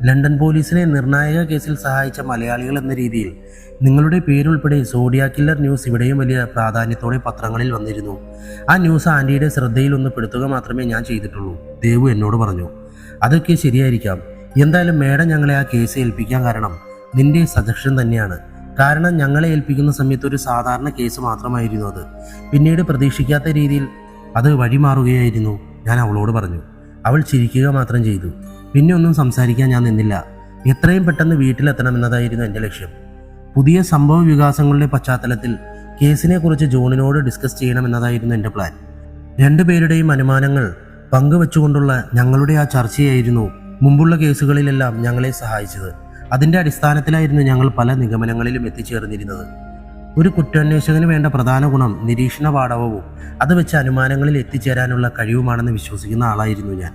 ലണ്ടൻ പോലീസിനെ നിർണായക കേസിൽ സഹായിച്ച മലയാളികൾ എന്ന രീതിയിൽ നിങ്ങളുടെ പേരുൾപ്പെടെ സോഡിയ കില്ലർ ന്യൂസ് ഇവിടെയും വലിയ പ്രാധാന്യത്തോടെ പത്രങ്ങളിൽ വന്നിരുന്നു. ആ ന്യൂസ് ആൻറ്റിയുടെ ശ്രദ്ധയിൽ പെടുത്തുക മാത്രമേ ഞാൻ ചെയ്തിട്ടുള്ളൂ, ദേവു എന്നോട് പറഞ്ഞു. അതൊക്കെ ശരിയായിരിക്കാം. എന്തായാലും മേഡം ഞങ്ങളെ ആ കേസ് ഏൽപ്പിക്കാൻ കാരണം നിന്റെ സജഷൻ തന്നെയാണ്. കാരണം ഞങ്ങളെ ഏൽപ്പിക്കുന്ന സമയത്ത് ഒരു സാധാരണ കേസ് മാത്രമായിരുന്നു അത്. പിന്നീട് പ്രതീക്ഷിക്കാത്ത രീതിയിൽ അത് വഴിമാറുകയായിരുന്നു, ഞാൻ അവളോട് പറഞ്ഞു. അവൾ ചിരിക്കുക മാത്രം ചെയ്തു. പിന്നെ ഒന്നും സംസാരിക്കാൻ ഞാൻ നിന്നില്ല. എത്രയും പെട്ടെന്ന് വീട്ടിലെത്തണമെന്നതായിരുന്നു എൻ്റെ ലക്ഷ്യം. പുതിയ സംഭവ വികാസങ്ങളുടെ പശ്ചാത്തലത്തിൽ കേസിനെ കുറിച്ച് ജോണിനോട് ഡിസ്കസ് ചെയ്യണമെന്നതായിരുന്നു എൻ്റെ പ്ലാൻ. രണ്ടുപേരുടെയും അനുമാനങ്ങൾ പങ്കുവെച്ചുകൊണ്ടുള്ള ഞങ്ങളുടെ ആ ചർച്ചയായിരുന്നു മുമ്പുള്ള കേസുകളിലെല്ലാം ഞങ്ങളെ സഹായിച്ചത്. അതിൻ്റെ അടിസ്ഥാനത്തിലായിരുന്നു ഞങ്ങൾ പല നിഗമനങ്ങളിലും എത്തിച്ചേർന്നിരുന്നത്. ഒരു കുറ്റാന്വേഷകന് വേണ്ട പ്രധാന ഗുണം നിരീക്ഷണ പാടവവും അത് വെച്ച് അനുമാനങ്ങളിൽ എത്തിച്ചേരാനുള്ള കഴിവുമാണെന്ന് വിശ്വസിക്കുന്ന ആളായിരുന്നു ഞാൻ.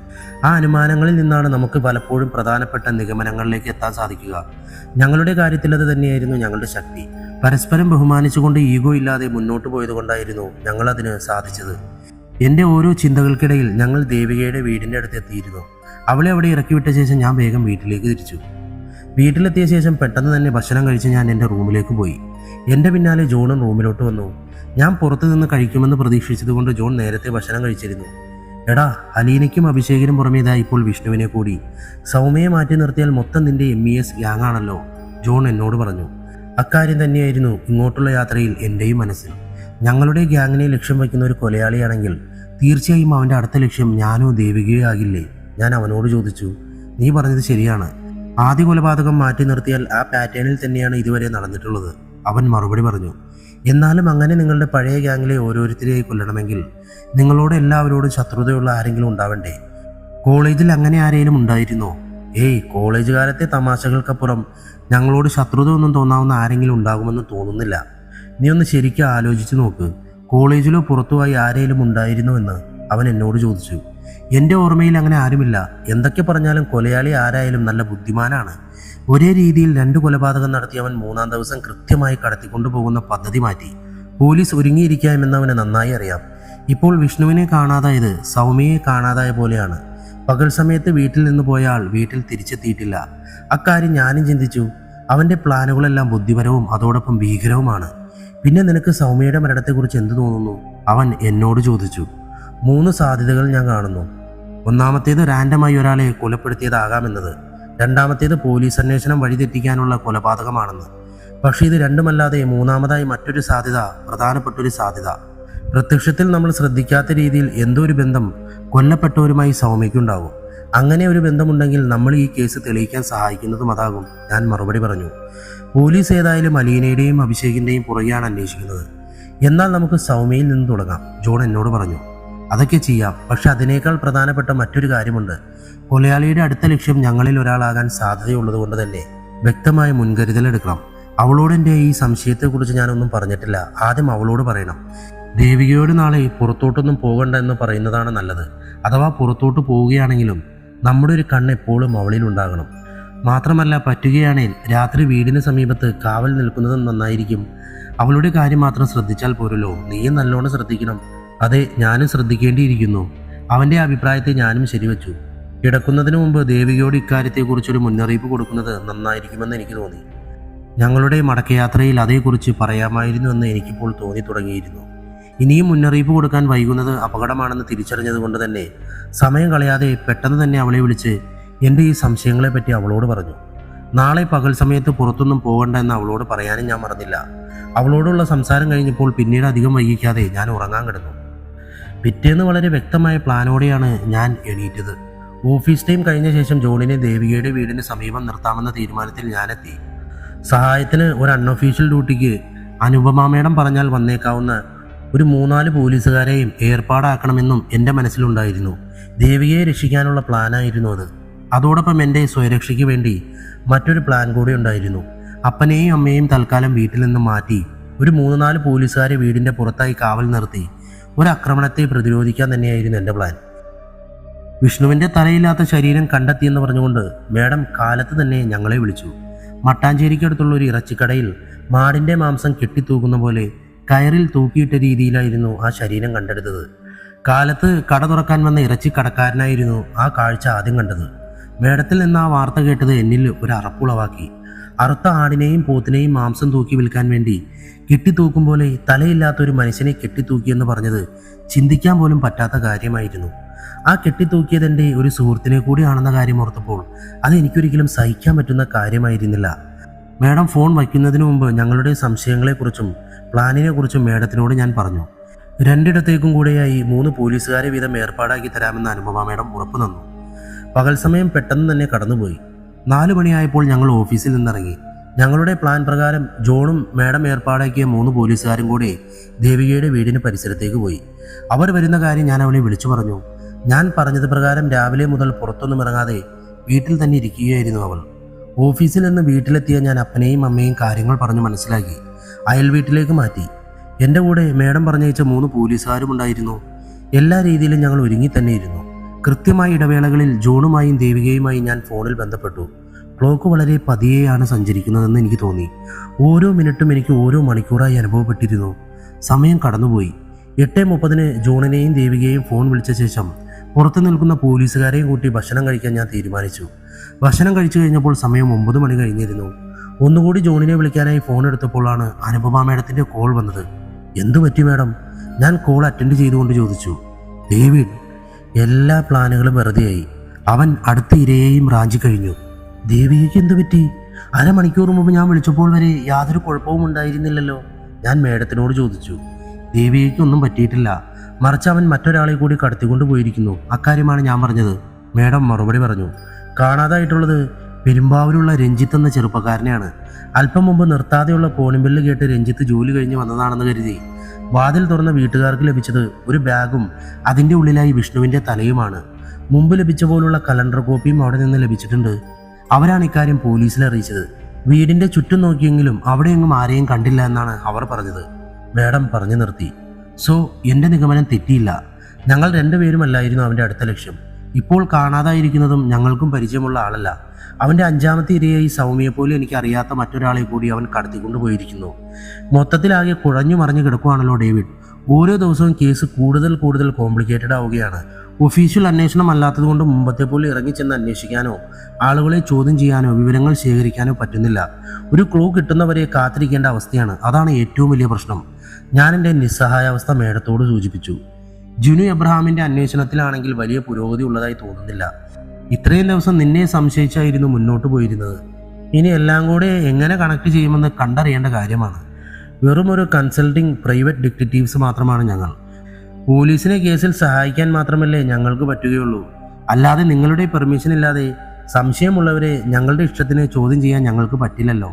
ആ അനുമാനങ്ങളിൽ നിന്നാണ് നമുക്ക് പലപ്പോഴും പ്രധാനപ്പെട്ട നിഗമനങ്ങളിലേക്ക് എത്താൻ സാധിക്കുക. ഞങ്ങളുടെ കാര്യത്തിൽ അത് തന്നെയായിരുന്നു ഞങ്ങളുടെ ശക്തി. പരസ്പരം ബഹുമാനിച്ചുകൊണ്ട് ഈഗോ ഇല്ലാതെ മുന്നോട്ട് പോയതുകൊണ്ടായിരുന്നു ഞങ്ങളതിന് സാധിച്ചത്. എൻ്റെ ഓരോ ചിന്തകൾക്കിടയിൽ ഞങ്ങൾ ദേവികയുടെ വീടിൻ്റെ അടുത്ത് എത്തിയിരുന്നു. അവളെ അവിടെ ഇറക്കിവിട്ട ശേഷം ഞാൻ വേഗം വീട്ടിലേക്ക് തിരിച്ചു. വീട്ടിലെത്തിയ ശേഷം പെട്ടെന്ന് തന്നെ ഭക്ഷണം കഴിച്ച് ഞാൻ എൻ്റെ റൂമിലേക്ക് പോയി. എൻ്റെ പിന്നാലെ ജോണും റൂമിലോട്ട് വന്നു. ഞാൻ പുറത്തു നിന്ന് കഴിക്കുമെന്ന് പ്രതീക്ഷിച്ചതുകൊണ്ട് ജോൺ നേരത്തെ ഭക്ഷണം കഴിച്ചിരുന്നു. എടാ, അലീനയ്ക്കും അഭിഷേകിനും പുറമേതാ ഇപ്പോൾ വിഷ്ണുവിനെ കൂടി. സൗമ്യയെ മാറ്റി നിർത്തിയാൽ മൊത്തം നിന്റെ MES ഗ്യാങ് ആണല്ലോ, ജോൺ എന്നോട് പറഞ്ഞു. അക്കാര്യം തന്നെയായിരുന്നു ഇങ്ങോട്ടുള്ള യാത്രയിൽ എൻ്റെയും മനസ്സിൽ. ഞങ്ങളുടെ ഗ്യാങ്ങിനെ ലക്ഷ്യം വയ്ക്കുന്ന ഒരു കൊലയാളിയാണെങ്കിൽ തീർച്ചയായും അവൻ്റെ അടുത്ത ലക്ഷ്യം ഞാനോ ദേവികയോ ആകില്ലേ? ഞാൻ അവനോട് ചോദിച്ചു. നീ പറഞ്ഞത് ശരിയാണ്. ആദ്യ കൊലപാതകം മാറ്റി നിർത്തിയാൽ ആ പാറ്റേണിൽ തന്നെയാണ് ഇതുവരെ നടന്നിട്ടുള്ളത്, അവൻ മറുപടി പറഞ്ഞു. എന്നാലും അങ്ങനെ നിങ്ങളുടെ പഴയ ഗ്യാങ്ങിലെ ഓരോരുത്തരെയായി കൊല്ലണമെങ്കിൽ നിങ്ങളോട് എല്ലാവരോടും ശത്രുതയുള്ള ആരെങ്കിലും ഉണ്ടാവണ്ടേ? കോളേജിൽ അങ്ങനെ ആരെങ്കിലും ഉണ്ടായിരുന്നോ? കോളേജ് കാലത്തെ തമാശകൾക്കപ്പുറം ഞങ്ങളോട് ശത്രുത ഒന്നും തോന്നാവുന്ന ആരെങ്കിലും ഉണ്ടാകുമെന്ന് തോന്നുന്നില്ല. നീ ഒന്ന് ശരിക്കും ആലോചിച്ച് നോക്ക്. കോളേജിലോ പുറത്തുമായി ആരെങ്കിലും ഉണ്ടായിരുന്നോ എന്ന് അവൻ എന്നോട് ചോദിച്ചു. എൻ്റെ ഓർമ്മയിൽ അങ്ങനെ ആരുമില്ല. എന്തൊക്കെ പറഞ്ഞാലും കൊലയാളി ആരായാലും നല്ല ബുദ്ധിമാനാണ്. ഒരേ രീതിയിൽ 2 കൊലപാതകം നടത്തി അവൻ 3-ാം ദിവസം കൃത്യമായി കടത്തിക്കൊണ്ടുപോകുന്ന പദ്ധതി മാറ്റി. പോലീസ് ഒരുങ്ങിയിരിക്കാമെന്ന് അവന് നന്നായി അറിയാം. ഇപ്പോൾ വിഷ്ണുവിനെ കാണാതായത് സൗമ്യയെ കാണാതായ പോലെയാണ്. പകൽ സമയത്ത് വീട്ടിൽ നിന്ന് പോയ ആൾ വീട്ടിൽ തിരിച്ചെത്തിയിട്ടില്ല. അക്കാര്യം ഞാനും ചിന്തിച്ചു. അവൻ്റെ പ്ലാനുകളെല്ലാം ബുദ്ധിപരവും അതോടൊപ്പം ഭീകരവുമാണ്. പിന്നെ നിനക്ക് സൗമ്യയുടെ മരണത്തെക്കുറിച്ച് എന്ത് തോന്നുന്നു? അവൻ എന്നോട് ചോദിച്ചു. 3 സാധ്യതകൾ ഞാൻ കാണുന്നു. ഒന്നാമത്തേത് റാൻഡമായി ഒരാളെ കൊലപ്പെടുത്തിയതാകാമെന്നത്. രണ്ടാമത്തേത് പോലീസ് അന്വേഷണം വഴിതെറ്റിക്കാനുള്ള കൊലപാതകമാണെന്ന്. പക്ഷേ ഇത് രണ്ടുമല്ലാതെ മൂന്നാമതായി മറ്റൊരു സാധ്യത, പ്രധാനപ്പെട്ടൊരു സാധ്യത. പ്രത്യക്ഷത്തിൽ നമ്മൾ ശ്രദ്ധിക്കാത്ത രീതിയിൽ എന്തോ ഒരു ബന്ധം കൊല്ലപ്പെട്ടവരുമായി സൗമ്യയ്ക്കുണ്ടാവും. അങ്ങനെ ഒരു ബന്ധമുണ്ടെങ്കിൽ നമ്മൾ ഈ കേസ് തെളിയിക്കാൻ സഹായിക്കുന്നതും അതാകും. ഞാൻ മറുപടി പറഞ്ഞു. പോലീസ് ഏതായാലും അലീനയുടെയും അഭിഷേകിൻ്റെയും പുറകെയാണ് അന്വേഷിക്കുന്നത്. എന്നാൽ നമുക്ക് സൗമ്യയിൽ നിന്ന് തുടങ്ങാം, ജോൺ എന്നോട് പറഞ്ഞു. അതൊക്കെ ചെയ്യാം, പക്ഷെ അതിനേക്കാൾ പ്രധാനപ്പെട്ട മറ്റൊരു കാര്യമുണ്ട്. കൊലയാളിയുടെ അടുത്ത ലക്ഷ്യം ഞങ്ങളിൽ ഒരാളാകാൻ സാധ്യതയുള്ളത് കൊണ്ട് തന്നെ വ്യക്തമായ മുൻകരുതലെടുക്കണം. അവളോട് എൻ്റെ ഈ സംശയത്തെക്കുറിച്ച് ഞാനൊന്നും പറഞ്ഞിട്ടില്ല. ആദ്യം അവളോട് പറയണം. ദേവികയോട് നാളെ പുറത്തോട്ടൊന്നും പോകണ്ട എന്ന് പറയുന്നതാണ് നല്ലത്. അഥവാ പുറത്തോട്ട് പോവുകയാണെങ്കിലും നമ്മുടെ ഒരു കണ്ണ് എപ്പോഴും അവളിൽ ഉണ്ടാകണം. മാത്രമല്ല, പറ്റുകയാണെങ്കിൽ രാത്രി വീടിന് സമീപത്ത് കാവൽ നിൽക്കുന്നതും നന്നായിരിക്കും. അവളുടെ കാര്യം മാത്രം ശ്രദ്ധിച്ചാൽ പോരല്ലോ, നീയും നല്ലോണം ശ്രദ്ധിക്കണം. അതെ, ഞാനും ശ്രദ്ധിക്കേണ്ടിയിരിക്കുന്നു. അവൻ്റെ അഭിപ്രായത്തെ ഞാനും ശരിവച്ചു. കിടക്കുന്നതിന് മുമ്പ് ദേവികയോട് ഇക്കാര്യത്തെക്കുറിച്ചൊരു മുന്നറിയിപ്പ് കൊടുക്കുന്നത് നന്നായിരിക്കുമെന്ന് എനിക്ക് തോന്നി. ഞങ്ങളുടെ മടക്കയാത്രയിൽ അതേക്കുറിച്ച് പറയാമായിരുന്നുവെന്ന് എനിക്കിപ്പോൾ തോന്നി തുടങ്ങിയിരുന്നു. ഇനിയും മുന്നറിയിപ്പ് കൊടുക്കാൻ വൈകുന്നത് അപകടമാണെന്ന് തിരിച്ചറിഞ്ഞതുകൊണ്ട് തന്നെ സമയം കളയാതെ പെട്ടെന്ന് തന്നെ അവളെ വിളിച്ച് എൻ്റെ ഈ സംശയങ്ങളെപ്പറ്റി അവളോട് പറഞ്ഞു. നാളെ പകൽ സമയത്ത് പുറത്തൊന്നും പോകണ്ട എന്ന് അവളോട് പറയാനും ഞാൻ മറന്നില്ല. അവളോടുള്ള സംസാരം കഴിഞ്ഞപ്പോൾ പിന്നീട് അധികം വൈകിക്കാതെ ഞാൻ ഉറങ്ങാൻ കിടന്നു. പിറ്റേന്ന് വളരെ വ്യക്തമായ പ്ലാനോടെയാണ് ഞാൻ എണീറ്റത്. ഓഫീസ് ടൈം കഴിഞ്ഞ ശേഷം ജോണിനെ ദേവികയുടെ വീടിന് സമീപം നിർത്താമെന്ന തീരുമാനത്തിൽ ഞാനെത്തി. സഹായത്തിന് ഒരു അൺഒഫീഷ്യൽ ഡ്യൂട്ടിക്ക് അനുപമ മേഡം പറഞ്ഞാൽ വന്നേക്കാവുന്ന ഒരു 3-4 പോലീസുകാരെയും ഏർപ്പാടാക്കണമെന്നും എൻ്റെ മനസ്സിലുണ്ടായിരുന്നു. ദേവികയെ രക്ഷിക്കാനുള്ള പ്ലാനായിരുന്നു അത്. അതോടൊപ്പം എൻ്റെ സ്വയരക്ഷയ്ക്ക് വേണ്ടി മറ്റൊരു പ്ലാൻ കൂടി ഉണ്ടായിരുന്നു. അപ്പനെയും അമ്മയെയും തൽക്കാലം വീട്ടിൽ നിന്ന് മാറ്റി ഒരു 3-4 പോലീസുകാരെ വീടിൻ്റെ പുറത്തായി കാവൽ നിർത്തി ഒരു ആക്രമണത്തെ പ്രതിരോധിക്കാൻ തന്നെയായിരുന്നു എൻ്റെ പ്ലാൻ. വിഷ്ണുവിൻ്റെ തലയില്ലാത്ത ശരീരം കണ്ടെത്തിയെന്ന് പറഞ്ഞുകൊണ്ട് മേഡം കാലത്ത് തന്നെ ഞങ്ങളെ വിളിച്ചു. മട്ടാഞ്ചേരിക്കടുത്തുള്ള ഒരു ഇറച്ചിക്കടയിൽ മാടിൻ്റെ മാംസം കെട്ടിത്തൂക്കുന്ന പോലെ കയറിൽ തൂക്കിയിട്ട രീതിയിലായിരുന്നു ആ ശരീരം കണ്ടെടുത്തത്. കാലത്ത് കട തുറക്കാൻ വന്ന ഇറച്ചിക്കടക്കാരനായിരുന്നു ആ കാഴ്ച ആദ്യം കണ്ടത്. മേഡത്തിൽ നിന്ന് ആ വാർത്ത കേട്ടത് എന്നിൽ ഒരു അറപ്പുളവാക്കി. അറുത്ത ആടിനെയും പോത്തിനെയും മാംസം തൂക്കി വിൽക്കാൻ വേണ്ടി കെട്ടിത്തൂക്കും പോലെ തലയില്ലാത്തൊരു മനുഷ്യനെ കെട്ടിത്തൂക്കിയെന്ന് പറഞ്ഞത് ചിന്തിക്കാൻ പോലും പറ്റാത്ത കാര്യമായിരുന്നു. ആ കെട്ടിത്തൂക്കിയതെൻ്റെ ഒരു സുഹൃത്തിനെ കൂടിയാണെന്ന കാര്യം ഓർത്തപ്പോൾ അത് എനിക്കൊരിക്കലും സഹിക്കാൻ പറ്റുന്ന കാര്യമായിരുന്നില്ല. മേഡം ഫോൺ വയ്ക്കുന്നതിന് മുമ്പ് ഞങ്ങളുടെ സംശയങ്ങളെക്കുറിച്ചും പ്ലാനിനെക്കുറിച്ചും മേഡത്തിനോട് ഞാൻ പറഞ്ഞു. 2 ഇടത്തേക്കും കൂടെയായി 3 പോലീസുകാരെ വീതം ഏർപ്പാടാക്കി തരാമെന്ന് അനുപമ മേഡം ഉറപ്പു തന്നു. പകൽ സമയം പെട്ടെന്ന് തന്നെ കടന്നുപോയി. 4 മണിയായപ്പോൾ ഞങ്ങൾ ഓഫീസിൽ നിന്നിറങ്ങി. ഞങ്ങളുടെ പ്ലാൻ പ്രകാരം ജോണും മേഡം ഏർപ്പാടാക്കിയ 3 പോലീസുകാരും കൂടി ദേവികയുടെ വീടിന് പരിസരത്തേക്ക് പോയി. അവർ വരുന്ന കാര്യം ഞാൻ അവളെ വിളിച്ചു പറഞ്ഞു. ഞാൻ പറഞ്ഞത് പ്രകാരം രാവിലെ മുതൽ പുറത്തൊന്നും ഇറങ്ങാതെ വീട്ടിൽ തന്നെ ഇരിക്കുകയായിരുന്നു അവൾ. ഓഫീസിൽ നിന്ന് വീട്ടിലെത്തിയ ഞാൻ അപ്പനെയും അമ്മയും കാര്യങ്ങൾ പറഞ്ഞു മനസ്സിലാക്കി അയൽ വീട്ടിലേക്ക് മാറ്റി. എൻ്റെ കൂടെ മേഡം പറഞ്ഞയച്ച 3 പോലീസുകാരും ഉണ്ടായിരുന്നു. എല്ലാ രീതിയിലും ഞങ്ങൾ ഒരുങ്ങി തന്നെയിരുന്നു. കൃത്യമായ ഇടവേളകളിൽ ജോണുമായും ദേവികയുമായും ഞാൻ ഫോണിൽ ബന്ധപ്പെട്ടു. ക്ലോക്ക് വളരെ പതിയെയാണ് സഞ്ചരിക്കുന്നതെന്ന് എനിക്ക് തോന്നി. ഓരോ മിനിറ്റും എനിക്ക് ഓരോ മണിക്കൂറായി അനുഭവപ്പെട്ടിരുന്നു. സമയം കടന്നുപോയി. 8:30 ജോണിനെയും ദേവികയെയും ഫോൺ വിളിച്ച ശേഷം പുറത്തു നിൽക്കുന്ന പോലീസുകാരെയും കൂട്ടി ഭക്ഷണം കഴിക്കാൻ ഞാൻ തീരുമാനിച്ചു. ഭക്ഷണം കഴിച്ചു കഴിഞ്ഞപ്പോൾ സമയം 9 മണി കഴിഞ്ഞിരുന്നു. ഒന്നുകൂടി ജോണിനെ വിളിക്കാനായി ഫോൺ എടുത്തപ്പോഴാണ് അനുപമ മേഡത്തിൻ്റെ കോൾ വന്നത്. എന്തു പറ്റി മേഡം? ഞാൻ കോൾ അറ്റൻഡ് ചെയ്തുകൊണ്ട് ചോദിച്ചു. ഡേവിഡ്, എല്ലാ പ്ലാനുകളും വെറുതെയായി. അവൻ അടുത്ത ഇരയെയും റാഞ്ചി കഴിഞ്ഞു. ദേവികയ്ക്ക് എന്തു പറ്റി? 1/2 മണിക്കൂർ മുമ്പ് ഞാൻ വിളിച്ചപ്പോൾ വരെ യാതൊരു കുഴപ്പവും ഉണ്ടായിരുന്നില്ലല്ലോ. ഞാൻ മേഡത്തിനോട് ചോദിച്ചു. ദേവികയ്ക്ക് ഒന്നും പറ്റിയിട്ടില്ല, മറിച്ച് അവൻ മറ്റൊരാളെ കൂടി കടത്തിക്കൊണ്ട് പോയിരിക്കുന്നു. അക്കാര്യമാണ് ഞാൻ പറഞ്ഞത്. മേഡം മറുപടി പറഞ്ഞു. കാണാതായിട്ടുള്ളത് പെരുമ്പാവൂരുള്ള രഞ്ജിത്ത് എന്ന ചെറുപ്പക്കാരനെയാണ്. അല്പം മുമ്പ് നിർത്താതെയുള്ള കോളിംഗ് ബെല്ല് കേട്ട് രഞ്ജിത്ത് ജോലി കഴിഞ്ഞ് വന്നതാണെന്ന് കരുതി വാതിൽ തുറന്ന വീട്ടുകാർക്ക് ലഭിച്ചത് ഒരു ബാഗും അതിൻ്റെ ഉള്ളിലായി വിഷ്ണുവിൻ്റെ തലയുമാണ്. മുമ്പ് ലഭിച്ച പോലുള്ള കലണ്ടർ കോപ്പിയും അവിടെ നിന്ന് ലഭിച്ചിട്ടുണ്ട്. അവരാണ് ഇക്കാര്യം പോലീസിൽ അറിയിച്ചത്. വീടിൻ്റെ ചുറ്റും നോക്കിയെങ്കിലും അവിടെയെങ്ങും ആരെയും കണ്ടില്ല എന്നാണ് അവർ പറഞ്ഞത്. മേഡം പറഞ്ഞു നിർത്തി. സോ എൻ്റെ നിഗമനം തെറ്റിയില്ല. ഞങ്ങൾ രണ്ടുപേരുമല്ലായിരുന്നു അവൻ്റെ അടുത്ത ലക്ഷ്യം. ഇപ്പോൾ കാണാതായിരിക്കുന്നതും ഞങ്ങൾക്കും പരിചയമുള്ള ആളല്ല. അവൻ്റെ അഞ്ചാമത്തെ ഇരയായി സൗമ്യയെപ്പോലെ എനിക്ക് അറിയാത്ത മറ്റൊരാളെ കൂടി അവൻ കടത്തിക്കൊണ്ടുപോയിരിക്കുന്നു. മൊത്തത്തിലാകെ കുഴഞ്ഞു മറിഞ്ഞു കിടക്കുവാണല്ലോ ഡേവിഡ്. ഓരോ ദിവസവും കേസ് കൂടുതൽ കോംപ്ലിക്കേറ്റഡ് ആവുകയാണ്. ഒഫീഷ്യൽ അന്വേഷണം അല്ലാത്തതുകൊണ്ട് മുമ്പത്തെ പോലെ ഇറങ്ങിച്ചെന്ന് അന്വേഷിക്കാനോ ആളുകളെ ചോദ്യം ചെയ്യാനോ വിവരങ്ങൾ ശേഖരിക്കാനോ പറ്റുന്നില്ല. ഒരു ക്ലൂ കിട്ടുന്നവരെ കാത്തിരിക്കേണ്ട അവസ്ഥയാണ്. അതാണ് ഏറ്റവും വലിയ പ്രശ്നം. ഞാൻ എൻ്റെ നിസ്സഹായാവസ്ഥ മേഡത്തോട് സൂചിപ്പിച്ചു. ജിനു എബ്രഹാമിൻ്റെ അന്വേഷണത്തിലാണെങ്കിൽ വലിയ പുരോഗതി ഉള്ളതായി തോന്നുന്നില്ല. ഇത്രയും ദിവസം നിന്നെ സംശയിച്ചായിരുന്നു മുന്നോട്ട് പോയിരുന്നത്. ഇനി എല്ലാം കൂടെ എങ്ങനെ കണക്ട് ചെയ്യുമെന്ന് കണ്ടറിയേണ്ട കാര്യമാണ്. വെറും ഒരു കൺസൾട്ടിംഗ് പ്രൈവറ്റ് ഡിറ്റക്റ്റീവ്സ് മാത്രമാണ് ഞങ്ങൾ. പോലീസിനെ കേസിൽ സഹായിക്കാൻ മാത്രമല്ലേ ഞങ്ങൾക്ക് പറ്റുകയുള്ളൂ. അല്ലാതെ നിങ്ങളുടെ പെർമിഷൻ ഇല്ലാതെ സംശയമുള്ളവരെ ഞങ്ങളുടെ ഇഷ്ടത്തിന് ചോദ്യം ചെയ്യാൻ ഞങ്ങൾക്ക് പറ്റില്ലല്ലോ.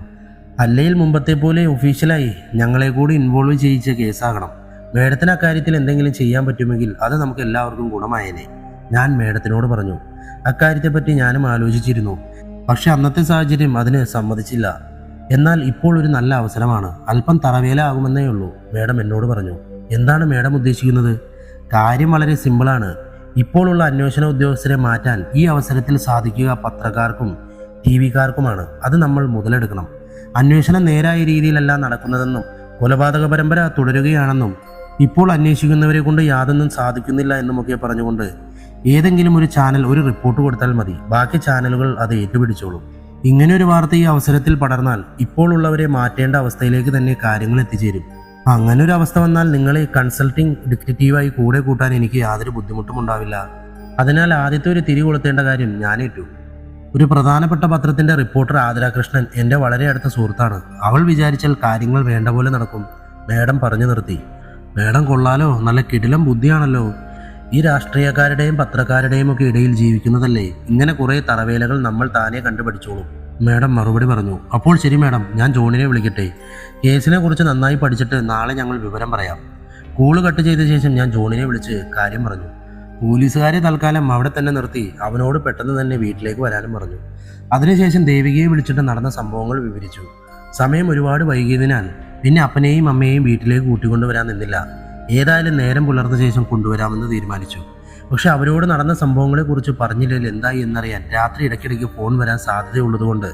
അല്ലെങ്കിൽ മുമ്പത്തെ പോലെ ഒഫീഷ്യലായി ഞങ്ങളെ കൂടി ഇൻവോൾവ് ചെയ്യിച്ച കേസാകണം. മേഡത്തിന് അക്കാര്യത്തിൽ എന്തെങ്കിലും ചെയ്യാൻ പറ്റുമെങ്കിൽ അത് നമുക്ക് എല്ലാവർക്കും ഗുണമായേനെ, ഞാൻ മേഡത്തിനോട് പറഞ്ഞു. അക്കാര്യത്തെപ്പറ്റി ഞാനും ആലോചിച്ചിരുന്നു. പക്ഷെ അന്നത്തെ സാഹചര്യം അതിന് സമ്മതിച്ചില്ല. എന്നാൽ ഇപ്പോൾ ഒരു നല്ല അവസരമാണ്. അല്പം തറവേല ആകുമെന്നേ ഉള്ളൂ, മേഡം എന്നോട് പറഞ്ഞു. എന്താണ് മേഡം ഉദ്ദേശിക്കുന്നത്? കാര്യം വളരെ സിമ്പിളാണ്. ഇപ്പോഴുള്ള അന്വേഷണ ഉദ്യോഗസ്ഥരെ മാറ്റാൻ ഈ അവസരത്തിൽ സാധിക്കുക പത്രക്കാർക്കും TV-കാർക്കുമാണ്. അത് നമ്മൾ മുതലെടുക്കണം. അന്വേഷണം നേരായ രീതിയിലല്ല നടക്കുന്നതെന്നും കൊലപാതക പരമ്പര തുടരുകയാണെന്നും ഇപ്പോൾ അന്വേഷിക്കുന്നവരെ കൊണ്ട് യാതൊന്നും സാധിക്കുന്നില്ല എന്നുമൊക്കെ പറഞ്ഞുകൊണ്ട് ഏതെങ്കിലും ഒരു ചാനൽ ഒരു റിപ്പോർട്ട് കൊടുത്താൽ മതി. ബാക്കി ചാനലുകൾ അത് ഏറ്റുപിടിച്ചോളും. ഇങ്ങനെയൊരു വാർത്ത ഈ അവസരത്തിൽ പടർന്നാൽ ഇപ്പോൾ ഉള്ളവരെ മാറ്റേണ്ട അവസ്ഥയിലേക്ക് തന്നെ കാര്യങ്ങൾ എത്തിച്ചേരും. അങ്ങനെ ഒരു അവസ്ഥ വന്നാൽ നിങ്ങളെ കൺസൾട്ടിംഗ് ഡിറ്റക്റ്റീവായി കൂടെ കൂട്ടാൻ എനിക്ക് യാതൊരു ബുദ്ധിമുട്ടും ഉണ്ടാവില്ല. അതിനാൽ ആദ്യത്തെ ഒരു തിരി കൊളുത്തേണ്ട കാര്യം ഞാനേറ്റു. ഒരു പ്രധാനപ്പെട്ട പത്രത്തിന്റെ റിപ്പോർട്ടർ ആതിരാകൃഷ്ണൻ എൻ്റെ വളരെ അടുത്ത സുഹൃത്താണ്. അവൾ വിചാരിച്ചാൽ കാര്യങ്ങൾ വേണ്ട പോലെ നടക്കും. മേഡം പറഞ്ഞു നിർത്തി. മേഡം കൊള്ളാലോ, നല്ല കിടിലം ബുദ്ധിയാണല്ലോ. ഈ രാഷ്ട്രീയക്കാരുടെയും പത്രക്കാരുടെയും ഒക്കെ ഇടയിൽ ജീവിക്കുന്നതല്ലേ, ഇങ്ങനെ കുറേ തറവേലകൾ നമ്മൾ താനേ കണ്ടുപഠിച്ചോളും, മേഡം മറുപടി പറഞ്ഞു. അപ്പോൾ ശരി മേഡം, ഞാൻ ജോണിനെ വിളിക്കട്ടെ. കേസിനെ കുറിച്ച് നന്നായി പഠിച്ചിട്ട് നാളെ ഞങ്ങൾ വിവരം പറയാം. കോള് കട്ട് ചെയ്ത ശേഷം ഞാൻ ജോണിനെ വിളിച്ച് കാര്യം പറഞ്ഞു. പോലീസുകാരെ തൽക്കാലം അവിടെ തന്നെ നിർത്തി അവനോട് പെട്ടെന്ന് തന്നെ വീട്ടിലേക്ക് വരാനും പറഞ്ഞു. അതിനുശേഷം ദേവികയെ വിളിച്ചിട്ട് നടന്ന സംഭവങ്ങൾ വിവരിച്ചു. സമയം ഒരുപാട് വൈകിയതിനാൽ പിന്നെ അപ്പനെയും അമ്മയെയും വീട്ടിലേക്ക് കൂട്ടിക്കൊണ്ടുവരാൻ നിന്നില്ല. ഏതായാലും നേരം പുലർന്ന ശേഷം കൊണ്ടുവരാമെന്ന് തീരുമാനിച്ചു. പക്ഷെ അവരോട് നടന്ന സംഭവങ്ങളെക്കുറിച്ച് പറഞ്ഞില്ലെങ്കിൽ എന്തായി എന്നറിയാൻ രാത്രി ഇടയ്ക്കിടയ്ക്ക് ഫോൺ വരാൻ സാധ്യതയുള്ളതുകൊണ്ട്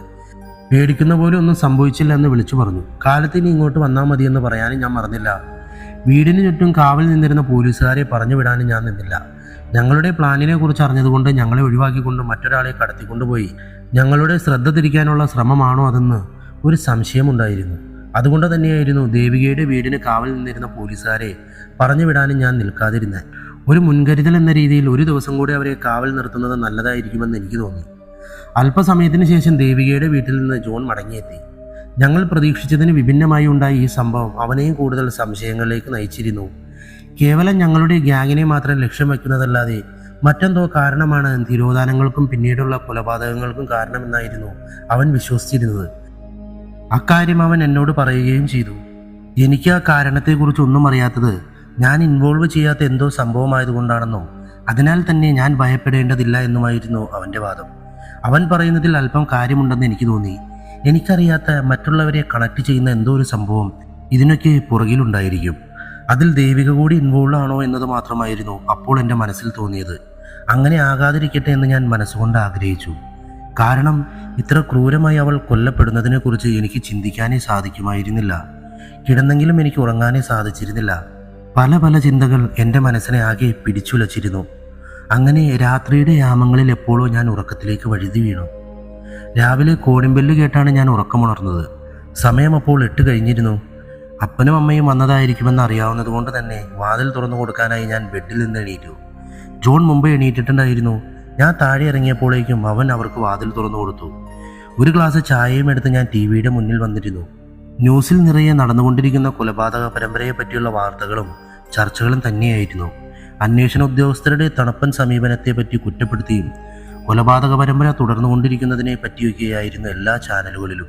പേടിക്കുന്ന പോലെ ഒന്നും സംഭവിച്ചില്ല എന്ന് വിളിച്ചു പറഞ്ഞു. കാലത്തിന് ഇങ്ങോട്ട് വന്നാൽ മതിയെന്ന് പറയാനും ഞാൻ മറന്നില്ല. വീടിന് ചുറ്റും കാവൽ നിന്നിരുന്ന പോലീസുകാരെ പറഞ്ഞു വിടാനും ഞാൻ നിന്നില്ല. ഞങ്ങളുടെ പ്ലാനിനെ കുറിച്ച് അറിഞ്ഞതുകൊണ്ട് ഞങ്ങളെ ഒഴിവാക്കിക്കൊണ്ട് മറ്റൊരാളെ കടത്തിക്കൊണ്ടുപോയി ഞങ്ങളുടെ ശ്രദ്ധ തിരിക്കാനുള്ള ശ്രമമാണോ അതെന്ന് ഒരു സംശയമുണ്ടായിരുന്നു. അതുകൊണ്ട് തന്നെയായിരുന്നു ദേവികയുടെ വീടിന് കാവൽ നിന്നിരുന്ന പോലീസുകാരെ പറഞ്ഞു വിടാനും ഞാൻ നിൽക്കാതിരുന്നത്. ഒരു മുൻകരുതൽ എന്ന രീതിയിൽ ഒരു ദിവസം കൂടി അവരെ കാവൽ നിർത്തുന്നത് നല്ലതായിരിക്കുമെന്ന് എനിക്ക് തോന്നി. അല്പസമയത്തിന് ശേഷം ദേവികയുടെ വീട്ടിൽ നിന്ന് ജോൺ മടങ്ങിയെത്തി. ഞങ്ങൾ പ്രതീക്ഷിച്ചതിന് വിഭിന്നമായി ഉണ്ടായ ഈ സംഭവം അവനെയും കൂടുതൽ സംശയങ്ങളിലേക്ക് നയിച്ചിരുന്നു. കേവലം ഞങ്ങളുടെ ഗ്യാങ്ങിനെ മാത്രം ലക്ഷ്യം വയ്ക്കുന്നതല്ലാതെ മറ്റെന്തോ കാരണമാണ് തിരോധാനങ്ങൾക്കും പിന്നീടുള്ള കൊലപാതകങ്ങൾക്കും കാരണമെന്നായിരുന്നു അവൻ വിശ്വസിച്ചിരുന്നത്. അക്കാര്യം അവൻ എന്നോട് പറയുകയും ചെയ്തു. എനിക്ക് ആ കാരണത്തെക്കുറിച്ച് ഒന്നും അറിയാത്തത് ഞാൻ ഇൻവോൾവ് ചെയ്യാത്ത എന്തോ സംഭവമായതുകൊണ്ടാണെന്നോ അതിനാൽ തന്നെ ഞാൻ ഭയപ്പെടേണ്ടതില്ല എന്നുമായിരുന്നു അവൻ്റെ വാദം. അവൻ പറയുന്നതിൽ അല്പം കാര്യമുണ്ടെന്ന് എനിക്ക് തോന്നി. എനിക്കറിയാത്ത മറ്റുള്ളവരെ കണക്ട് ചെയ്യുന്ന എന്തോ ഒരു സംഭവം ഇതിനൊക്കെ പുറകിലുണ്ടായിരിക്കും. അതിൽ ദേവിക കൂടി ഇൻവോൾവ് ആണോ എന്നത് മാത്രമായിരുന്നു അപ്പോൾ എൻ്റെ മനസ്സിൽ തോന്നിയത്. അങ്ങനെ ആകാതിരിക്കട്ടെ എന്ന് ഞാൻ മനസ്സുകൊണ്ട് ആഗ്രഹിച്ചു. കാരണം ഇത്ര ക്രൂരമായി അവൾ കൊല്ലപ്പെടുന്നതിനെക്കുറിച്ച് എനിക്ക് ചിന്തിക്കാനേ സാധിക്കുമായിരുന്നില്ല. കിടന്നെങ്കിലും എനിക്ക് ഉറങ്ങാനേ സാധിച്ചിരുന്നില്ല. പല ചിന്തകൾ എൻ്റെ മനസ്സിനെ ആകെ പിടിച്ചുലച്ചിരുന്നു. അങ്ങനെ രാത്രിയുടെ യാമങ്ങളിൽ എപ്പോഴോ ഞാൻ ഉറക്കത്തിലേക്ക് വഴുതി വീണു. രാവിലെ കോടിമ്പെല്ല് കേട്ടാണ് ഞാൻ ഉറക്കമുണർന്നത്. സമയം അപ്പോൾ 8 കഴിഞ്ഞിരുന്നു. അപ്പനും അമ്മയും വന്നതായിരിക്കുമെന്ന് അറിയാവുന്നത് കൊണ്ട് തന്നെ വാതിൽ തുറന്നു കൊടുക്കാനായി ഞാൻ ബെഡിൽ നിന്ന് എണീറ്റു. ജോൺ മുമ്പ് എണീറ്റിട്ടുണ്ടായിരുന്നു. ഞാൻ താഴെ ഇറങ്ങിയപ്പോഴേക്കും അവൻ അവർക്ക് വാതിൽ തുറന്നു കൊടുത്തു. ഒരു ഗ്ലാസ് ചായയും എടുത്ത് ഞാൻ TV-യുടെ മുന്നിൽ വന്നിരുന്നു. ന്യൂസിൽ നിറയെ നടന്നുകൊണ്ടിരിക്കുന്ന കൊലപാതക പരമ്പരയെ പറ്റിയുള്ള വാർത്തകളും ചർച്ചകളും തന്നെയായിരുന്നു. അന്വേഷണ ഉദ്യോഗസ്ഥരുടെ തണുപ്പൻ സമീപനത്തെപ്പറ്റി കുറ്റപ്പെടുത്തിയും കൊലപാതക പരമ്പര തുടർന്നുകൊണ്ടിരിക്കുന്നതിനെ പറ്റിയൊക്കെയായിരുന്നു എല്ലാ ചാനലുകളിലും.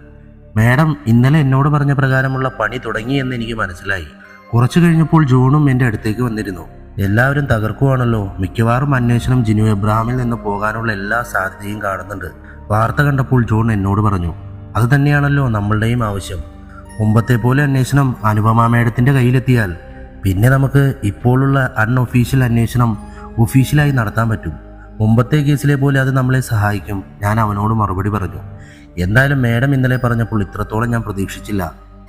മാഡം ഇന്നലെ എന്നോട് പറഞ്ഞ പ്രകാരമുള്ള പണി തുടങ്ങിയെന്ന് എനിക്ക് മനസ്സിലായി. കുറച്ചു കഴിഞ്ഞപ്പോൾ ജോണും എൻ്റെ അടുത്തേക്ക് വന്നിരുന്നു. എല്ലാവരും തകർക്കുവാണല്ലോ, മിക്കവാറും അന്വേഷണം ജിനു എബ്രഹാമിൽ നിന്ന് പോകാനുള്ള എല്ലാ സാധ്യതയും കാണുന്നുണ്ട്. വാർത്ത കണ്ടപ്പോൾ ജോൺ എന്നോട് പറഞ്ഞു, അത് തന്നെയാണല്ലോ നമ്മളുടെയും ആവശ്യം. മുമ്പത്തെ പോലെ അന്വേഷണം അനുപമ മേഡത്തിൻ്റെ കയ്യിലെത്തിയാൽ പിന്നെ നമുക്ക് ഇപ്പോഴുള്ള അൺഒഫീഷ്യൽ അന്വേഷണം ഒഫീഷ്യലായി നടത്താൻ പറ്റും. മുമ്പത്തെ കേസിലെ പോലെ അത് നമ്മളെ സഹായിക്കും. ഞാൻ അവനോട് മറുപടി പറഞ്ഞു. എന്തായാലും മേഡം ഇന്നലെ പറഞ്ഞപ്പോൾ ഇത്രത്തോളം ഞാൻ പ്രതീക്ഷിച്ചില്ല.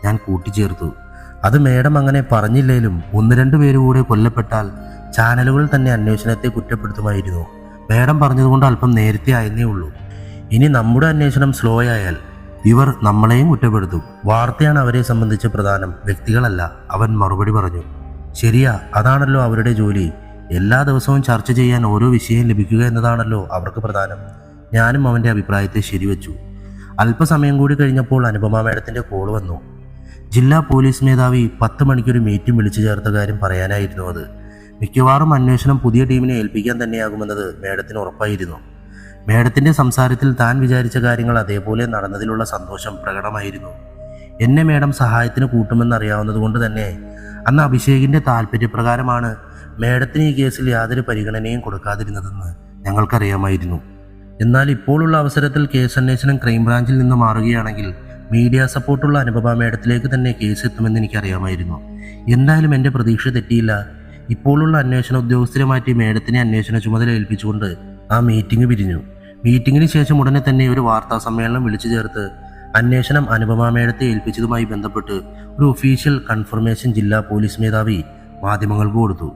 ഞാൻ കൂട്ടിച്ചേർത്തു, അത് മേഡം അങ്ങനെ പറഞ്ഞില്ലേലും 1-2 പേര് കൂടെ കൊല്ലപ്പെട്ടാൽ ചാനലുകൾ തന്നെ അന്വേഷണത്തെ കുറ്റപ്പെടുത്തുമായിരുന്നു. മേഡം പറഞ്ഞതുകൊണ്ട് അല്പം നേരത്തെ ആയെന്നേ ഉള്ളൂ. ഇനി നമ്മുടെ അന്വേഷണം സ്ലോ ആയാൽ ഇവർ നമ്മളെയും കുറ്റപ്പെടുത്തും. വാർത്തയാണ് അവരെ സംബന്ധിച്ച് പ്രധാനം, വ്യക്തികളല്ല. അവൻ മറുപടി പറഞ്ഞു. ശരിയാ, അതാണല്ലോ അവരുടെ ജോലി. എല്ലാ ദിവസവും ചർച്ച ചെയ്യാൻ ഓരോ വിഷയം ലഭിക്കുക എന്നതാണല്ലോ അവർക്ക് പ്രധാനം. ഞാനും അവൻ്റെ അഭിപ്രായത്തെ ശരിവെച്ചു. അല്പസമയം കൂടി കഴിഞ്ഞപ്പോൾ അനുപമ മേഡത്തിൻ്റെ കോൾ വന്നു. ജില്ലാ പോലീസ് മേധാവി 10 മണിക്കൊരു മീറ്റിംഗ് വിളിച്ചു ചേർത്ത കാര്യം പറയാനായിരുന്നു അത്. മിക്കവാറും അന്വേഷണം പുതിയ ടീമിനെ ഏൽപ്പിക്കാൻ തന്നെയാകുമെന്നത് മേഡത്തിന് ഉറപ്പായിരുന്നു. മേഡത്തിൻ്റെ സംസാരത്തിൽ താൻ വിചാരിച്ച കാര്യങ്ങൾ അതേപോലെ നടന്നതിലുള്ള സന്തോഷം പ്രകടമായിരുന്നു. എന്നെ മേഡം സഹായത്തിന് കൂട്ടുമെന്നറിയാവുന്നതുകൊണ്ട് തന്നെ അന്ന് അഭിഷേകിൻ്റെ താല്പര്യപ്രകാരമാണ് മേഡത്തിന് ഈ കേസിൽ യാതൊരു പരിഗണനയും കൊടുക്കാതിരുന്നതെന്ന് ഞങ്ങൾക്കറിയാമായിരുന്നു. എന്നാൽ ഇപ്പോഴുള്ള അവസരത്തിൽ കേസ് അന്വേഷണം ക്രൈംബ്രാഞ്ചിൽ നിന്ന് മാറുകയാണെങ്കിൽ മീഡിയ സപ്പോർട്ടുള്ള അനുപമ മേഡത്തിലേക്ക് തന്നെ കേസ് എത്തുമെന്ന് എനിക്കറിയാമായിരുന്നു. എന്തായാലും എൻ്റെ പ്രതീക്ഷ തെറ്റിയില്ല. ഇപ്പോഴുള്ള അന്വേഷണ ഉദ്യോഗസ്ഥരെ മാറ്റി മേഡത്തിനെ അന്വേഷണ ചുമതല ഏൽപ്പിച്ചുകൊണ്ട് ആ മീറ്റിംഗ് പിരിഞ്ഞു. മീറ്റിംഗിന് ശേഷം ഉടനെ തന്നെ ഒരു വാർത്താ സമ്മേളനം വിളിച്ചു ചേർത്ത് അന്വേഷണം അനുപമ മേഡത്തെ ഏൽപ്പിച്ചതുമായി ബന്ധപ്പെട്ട് ഒരു ഒഫീഷ്യൽ കൺഫർമേഷൻ ജില്ലാ പോലീസ് മേധാവി മാധ്യമങ്ങൾക്ക് കൊടുത്തു.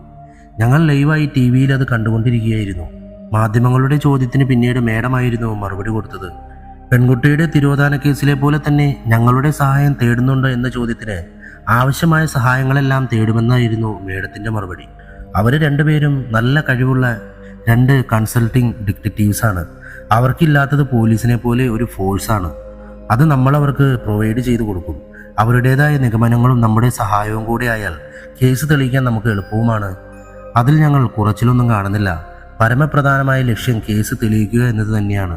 ഞങ്ങൾ ലൈവായി TV-യിൽ അത് കണ്ടുകൊണ്ടിരിക്കുകയായിരുന്നു. മാധ്യമങ്ങളുടെ ചോദ്യത്തിന് പിന്നീട് മേഡമായിരുന്നു മറുപടി കൊടുത്തത്. പെൺകുട്ടിയുടെ തിരോധാന കേസിലെ പോലെ തന്നെ ഞങ്ങളുടെ സഹായം തേടുന്നുണ്ടോ എന്ന ചോദ്യത്തിന് ആവശ്യമായ സഹായങ്ങളെല്ലാം തേടുമെന്നായിരുന്നു മേഡത്തിൻ്റെ മറുപടി. അവർ 2 പേരും നല്ല കഴിവുള്ള 2 കൺസൾട്ടിംഗ് ഡിറ്റക്റ്റീവ്സാണ്. അവർക്കില്ലാത്തത് പോലീസിനെ പോലെ ഒരു ഫോഴ്സാണ്. അത് നമ്മളവർക്ക് പ്രൊവൈഡ് ചെയ്തു കൊടുക്കും. അവരുടേതായ നിഗമനങ്ങളും നമ്മുടെ സഹായവും കൂടെ ആയാൽ കേസ് തെളിയിക്കാൻ നമുക്ക് എളുപ്പവുമാണ്. അതിൽ ഞങ്ങൾ കുറച്ചിലൊന്നും കാണുന്നില്ല. പരമപ്രധാനമായ ലക്ഷ്യം കേസ് തെളിയിക്കുക എന്നത് തന്നെയാണ്.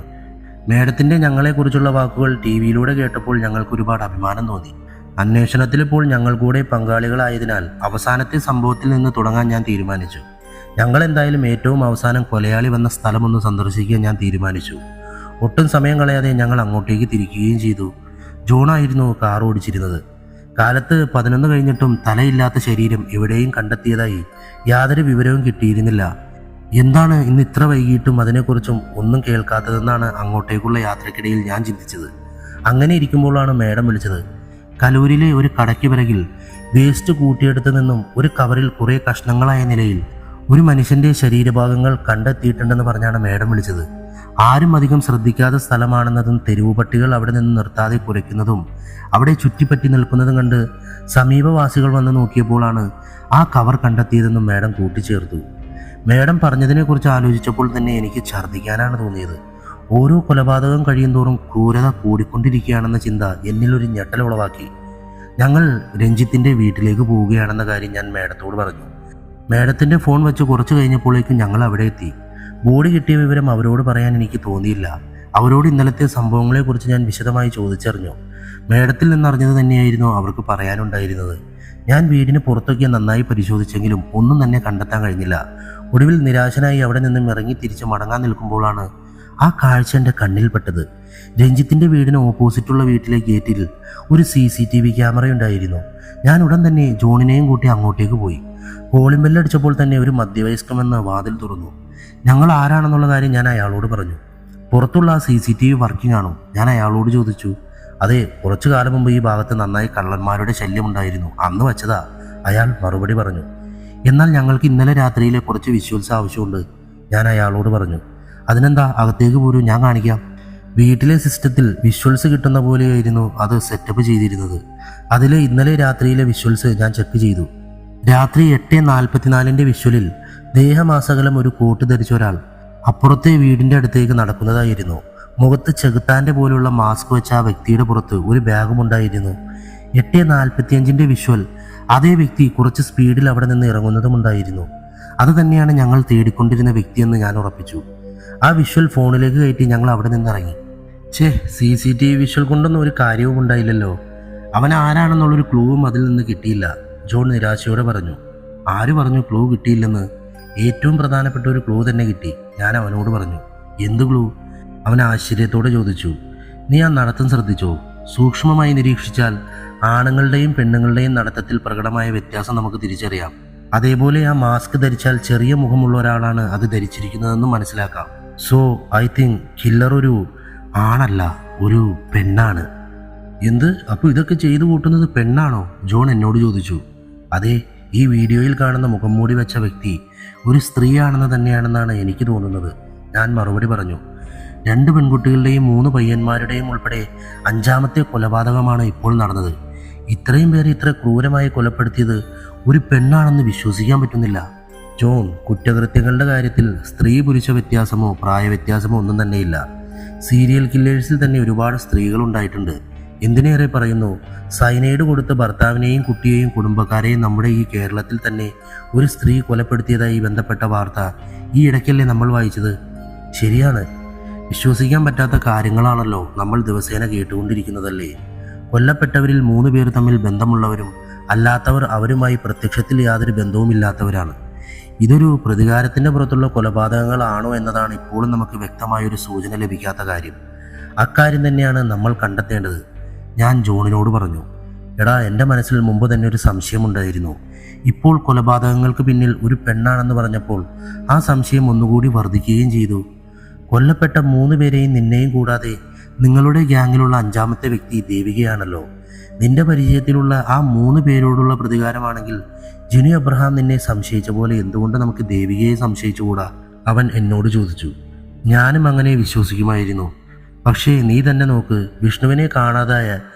മേഡത്തിൻ്റെ ഞങ്ങളെക്കുറിച്ചുള്ള വാക്കുകൾ TV-യിലൂടെ കേട്ടപ്പോൾ ഞങ്ങൾക്ക് ഒരുപാട് അഭിമാനം തോന്നി. അന്വേഷണത്തിലിപ്പോൾ ഞങ്ങൾ കൂടെ പങ്കാളികളായതിനാൽ അവസാനത്തെ സംഭവത്തിൽ നിന്ന് തുടങ്ങാൻ ഞാൻ തീരുമാനിച്ചു. ഞങ്ങൾ എന്തായാലും ഏറ്റവും അവസാനം കൊലയാളി വന്ന സ്ഥലമൊന്ന് സന്ദർശിക്കാൻ ഞാൻ തീരുമാനിച്ചു. ഒട്ടും സമയം കളയാതെ ഞങ്ങൾ അങ്ങോട്ടേക്ക് തിരിക്കുകയും ചെയ്തു. ജോണായിരുന്നു കാർ ഓടിച്ചിരുന്നത്. കാലത്ത് 11 കഴിഞ്ഞിട്ടും തലയില്ലാത്ത ശരീരം എവിടെയും കണ്ടെത്തിയതായി യാതൊരു വിവരവും കിട്ടിയിരുന്നില്ല. എന്താണ് ഇന്ന് ഇത്ര വൈകിട്ടും അതിനെക്കുറിച്ചും ഒന്നും കേൾക്കാത്തതെന്നാണ് അങ്ങോട്ടേക്കുള്ള യാത്രക്കിടയിൽ ഞാൻ ചിന്തിച്ചത്. അങ്ങനെ ഇരിക്കുമ്പോഴാണ് മേഡം വിളിച്ചത്. കലൂരിലെ ഒരു കടയ്ക്ക് പിറകിൽ വേസ്റ്റ് കൂട്ടിയെടുത്തു നിന്നും ഒരു കവറിൽ കുറേ കഷ്ണങ്ങളായ നിലയിൽ ഒരു മനുഷ്യൻ്റെ ശരീരഭാഗങ്ങൾ കണ്ടെത്തിയിട്ടുണ്ടെന്ന് പറഞ്ഞാണ് മേഡം വിളിച്ചത്. ആരും അധികം ശ്രദ്ധിക്കാത്ത സ്ഥലമാണെന്നതും തെരുവു പട്ടികൾ അവിടെ നിന്ന് നിർത്താതെ കുരയ്ക്കുന്നതും അവിടെ ചുറ്റിപ്പറ്റി നിൽക്കുന്നതും കണ്ട് സമീപവാസികൾ വന്ന് നോക്കിയപ്പോഴാണ് ആ കവർ കണ്ടെത്തിയതെന്നും മേഡം കൂട്ടിച്ചേർത്തു. മേഡം പറഞ്ഞതിനെക്കുറിച്ച് ആലോചിച്ചപ്പോൾ തന്നെ എനിക്ക് ഛർദ്ദിക്കാനാണ് തോന്നിയത്. ഓരോ കൊലപാതകം കഴിയുന്തോറും ക്രൂരത കൂടിക്കൊണ്ടിരിക്കുകയാണെന്ന ചിന്ത എന്നിലൊരു ഞെട്ടൽ ഉളവാക്കി. ഞങ്ങൾ രഞ്ജിത്തിൻ്റെ വീട്ടിലേക്ക് പോവുകയാണെന്ന കാര്യം ഞാൻ മേഡത്തോട് പറഞ്ഞു. മേഡത്തിൻ്റെ ഫോൺ വെച്ച് കുറച്ച് കഴിഞ്ഞപ്പോഴേക്കും ഞങ്ങൾ അവിടെ എത്തി. ബോഡി കിട്ടിയ വിവരം അവരോട് പറയാൻ എനിക്ക് തോന്നിയില്ല. അവരോട് ഇന്നലത്തെ സംഭവങ്ങളെക്കുറിച്ച് ഞാൻ വിശദമായി ചോദിച്ചറിഞ്ഞു. മേഡത്തിൽ നിന്നറിഞ്ഞത് തന്നെയായിരുന്നു അവർക്ക് പറയാനുണ്ടായിരുന്നത്. ഞാൻ വീടിന് പുറത്തൊക്കെ നന്നായി പരിശോധിച്ചെങ്കിലും ഒന്നും തന്നെ കണ്ടെത്താൻ കഴിഞ്ഞില്ല. ഒടുവിൽ നിരാശനായി അവിടെ നിന്നും ഇറങ്ങി തിരിച്ച് മടങ്ങാൻ നിൽക്കുമ്പോഴാണ് ആ കാഴ്ച എൻ്റെ കണ്ണിൽപ്പെട്ടത്. രഞ്ജിത്തിൻ്റെ വീടിന് ഓപ്പോസിറ്റുള്ള വീട്ടിലെ ഗേറ്റിൽ ഒരു CCTV ക്യാമറയുണ്ടായിരുന്നു. ഞാൻ ഉടൻ തന്നെ ജോണിനെയും കൂട്ടി അങ്ങോട്ടേക്ക് പോയി. കോളിംഗ് ബെല്ലടിച്ചപ്പോൾ തന്നെ ഒരു മധ്യവയസ്കമെന്ന് വാതിൽ തുറന്നു. ഞങ്ങൾ ആരാണെന്നുള്ള കാര്യം ഞാൻ അയാളോട് പറഞ്ഞു. പുറത്തുള്ള CCTV വർക്കിംഗ് ആണോ? ഞാൻ അയാളോട് ചോദിച്ചു. അതെ, കുറച്ചു കാലം മുമ്പ് ഈ ഭാഗത്ത് നന്നായി കള്ളന്മാരുടെ ശല്യമുണ്ടായിരുന്നു, അന്ന് വെച്ചതാ, അയാൾ മറുപടി പറഞ്ഞു. എന്നാൽ ഞങ്ങൾക്ക് ഇന്നലെ രാത്രിയിലെ കുറച്ച് വിഷ്വൽസ് ആവശ്യമുണ്ട്, ഞാൻ അയാളോട് പറഞ്ഞു. അതിനെന്താ, അകത്തേക്ക് പോരും, ഞാൻ കാണിക്കാം. വീട്ടിലെ സിസ്റ്റത്തിൽ വിഷ്വൽസ് കിട്ടുന്ന പോലെയായിരുന്നു അത് സെറ്റപ്പ് ചെയ്തിരുന്നത്. അതിൽ ഇന്നലെ രാത്രിയിലെ വിഷ്വൽസ് ഞാൻ ചെക്ക് ചെയ്തു. രാത്രി 8:44 വിഷ്വലിൽ ദേഹമാസകലം ഒരു കോട്ട് ധരിച്ച ഒരാൾ അപ്പുറത്തെ വീടിൻ്റെ അടുത്തേക്ക് നടക്കുന്നതായിരുന്നു. മുഖത്ത് ചെകുത്താൻ്റെ പോലുള്ള മാസ്ക് വെച്ച ആ വ്യക്തിയുടെ പുറത്ത് ഒരു ബാഗും ഉണ്ടായിരുന്നു. 8:45 വിഷ്വൽ അതേ വ്യക്തി കുറച്ച് സ്പീഡിൽ അവിടെ നിന്ന് ഇറങ്ങുന്നതും ഉണ്ടായിരുന്നു. അത് തന്നെയാണ് ഞങ്ങൾ തേടിക്കൊണ്ടിരുന്ന വ്യക്തിയെന്ന് ഞാൻ ഉറപ്പിച്ചു. ആ വിഷ്വൽ ഫോണിലേക്ക് കയറ്റി ഞങ്ങൾ അവിടെ നിന്നിറങ്ങി. CCTV വിഷ്വൽ കൊണ്ടൊന്നും ഒരു കാര്യവും ഉണ്ടായില്ലല്ലോ. അവൻ ആരാണെന്നുള്ളൊരു ക്ലൂവും അതിൽ നിന്ന് കിട്ടിയില്ല, ജോൺ നിരാശയോടെ പറഞ്ഞു. ആര് പറഞ്ഞു ക്ലൂ കിട്ടിയില്ലെന്ന്? ഏറ്റവും പ്രധാനപ്പെട്ട ഒരു ക്ലൂ തന്നെ കിട്ടി, ഞാൻ അവനോട് പറഞ്ഞു. എന്ത് ക്ലൂ? അവൻ ആശ്ചര്യത്തോടെ ചോദിച്ചു. നീ ആ നടത്തം ശ്രദ്ധിച്ചോ? സൂക്ഷ്മമായി നിരീക്ഷിച്ചാൽ ആണുങ്ങളുടെയും പെണ്ണുങ്ങളുടെയും നടത്തത്തിൽ പ്രകടമായ വ്യത്യാസം നമുക്ക് തിരിച്ചറിയാം. അതേപോലെ ആ മാസ്ക് ധരിച്ചാൽ ചെറിയ മുഖമുള്ള ഒരാളാണ് അത് ധരിച്ചിരിക്കുന്നതെന്ന് മനസ്സിലാക്കാം. സോ ഐ തിങ്ക് കില്ലർ ഒരു ആണല്ല, ഒരു പെണ്ണാണ്. എന്ത്? അപ്പോൾ ഇതൊക്കെ ചെയ്തു കൂട്ടുന്നത് പെണ്ണാണോ? ജോൺ എന്നോട് ചോദിച്ചു. അതെ, ഈ വീഡിയോയിൽ കാണുന്ന മുഖം മൂടി വെച്ച വ്യക്തി ഒരു സ്ത്രീയാണെന്ന് തന്നെയാണെന്നാണ് എനിക്ക് തോന്നുന്നത്, ഞാൻ മറുപടി പറഞ്ഞു. 2 പെൺകുട്ടികളുടെയും 3 പയ്യന്മാരുടെയും ഉൾപ്പെടെ 5ാമത്തെ കൊലപാതകമാണ് ഇപ്പോൾ നടന്നത്. ഇത്രയും പേരെ ഇത്ര ക്രൂരമായി കൊലപ്പെടുത്തിയത് ഒരു പെണ്ണാണെന്ന് വിശ്വസിക്കാൻ പറ്റുന്നില്ല. ജോൺ, കുറ്റകൃത്യങ്ങളുടെ കാര്യത്തിൽ സ്ത്രീ പുരുഷ വ്യത്യാസമോ പ്രായവ്യത്യാസമോ ഒന്നും തന്നെയില്ല. സീരിയൽ കില്ലേഴ്സിൽ തന്നെ ഒരുപാട് സ്ത്രീകളുണ്ടായിട്ടുണ്ട്. എന്തിനേറെ പറയുന്നു, സൈനൈഡ് കൊടുത്ത് ഭർത്താവിനെയും കുട്ടിയെയും കുടുംബക്കാരെയും നമ്മുടെ ഈ കേരളത്തിൽ തന്നെ ഒരു സ്ത്രീ കൊലപ്പെടുത്തിയതായി ബന്ധപ്പെട്ട വാർത്ത ഈ ഇടയ്ക്കല്ലേ നമ്മൾ വായിച്ചത്? ശരിയാണ്, വിശ്വസിക്കാൻ പറ്റാത്ത കാര്യങ്ങളാണല്ലോ നമ്മൾ ദിവസേന കേട്ടുകൊണ്ടിരിക്കുന്നതല്ലേ. കൊല്ലപ്പെട്ടവരിൽ 3 പേർ തമ്മിൽ ബന്ധമുള്ളവരും അല്ലാത്തവർ അവരുമായി പ്രത്യക്ഷത്തിൽ യാതൊരു ബന്ധവുമില്ലാത്തവരാണ്. ഇതൊരു പ്രതികാരത്തിൻ്റെ പുറത്തുള്ള കൊലപാതകങ്ങളാണോ എന്നതാണ് ഇപ്പോഴും നമുക്ക് വ്യക്തമായൊരു സൂചന ലഭിക്കാത്ത കാര്യം. അക്കാര്യം തന്നെയാണ് നമ്മൾ കണ്ടെത്തേണ്ടത്, ഞാൻ ജോണിനോട് പറഞ്ഞു. എടാ, എൻ്റെ മനസ്സിൽ മുമ്പ് തന്നെ ഒരു സംശയമുണ്ടായിരുന്നു. ഇപ്പോൾ കൊലപാതകങ്ങൾക്ക് പിന്നിൽ ഒരു പെണ്ണാണെന്ന് പറഞ്ഞപ്പോൾ ആ സംശയം ഒന്നുകൂടി വർദ്ധിക്കുകയും ചെയ്തു. കൊല്ലപ്പെട്ട 3 പേരെയും നിന്നെയും കൂടാതെ നിങ്ങളുടെ ഗ്യാങ്ങിലുള്ള 5ാമത്തെ വ്യക്തി ദേവികയാണല്ലോ. നിന്റെ പരിചയത്തിലുള്ള ആ 3 പേരോടുള്ള പ്രതികാരമാണെങ്കിൽ ജിനു അബ്രഹാം നിന്നെ സംശയിച്ച പോലെ എന്തുകൊണ്ട് നമുക്ക് ദേവികയെ സംശയിച്ചുകൂടാ? അവൻ എന്നോട് ചോദിച്ചു. ഞാനും അങ്ങനെ വിശ്വസിക്കുമായിരുന്നു. പക്ഷേ നീ തന്നെ നോക്ക്, വിഷ്ണുവിനെ കാണാതായ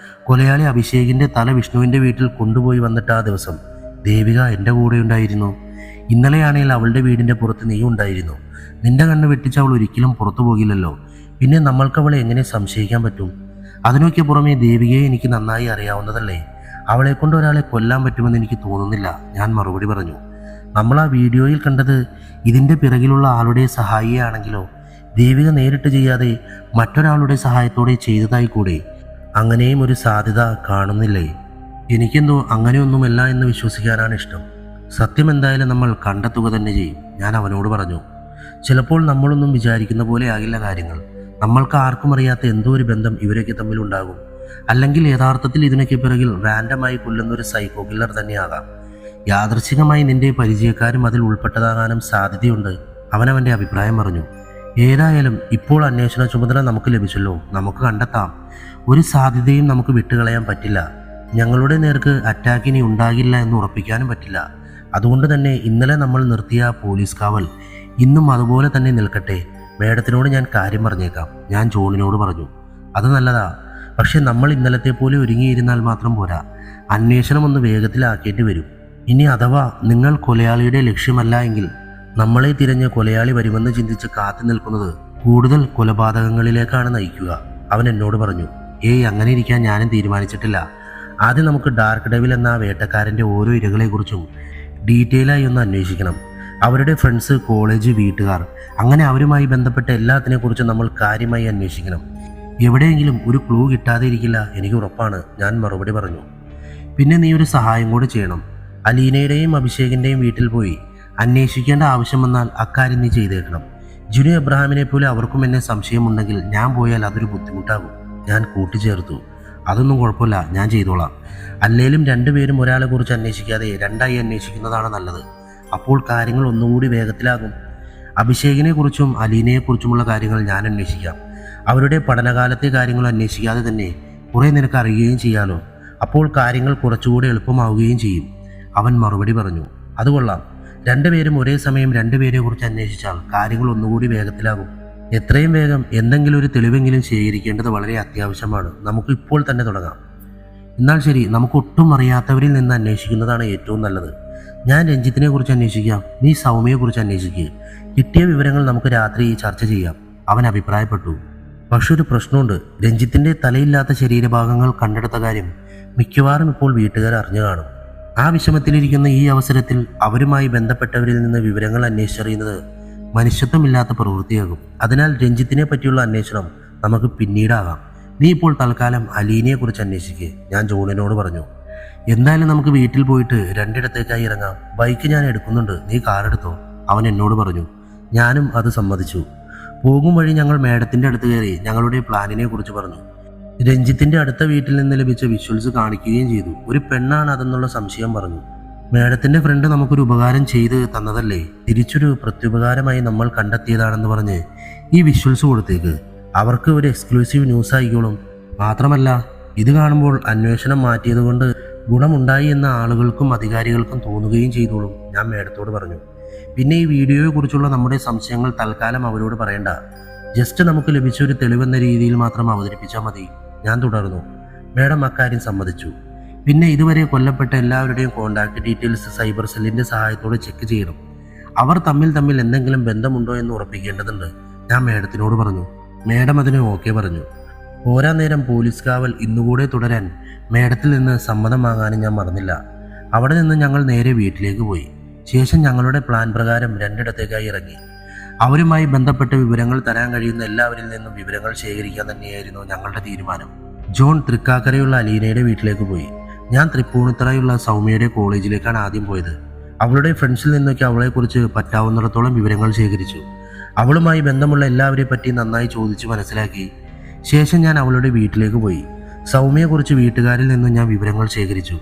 കൊലയാളി അഭിഷേകിൻ്റെ തല വിഷ്ണുവിൻ്റെ വീട്ടിൽ കൊണ്ടുപോയി വന്നിട്ട് ആ ദിവസം ദേവിക എൻ്റെ കൂടെ ഉണ്ടായിരുന്നു. ഇന്നലെയാണെങ്കിൽ അവളുടെ വീടിൻ്റെ പുറത്ത് നീ ഉണ്ടായിരുന്നു. നിന്റെ കണ്ണ് വെട്ടിച്ച് അവൾ ഒരിക്കലും പുറത്തു പോകില്ലല്ലോ. പിന്നെ നമ്മൾക്ക് അവളെ എങ്ങനെ സംശയിക്കാൻ പറ്റും? അതിനൊക്കെ പുറമെ ദേവികയെ എനിക്ക് നന്നായി അറിയാവുന്നതല്ലേ. അവളെ കൊണ്ട് ഒരാളെ കൊല്ലാൻ പറ്റുമെന്ന് എനിക്ക് തോന്നുന്നില്ല, ഞാൻ മറുപടി പറഞ്ഞു. നമ്മൾ ആ വീഡിയോയിൽ കണ്ടത് ഇതിൻ്റെ പിറകിലുള്ള ആളുടെ സഹായിയാണെങ്കിലോ? ദേവിക നേരിട്ട് ചെയ്യാതെ മറ്റൊരാളുടെ സഹായത്തോടെ ചെയ്തതായി കൂടെ? അങ്ങനെയും ഒരു സാധ്യത കാണുന്നില്ലേ? എനിക്കെന്തോ അങ്ങനെയൊന്നുമല്ല എന്ന് വിശ്വസിക്കാനാണ് ഇഷ്ടം. സത്യം എന്തായാലും നമ്മൾ കണ്ടെത്തുക തന്നെ ചെയ്യും, ഞാൻ അവനോട് പറഞ്ഞു. ചിലപ്പോൾ നമ്മളൊന്നും വിചാരിക്കുന്ന പോലെ ആകില്ല കാര്യങ്ങൾ. നമ്മൾക്ക് ആർക്കും അറിയാത്ത എന്തോ ഒരു ബന്ധം ഇവരൊക്കെ തമ്മിലുണ്ടാകും. അല്ലെങ്കിൽ യഥാർത്ഥത്തിൽ ഇതിനൊക്കെ പിറകിൽ റാൻഡമായി കൊല്ലുന്നൊരു സൈക്കോ കില്ലർ തന്നെയാകാം. യാദൃച്ഛികമായി നിന്റെ പരിചയക്കാരും അതിൽ ഉൾപ്പെട്ടതാകാനും സാധ്യതയുണ്ട്, അവനവൻ്റെ അഭിപ്രായം പറഞ്ഞു. ഏതായാലും ഇപ്പോൾ അന്വേഷണ ചുമതല നമുക്ക് ലഭിച്ചല്ലോ, നമുക്ക് കണ്ടെത്താം. ഒരു സാധ്യതയും നമുക്ക് വിട്ടുകളയാൻ പറ്റില്ല. ഞങ്ങളുടെ നേർക്ക് അറ്റാക്ക് ഇനി ഉണ്ടാകില്ല എന്ന് ഉറപ്പിക്കാനും പറ്റില്ല. അതുകൊണ്ട് തന്നെ ഇന്നലെ നമ്മൾ നിർത്തിയ പോലീസ് കാവൽ ഇന്നും അതുപോലെ തന്നെ നിൽക്കട്ടെ. മേഡത്തിനോട് ഞാൻ കാര്യം പറഞ്ഞേക്കാം, ഞാൻ ജോണിനോട് പറഞ്ഞു. അത് നല്ലതാ, പക്ഷെ നമ്മൾ ഇന്നലത്തെ പോലെ ഒരുങ്ങിയിരുന്നാൽ മാത്രം പോരാ. അന്വേഷണം ഒന്ന് വേഗത്തിലാക്കേണ്ടി വരും. ഇനി അഥവാ നിങ്ങൾ കൊലയാളിയുടെ ലക്ഷ്യമല്ല എങ്കിൽ നമ്മളെ തിരഞ്ഞ് കൊലയാളി വരുമെന്ന് ചിന്തിച്ച് കാത്തു നിൽക്കുന്നത് കൂടുതൽ കൊലപാതകങ്ങളിലേക്കാണ് നയിക്കുക, അവൻ എന്നോട് പറഞ്ഞു. അങ്ങനെ ഇരിക്കാൻ ഞാനും തീരുമാനിച്ചിട്ടില്ല. ആദ്യം നമുക്ക് ഡാർക്ക് ഡെവിൽ എന്ന വേട്ടക്കാരൻ്റെ ഓരോ ഇരകളെക്കുറിച്ചും ഡീറ്റെയിലായി ഒന്ന് അന്വേഷിക്കണം. അവരുടെ ഫ്രണ്ട്സ്, കോളേജ്, വീട്ടുകാർ, അങ്ങനെ അവരുമായി ബന്ധപ്പെട്ട എല്ലാത്തിനെക്കുറിച്ചും നമ്മൾ കാര്യമായി അന്വേഷിക്കണം. എവിടെയെങ്കിലും ഒരു ക്ലൂ കിട്ടാതെ ഇരിക്കില്ല, എനിക്ക് ഉറപ്പാണ്, ഞാൻ മറുപടി പറഞ്ഞു. പിന്നെ നീ ഒരു സഹായം കൂടി ചെയ്യണം. അലീനയുടെയും അഭിഷേകിൻ്റെയും വീട്ടിൽ പോയി അന്വേഷിക്കേണ്ട ആവശ്യം വന്നാൽ അക്കാര്യം നീ ചെയ്തേക്കണം. ജിനു എബ്രഹാമിനെ പോലെ അവർക്കും എന്നെ സംശയമുണ്ടെങ്കിൽ ഞാൻ പോയാൽ അതൊരു ബുദ്ധിമുട്ടാകും, ഞാൻ കൂട്ടിച്ചേർത്തു. അതൊന്നും കുഴപ്പമില്ല, ഞാൻ ചെയ്തോളാം. അല്ലേലും 2 പേരും ഒരാളെ കുറിച്ച് അന്വേഷിക്കാതെ 2ആയി അന്വേഷിക്കുന്നതാണ് നല്ലത്. അപ്പോൾ കാര്യങ്ങൾ ഒന്നുകൂടി വേഗത്തിലാകും. അഭിഷേകിനെ കുറിച്ചും അലീനയെക്കുറിച്ചുമുള്ള കാര്യങ്ങൾ ഞാൻ അന്വേഷിക്കാം. അവരുടെ പഠനകാലത്തെ കാര്യങ്ങൾ അന്വേഷിക്കാതെ തന്നെ കുറേ നിനക്ക് അറിയുകയും ചെയ്യാലോ. അപ്പോൾ കാര്യങ്ങൾ കുറച്ചുകൂടി എളുപ്പമാവുകയും ചെയ്യും, അവൻ മറുപടി പറഞ്ഞു. അത് കൊള്ളാം. 2 പേരും ഒരേ സമയം 2 പേരെ കുറിച്ച് അന്വേഷിച്ചാൽ കാര്യങ്ങൾ ഒന്നുകൂടി വേഗത്തിലാകും. എത്രയും വേഗം എന്തെങ്കിലും ഒരു തെളിവെങ്കിലും ശേഖരിക്കേണ്ടത് വളരെ അത്യാവശ്യമാണ്. നമുക്ക് ഇപ്പോൾ തന്നെ തുടങ്ങാം. എന്നാൽ ശരി, നമുക്ക് ഒട്ടും അറിയാത്തവരിൽ നിന്ന് അന്വേഷിക്കുന്നതാണ് ഏറ്റവും നല്ലത്. ഞാൻ രഞ്ജിത്തിനെ കുറിച്ച് അന്വേഷിക്കാം, നീ സൗമ്യയെക്കുറിച്ച് അന്വേഷിക്കുക. കിട്ടിയ വിവരങ്ങൾ നമുക്ക് രാത്രി ചർച്ച ചെയ്യാം, അവൻ അഭിപ്രായപ്പെട്ടു. പക്ഷെ ഒരു പ്രശ്നമുണ്ട്. രഞ്ജിത്തിൻ്റെ തലയില്ലാത്ത ശരീരഭാഗങ്ങൾ കണ്ടെടുത്ത കാര്യം മിക്കവാറും ഇപ്പോൾ വീട്ടുകാർ അറിഞ്ഞു കാണും. ആ വിഷമത്തിലിരിക്കുന്ന ഈ അവസരത്തിൽ അവരുമായി ബന്ധപ്പെട്ടവരിൽ നിന്ന് വിവരങ്ങൾ അന്വേഷിച്ചറിയുന്നത് മനുഷ്യത്വമില്ലാത്ത പ്രവൃത്തിയാകും. അതിനാൽ രഞ്ജിത്തിനെ പറ്റിയുള്ള അന്വേഷണം നമുക്ക് പിന്നീടാകാം. നീ ഇപ്പോൾ തൽക്കാലം അലീനയെ കുറിച്ച് അന്വേഷിക്കുക, ഞാൻ ജോണിനോട് പറഞ്ഞു. എന്തായാലും നമുക്ക് വീട്ടിൽ പോയിട്ട് രണ്ടിടത്തേക്കായി ഇറങ്ങാം. ബൈക്ക് ഞാൻ എടുക്കുന്നുണ്ട്, നീ കാറെടുത്തോ, അവൻ എന്നോട് പറഞ്ഞു. ഞാനും അത് സമ്മതിച്ചു. പോകും വഴി ഞങ്ങൾ മേഡത്തിന്റെ അടുത്ത് കയറി ഞങ്ങളുടെ പ്ലാനിനെ കുറിച്ച് പറഞ്ഞു. രഞ്ജിത്തിന്റെ അടുത്ത വീട്ടിൽ നിന്ന് ലഭിച്ച വിഷ്വൽസ് കാണിക്കുകയും ചെയ്തു. ഒരു പെണ്ണാണ് അതെന്നുള്ള സംശയം പറഞ്ഞു. മേഡത്തിന്റെ ഫ്രണ്ട് നമുക്കൊരു ഉപകാരം ചെയ്ത് തന്നതല്ലേ, തിരിച്ചൊരു പ്രത്യുപകാരമായി നമ്മൾ കണ്ടെത്തിയതാണെന്ന് പറഞ്ഞ് ഈ വിഷ്വൽസ് കൊടുത്തേക്ക്. അവർക്ക് ഒരു എക്സ്ക്ലൂസീവ് ന്യൂസ് ആയിക്കോളും. മാത്രമല്ല ഇത് കാണുമ്പോൾ അന്വേഷണം മാറ്റിയതുകൊണ്ട് ഗുണമുണ്ടായി എന്ന ആളുകൾക്കും അധികാരികൾക്കും തോന്നുകയും ചെയ്തോളും, ഞാൻ മേഡത്തോട് പറഞ്ഞു. പിന്നെ ഈ വീഡിയോയെ കുറിച്ചുള്ള നമ്മുടെ സംശയങ്ങൾ തൽക്കാലം അവരോട് പറയണ്ട, ജസ്റ്റ് നമുക്ക് ലഭിച്ച ഒരു തെളിവെന്ന രീതിയിൽ മാത്രം അവതരിപ്പിച്ചാൽ മതി, ഞാൻ തുടർന്നു. മേഡം അക്കാര്യം സമ്മതിച്ചു. പിന്നെ ഇതുവരെ കൊല്ലപ്പെട്ട എല്ലാവരുടെയും കോൺടാക്ട് ഡീറ്റെയിൽസ് സൈബർ സെല്ലിന്റെ സഹായത്തോടെ ചെക്ക് ചെയ്യണം. അവർ തമ്മിൽ എന്തെങ്കിലും ബന്ധമുണ്ടോ എന്ന് ഉറപ്പിക്കേണ്ടതുണ്ട്, ഞാൻ മേഡത്തിനോട് പറഞ്ഞു. മേഡം അതിന് ഓക്കെ പറഞ്ഞു. പോരാ നേരം പോലീസ് കാവൽ ഇന്നുകൂടെ തുടരാൻ മേഡത്തിൽ നിന്ന് സമ്മതം വാങ്ങാനും ഞാൻ മറന്നില്ല. അവിടെ നിന്ന് ഞങ്ങൾ നേരെ വീട്ടിലേക്ക് പോയി. ശേഷം ഞങ്ങളുടെ പ്ലാൻ പ്രകാരം രണ്ടിടത്തേക്കായി ഇറങ്ങി. അവരുമായി ബന്ധപ്പെട്ട വിവരങ്ങൾ തരാൻ കഴിയുന്ന എല്ലാവരിൽ നിന്നും വിവരങ്ങൾ ശേഖരിക്കാൻ തന്നെയായിരുന്നു ഞങ്ങളുടെ തീരുമാനം. ജോൺ തൃക്കാക്കരയുള്ള അലീനയുടെ വീട്ടിലേക്ക് പോയി. ഞാൻ തൃപ്പൂണിത്തറയുള്ള സൗമ്യയുടെ കോളേജിലേക്കാണ് ആദ്യം പോയത്. അവളുടെ ഫ്രണ്ട്സിൽ നിന്നൊക്കെ അവളെക്കുറിച്ച് പറ്റാവുന്നിടത്തോളം വിവരങ്ങൾ ശേഖരിച്ചു. അവളുമായി ബന്ധമുള്ള എല്ലാവരെ പറ്റി നന്നായി ചോദിച്ച് മനസ്സിലാക്കി. ശേഷം ഞാൻ അവളുടെ വീട്ടിലേക്ക് പോയി. സൗമ്യയെക്കുറിച്ച് വീട്ടുകാരിൽ നിന്നും ഞാൻ വിവരങ്ങൾ ശേഖരിച്ചു.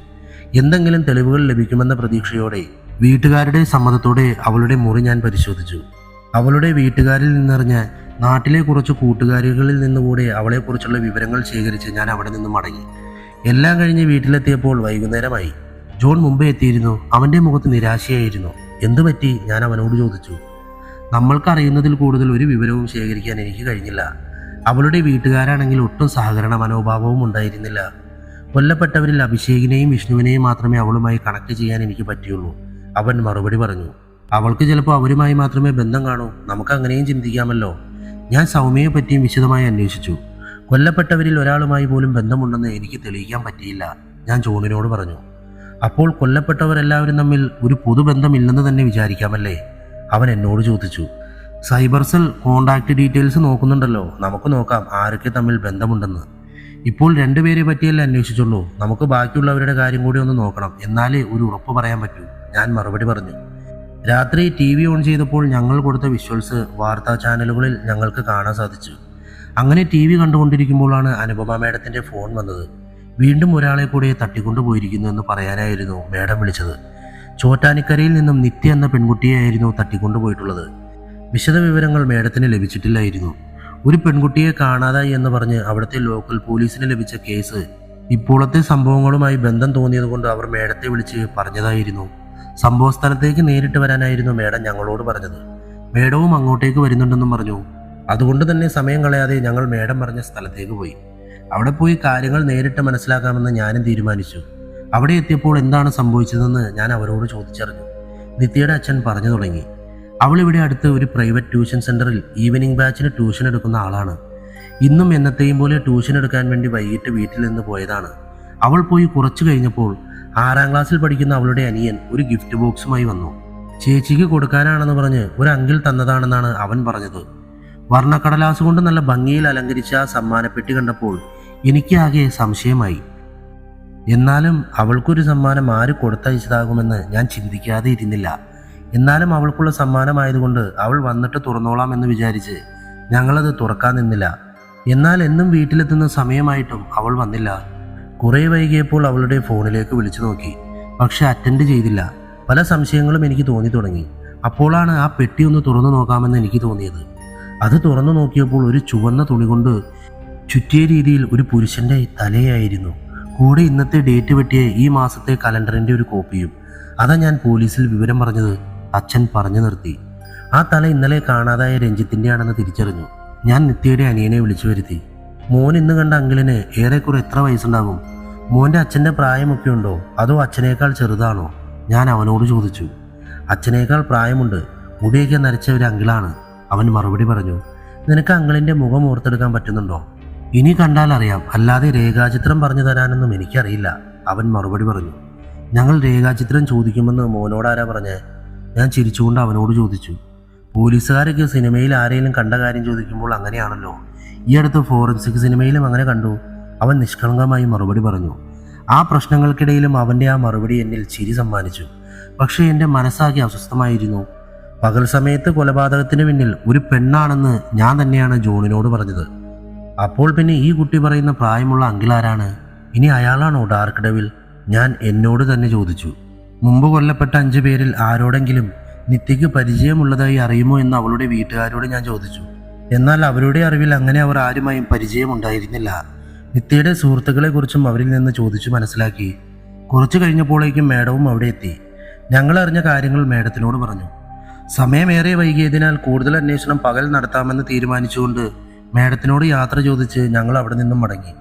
എന്തെങ്കിലും തെളിവുകൾ ലഭിക്കുമെന്ന പ്രതീക്ഷയോടെ വീട്ടുകാരുടെ സമ്മതത്തോടെ അവളുടെ മുറി ഞാൻ പരിശോധിച്ചു. അവളുടെ വീട്ടുകാരിൽ നിന്നറിഞ്ഞ നാട്ടിലെ കുറച്ച് കൂട്ടുകാരികളിൽ നിന്നുകൂടെ അവളെക്കുറിച്ചുള്ള വിവരങ്ങൾ ശേഖരിച്ച് ഞാൻ അവിടെ നിന്ന് മടങ്ങി. എല്ലാം കഴിഞ്ഞ് വീട്ടിലെത്തിയപ്പോൾ വൈകുന്നേരമായി. ജോൺ മുമ്പേ എത്തിയിരുന്നു. അവൻ്റെ മുഖത്ത് നിരാശയായിരുന്നു. എന്തു പറ്റി, ഞാൻ അവനോട് ചോദിച്ചു. നമ്മൾക്കറിയുന്നതിൽ കൂടുതൽ ഒരു വിവരവും ശേഖരിക്കാൻ എനിക്ക് കഴിഞ്ഞില്ല. അവളുടെ വീട്ടുകാരാണെങ്കിൽ ഒട്ടും സഹകരണ മനോഭാവവും ഉണ്ടായിരുന്നില്ല. കൊല്ലപ്പെട്ടവരിൽ അഭിഷേകിനെയും വിഷ്ണുവിനെയും മാത്രമേ അവളുമായി കണക്ട് ചെയ്യാൻ എനിക്ക് പറ്റിയുള്ളൂ, അവൻ മറുപടി പറഞ്ഞു. അവൾക്ക് ചിലപ്പോൾ അവരുമായി മാത്രമേ ബന്ധം കാണൂ, നമുക്ക് അങ്ങനെയും ചിന്തിക്കാമല്ലോ. ഞാൻ സൗമ്യയെ പറ്റിയും വിശദമായി അന്വേഷിച്ചു. കൊല്ലപ്പെട്ടവരിൽ ഒരാളുമായി പോലും ബന്ധമുണ്ടെന്ന് എനിക്ക് തെളിയിക്കാൻ പറ്റിയില്ല, ഞാൻ ജോണിനോട് പറഞ്ഞു. അപ്പോൾ കൊല്ലപ്പെട്ടവരെല്ലാവരും തമ്മിൽ ഒരു പൊതുബന്ധമില്ലെന്ന് തന്നെ വിചാരിക്കാമല്ലേ, അവൻ എന്നോട് ചോദിച്ചു. സൈബർ സെൽ കോണ്ടാക്ട് ഡീറ്റെയിൽസ് നോക്കുന്നുണ്ടല്ലോ, നമുക്ക് നോക്കാം ആരൊക്കെ തമ്മിൽ ബന്ധമുണ്ടെന്ന്. ഇപ്പോൾ രണ്ടുപേരെ പറ്റിയല്ലേ അന്വേഷിച്ചുള്ളൂ, നമുക്ക് ബാക്കിയുള്ളവരുടെ കാര്യം കൂടി ഒന്ന് നോക്കണം, എന്നാലേ ഒരു ഉറപ്പ് പറയാൻ പറ്റൂ, ഞാൻ മറുപടി പറഞ്ഞു. രാത്രി TV ഓൺ ചെയ്തപ്പോൾ ഞങ്ങൾ കൊടുത്ത വിഷ്വൽസ് വാർത്താ ചാനലുകളിൽ ഞങ്ങൾക്ക് കാണാൻ സാധിച്ചു. അങ്ങനെ TV കണ്ടുകൊണ്ടിരിക്കുമ്പോഴാണ് അനുപമ മേഡത്തിൻ്റെ ഫോൺ വന്നത്. വീണ്ടും ഒരാളെ കൂടെ തട്ടിക്കൊണ്ടുപോയിരിക്കുന്നു എന്ന് പറയാനായിരുന്നു മേഡം വിളിച്ചത്. ചോറ്റാനിക്കരയിൽ നിന്നും നിത്യ എന്ന പെൺകുട്ടിയെയായിരുന്നു തട്ടിക്കൊണ്ടുപോയിട്ടുള്ളത്. വിശദവിവരങ്ങൾ മേഡത്തിന് ലഭിച്ചിട്ടില്ലായിരുന്നു. ഒരു പെൺകുട്ടിയെ കാണാതായി എന്ന് പറഞ്ഞ് അവിടുത്തെ ലോക്കൽ പോലീസിന് ലഭിച്ച കേസ് ഇപ്പോഴത്തെ സംഭവങ്ങളുമായി ബന്ധം തോന്നിയതുകൊണ്ട് അവർ മേഡത്തെ വിളിച്ച് പറഞ്ഞതായിരുന്നു. സംഭവ സ്ഥലത്തേക്ക് നേരിട്ട് വരാനായിരുന്നു മേഡം ഞങ്ങളോട് പറഞ്ഞത്. മേഡവും അങ്ങോട്ടേക്ക് വരുന്നുണ്ടെന്നും പറഞ്ഞു. അതുകൊണ്ട് തന്നെ സമയം കളയാതെ ഞങ്ങൾ മേഡം പറഞ്ഞ സ്ഥലത്തേക്ക് പോയി. അവിടെ പോയി കാര്യങ്ങൾ നേരിട്ട് മനസ്സിലാക്കാമെന്ന് ഞാനും തീരുമാനിച്ചു. അവിടെ എത്തിയപ്പോൾ എന്താണ് സംഭവിച്ചതെന്ന് ഞാൻ അവരോട് ചോദിച്ചറിഞ്ഞു. നിത്യയുടെ അച്ഛൻ പറഞ്ഞു തുടങ്ങി. അവൾ ഇവിടെ അടുത്ത് ഒരു പ്രൈവറ്റ് ട്യൂഷൻ സെന്ററിൽ ഈവനിങ് ബാച്ചിന് ട്യൂഷൻ എടുക്കുന്ന ആളാണ്. ഇന്നും എന്നത്തെയും പോലെ ട്യൂഷൻ എടുക്കാൻ വേണ്ടി വൈകിട്ട് വീട്ടിൽ നിന്ന് പോയതാണ്. അവൾ പോയി കുറച്ചു കഴിഞ്ഞപ്പോൾ 6ാം ക്ലാസ്സിൽ പഠിക്കുന്ന അവളുടെ അനിയൻ ഒരു ഗിഫ്റ്റ് ബോക്സുമായി വന്നു. ചേച്ചിക്ക് കൊടുക്കാനാണെന്ന് പറഞ്ഞ് ഒരു അങ്കിൾ തന്നതാണെന്നാണ് അവൻ പറഞ്ഞത്. വർണ്ണക്കടലാസ് കൊണ്ട് നല്ല ഭംഗിയിൽ അലങ്കരിച്ച ആ സമ്മാനപ്പെട്ടി കണ്ടപ്പോൾ എനിക്ക് ആകെ സംശയമായി. എന്നാലും അവൾക്കൊരു സമ്മാനം ആര് കൊടുത്തയച്ചതാകുമെന്ന് ഞാൻ ചിന്തിക്കാതെ ഇരുന്നില്ല. എന്നാലും അവൾക്കുള്ള സമ്മാനമായതുകൊണ്ട് അവൾ വന്നിട്ട് തുറന്നോളാം എന്ന് വിചാരിച്ച് ഞങ്ങളത് തുറക്കാൻ നിന്നില്ല. എന്നാൽ എന്നും വീട്ടിലെത്തുന്ന സമയമായിട്ടും അവൾ വന്നില്ല. കുറേ വൈകിയപ്പോൾ അവളുടെ ഫോണിലേക്ക് വിളിച്ചു നോക്കി, പക്ഷെ അറ്റൻഡ് ചെയ്തില്ല. പല സംശയങ്ങളും എനിക്ക് തോന്നി തുടങ്ങി. അപ്പോഴാണ് ആ പെട്ടി ഒന്ന് തുറന്നു നോക്കാമെന്ന് എനിക്ക് തോന്നിയത്. അത് തുറന്നു നോക്കിയപ്പോൾ ഒരു ചുവന്ന തുണി കൊണ്ട് ചുറ്റിയ രീതിയിൽ ഒരു പുരുഷന്റെ തലയായിരുന്നു. കൂടെ ഇന്നത്തെ ഡേറ്റ് വെട്ടിയ ഈ മാസത്തെ കലണ്ടറിന്റെ ഒരു കോപ്പിയും. അതാ ഞാൻ പോലീസിൽ വിവരം പറഞ്ഞത്, അച്ഛൻ പറഞ്ഞു നിർത്തി. ആ തല ഇന്നലെ കാണാതായ രഞ്ജിത്തിന്റെ ആണെന്ന് തിരിച്ചറിഞ്ഞു. ഞാൻ നിത്യയുടെ അനിയനെ വിളിച്ചു വരുത്തി. മോൻ ഇന്ന് കണ്ട അങ്കിളിന് ഏറെക്കുറെ എത്ര വയസ്സുണ്ടാകും? മോൻ്റെ അച്ഛൻ്റെ പ്രായമൊക്കെ ഉണ്ടോ, അതോ അച്ഛനേക്കാൾ ചെറുതാണോ? ഞാൻ അവനോട് ചോദിച്ചു. അച്ഛനേക്കാൾ പ്രായമുണ്ട്, മുടിയൊക്കെ നരച്ച ഒരു അങ്കിളാണ്, അവൻ മറുപടി പറഞ്ഞു. നിനക്ക് അങ്കിളിൻ്റെ മുഖം ഓർത്തെടുക്കാൻ പറ്റുന്നുണ്ടോ? ഇനി കണ്ടാൽ അറിയാം, അല്ലാതെ രേഖാചിത്രം പറഞ്ഞു തരാനൊന്നും എനിക്കറിയില്ല, അവൻ മറുപടി പറഞ്ഞു. ഞങ്ങൾ രേഖാചിത്രം ചോദിക്കുമെന്ന് മോനോടാരാ പറഞ്ഞേ? ഞാൻ ചിരിച്ചുകൊണ്ട് അവനോട് ചോദിച്ചു. പോലീസുകാരൊക്കെ സിനിമയിൽ ആരെങ്കിലും കണ്ട കാര്യം ചോദിക്കുമ്പോൾ അങ്ങനെയാണല്ലോ. ഈ അടുത്ത് ഫോറൻസിക് സിനിമയിലും അങ്ങനെ കണ്ടു. അവൻ നിഷ്കളങ്കമായി മറുപടി പറഞ്ഞു. ആ പ്രശ്നങ്ങൾക്കിടയിലും അവൻ്റെ ആ മറുപടി എന്നിൽ ചിരി സമ്മാനിച്ചു. പക്ഷേ എൻ്റെ മനസ്സാകെ അസ്വസ്ഥമായിരുന്നു. പകൽ സമയത്ത് കൊലപാതകത്തിന് പിന്നിൽ ഒരു പെണ്ണാണെന്ന് ഞാൻ തന്നെയാണ് ജോണിനോട് പറഞ്ഞത്. അപ്പോൾ പിന്നെ ഈ കുട്ടി പറയുന്ന പ്രായമുള്ള അങ്കിൾ ആരാണ്? ഇനി അയാളാണോ ഡാർക്ക് ഡെവിൽ? ഞാൻ എന്നോട് തന്നെ ചോദിച്ചു. മുമ്പ് കൊല്ലപ്പെട്ട 5 പേരിൽ ആരോടെങ്കിലും നിത്യയ്ക്ക് പരിചയമുള്ളതായി അറിയുമോ എന്ന് അവളുടെ വീട്ടുകാരോട് ഞാൻ ചോദിച്ചു. എന്നാൽ അവരുടെ അറിവിൽ അങ്ങനെ അവർ ആരുമായും പരിചയമുണ്ടായിരുന്നില്ല. നിത്യയുടെ സുഹൃത്തുക്കളെക്കുറിച്ചും അവരിൽ നിന്ന് ചോദിച്ചു മനസ്സിലാക്കി. കുറച്ചു കഴിഞ്ഞപ്പോഴേക്കും മേഡവും അവിടെ എത്തി. ഞങ്ങൾ അറിഞ്ഞ കാര്യങ്ങൾ മേഡത്തിനോട് പറഞ്ഞു. സമയമേറെ വൈകിയതിനാൽ കൂടുതൽ അന്വേഷണം പകൽ നടത്താമെന്ന് തീരുമാനിച്ചുകൊണ്ട് മേഡത്തിനോട് യാത്ര ചോദിച്ച് ഞങ്ങൾ അവിടെ നിന്നും മടങ്ങി.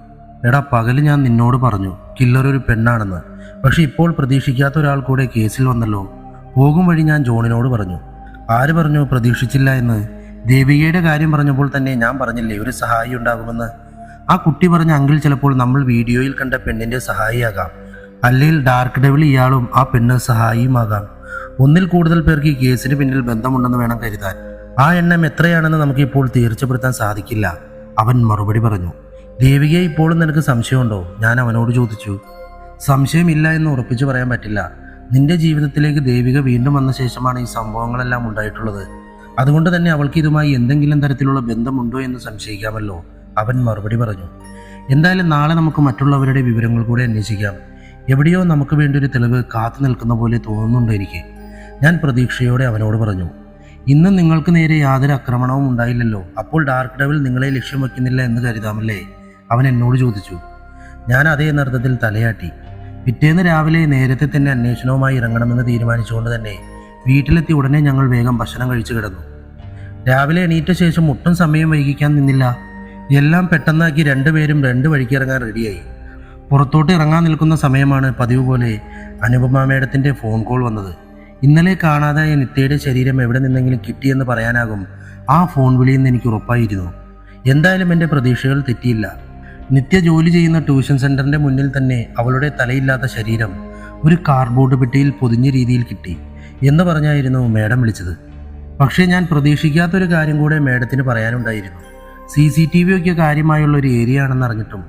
എടാ, പകൽ ഞാൻ നിന്നോട് പറഞ്ഞു കില്ലർ ഒരു പെണ്ണാണെന്ന്. പക്ഷെ ഇപ്പോൾ പ്രതീക്ഷിക്കാത്ത ഒരാൾ കൂടെ കേസിൽ വന്നല്ലോ. പോകും വഴി ഞാൻ ജോണിനോട് പറഞ്ഞു. ആര് പറഞ്ഞു പ്രതീക്ഷിച്ചില്ല എന്ന്? ദേവികയുടെ കാര്യം പറഞ്ഞപ്പോൾ തന്നെ ഞാൻ പറഞ്ഞില്ലേ ഒരു സഹായി ഉണ്ടാകുമെന്ന്. ആ കുട്ടി പറഞ്ഞ അങ്കിൾ ചിലപ്പോൾ നമ്മൾ വീഡിയോയിൽ കണ്ട പെണ്ണിൻ്റെ സഹായിയാകാം. അല്ലെങ്കിൽ ഡാർക്ക് ഡെവിൽ ഇയാളും ആ പെണ്ണ് സഹായിയുമാകാം. ഒന്നിൽ കൂടുതൽ പേർക്ക് ഈ കേസിന് പിന്നിൽ ബന്ധമുണ്ടെന്ന് വേണം കരുതാൻ. ആ എണ്ണം എത്രയാണെന്ന് നമുക്കിപ്പോൾ തീർച്ചപ്പെടുത്താൻ സാധിക്കില്ല, അവൻ മറുപടി പറഞ്ഞു. ദേവികയെ ഇപ്പോഴും നിനക്ക് സംശയമുണ്ടോ? ഞാൻ അവനോട് ചോദിച്ചു. സംശയമില്ല എന്ന് ഉറപ്പിച്ചു പറയാൻ പറ്റില്ല. നിന്റെ ജീവിതത്തിലേക്ക് ദേവിക വീണ്ടും വന്ന ശേഷമാണ് ഈ സംഭവങ്ങളെല്ലാം ഉണ്ടായിട്ടുള്ളത്. അതുകൊണ്ട് തന്നെ അവൾക്ക് ഇതുമായി എന്തെങ്കിലും തരത്തിലുള്ള ബന്ധമുണ്ടോ എന്ന് സംശയിക്കാമല്ലോ, അവൻ മറുപടി പറഞ്ഞു. എന്തായാലും നാളെ നമുക്ക് മറ്റുള്ളവരുടെ വിവരങ്ങൾ കൂടെ അന്വേഷിക്കാം. എവിടെയോ നമുക്ക് വേണ്ടി ഒരു തെളിവ് കാത്തു നിൽക്കുന്ന പോലെ തോന്നുന്നുണ്ട് എനിക്ക്, ഞാൻ പ്രതീക്ഷയോടെ അവനോട് പറഞ്ഞു. ഇന്ന് നിങ്ങൾക്ക് നേരെ യാതൊരു ആക്രമണവും ഉണ്ടായില്ലല്ലോ. അപ്പോൾ ഡാർക്ക് ഡെവിൽ നിങ്ങളെ ലക്ഷ്യം വയ്ക്കുന്നില്ല എന്ന് കരുതാമല്ലേ, അവൻ എന്നോട് ചോദിച്ചു. ഞാൻ അതേ നർത്തത്തിൽ തലയാട്ടി. പിറ്റേന്ന് രാവിലെ നേരത്തെ തന്നെ അന്വേഷണവുമായി ഇറങ്ങണമെന്ന് തീരുമാനിച്ചുകൊണ്ട് തന്നെ വീട്ടിലെത്തി ഉടനെ ഞങ്ങൾ വേഗം ഭക്ഷണം കഴിച്ചു കിടന്നു. രാവിലെ എണീറ്റ ശേഷം ഒട്ടും സമയം വൈകിക്കാൻ നിന്നില്ല. എല്ലാം പെട്ടെന്നാക്കി 2 പേരും 2 വഴിക്ക് ഇറങ്ങാൻ റെഡിയായി. പുറത്തോട്ട് ഇറങ്ങാൻ നിൽക്കുന്ന സമയമാണ് പതിവ് പോലെ അനുപമ മേഡത്തിൻ്റെ ഫോൺ കോൾ വന്നത്. ഇന്നലെ കാണാതായ നിത്യയുടെ ശരീരം എവിടെ നിന്നെങ്കിലും കിട്ടിയെന്ന് പറയാനാകും ആ ഫോൺ വിളിയിൽ നിന്ന് എനിക്ക് ഉറപ്പായിരുന്നു. എന്തായാലും എൻ്റെ പ്രതീക്ഷകൾ തെറ്റിയില്ല. നിത്യ ജോലി ചെയ്യുന്ന ട്യൂഷൻ സെൻ്ററിൻ്റെ മുന്നിൽ തന്നെ അവളുടെ തലയില്ലാത്ത ശരീരം ഒരു കാർഡ്ബോർഡ് പെട്ടിയിൽ പൊതിഞ്ഞ രീതിയിൽ കിട്ടി എന്ന് പറഞ്ഞായിരുന്നു മേഡം വിളിച്ചത്. പക്ഷേ ഞാൻ പ്രതീക്ഷിക്കാത്തൊരു കാര്യം കൂടെ മേഡത്തിന് പറയാനുണ്ടായിരുന്നു. CCTV ഒക്കെ കാര്യമായുള്ള ഒരു ഏരിയ ആണെന്ന് അറിഞ്ഞിട്ടും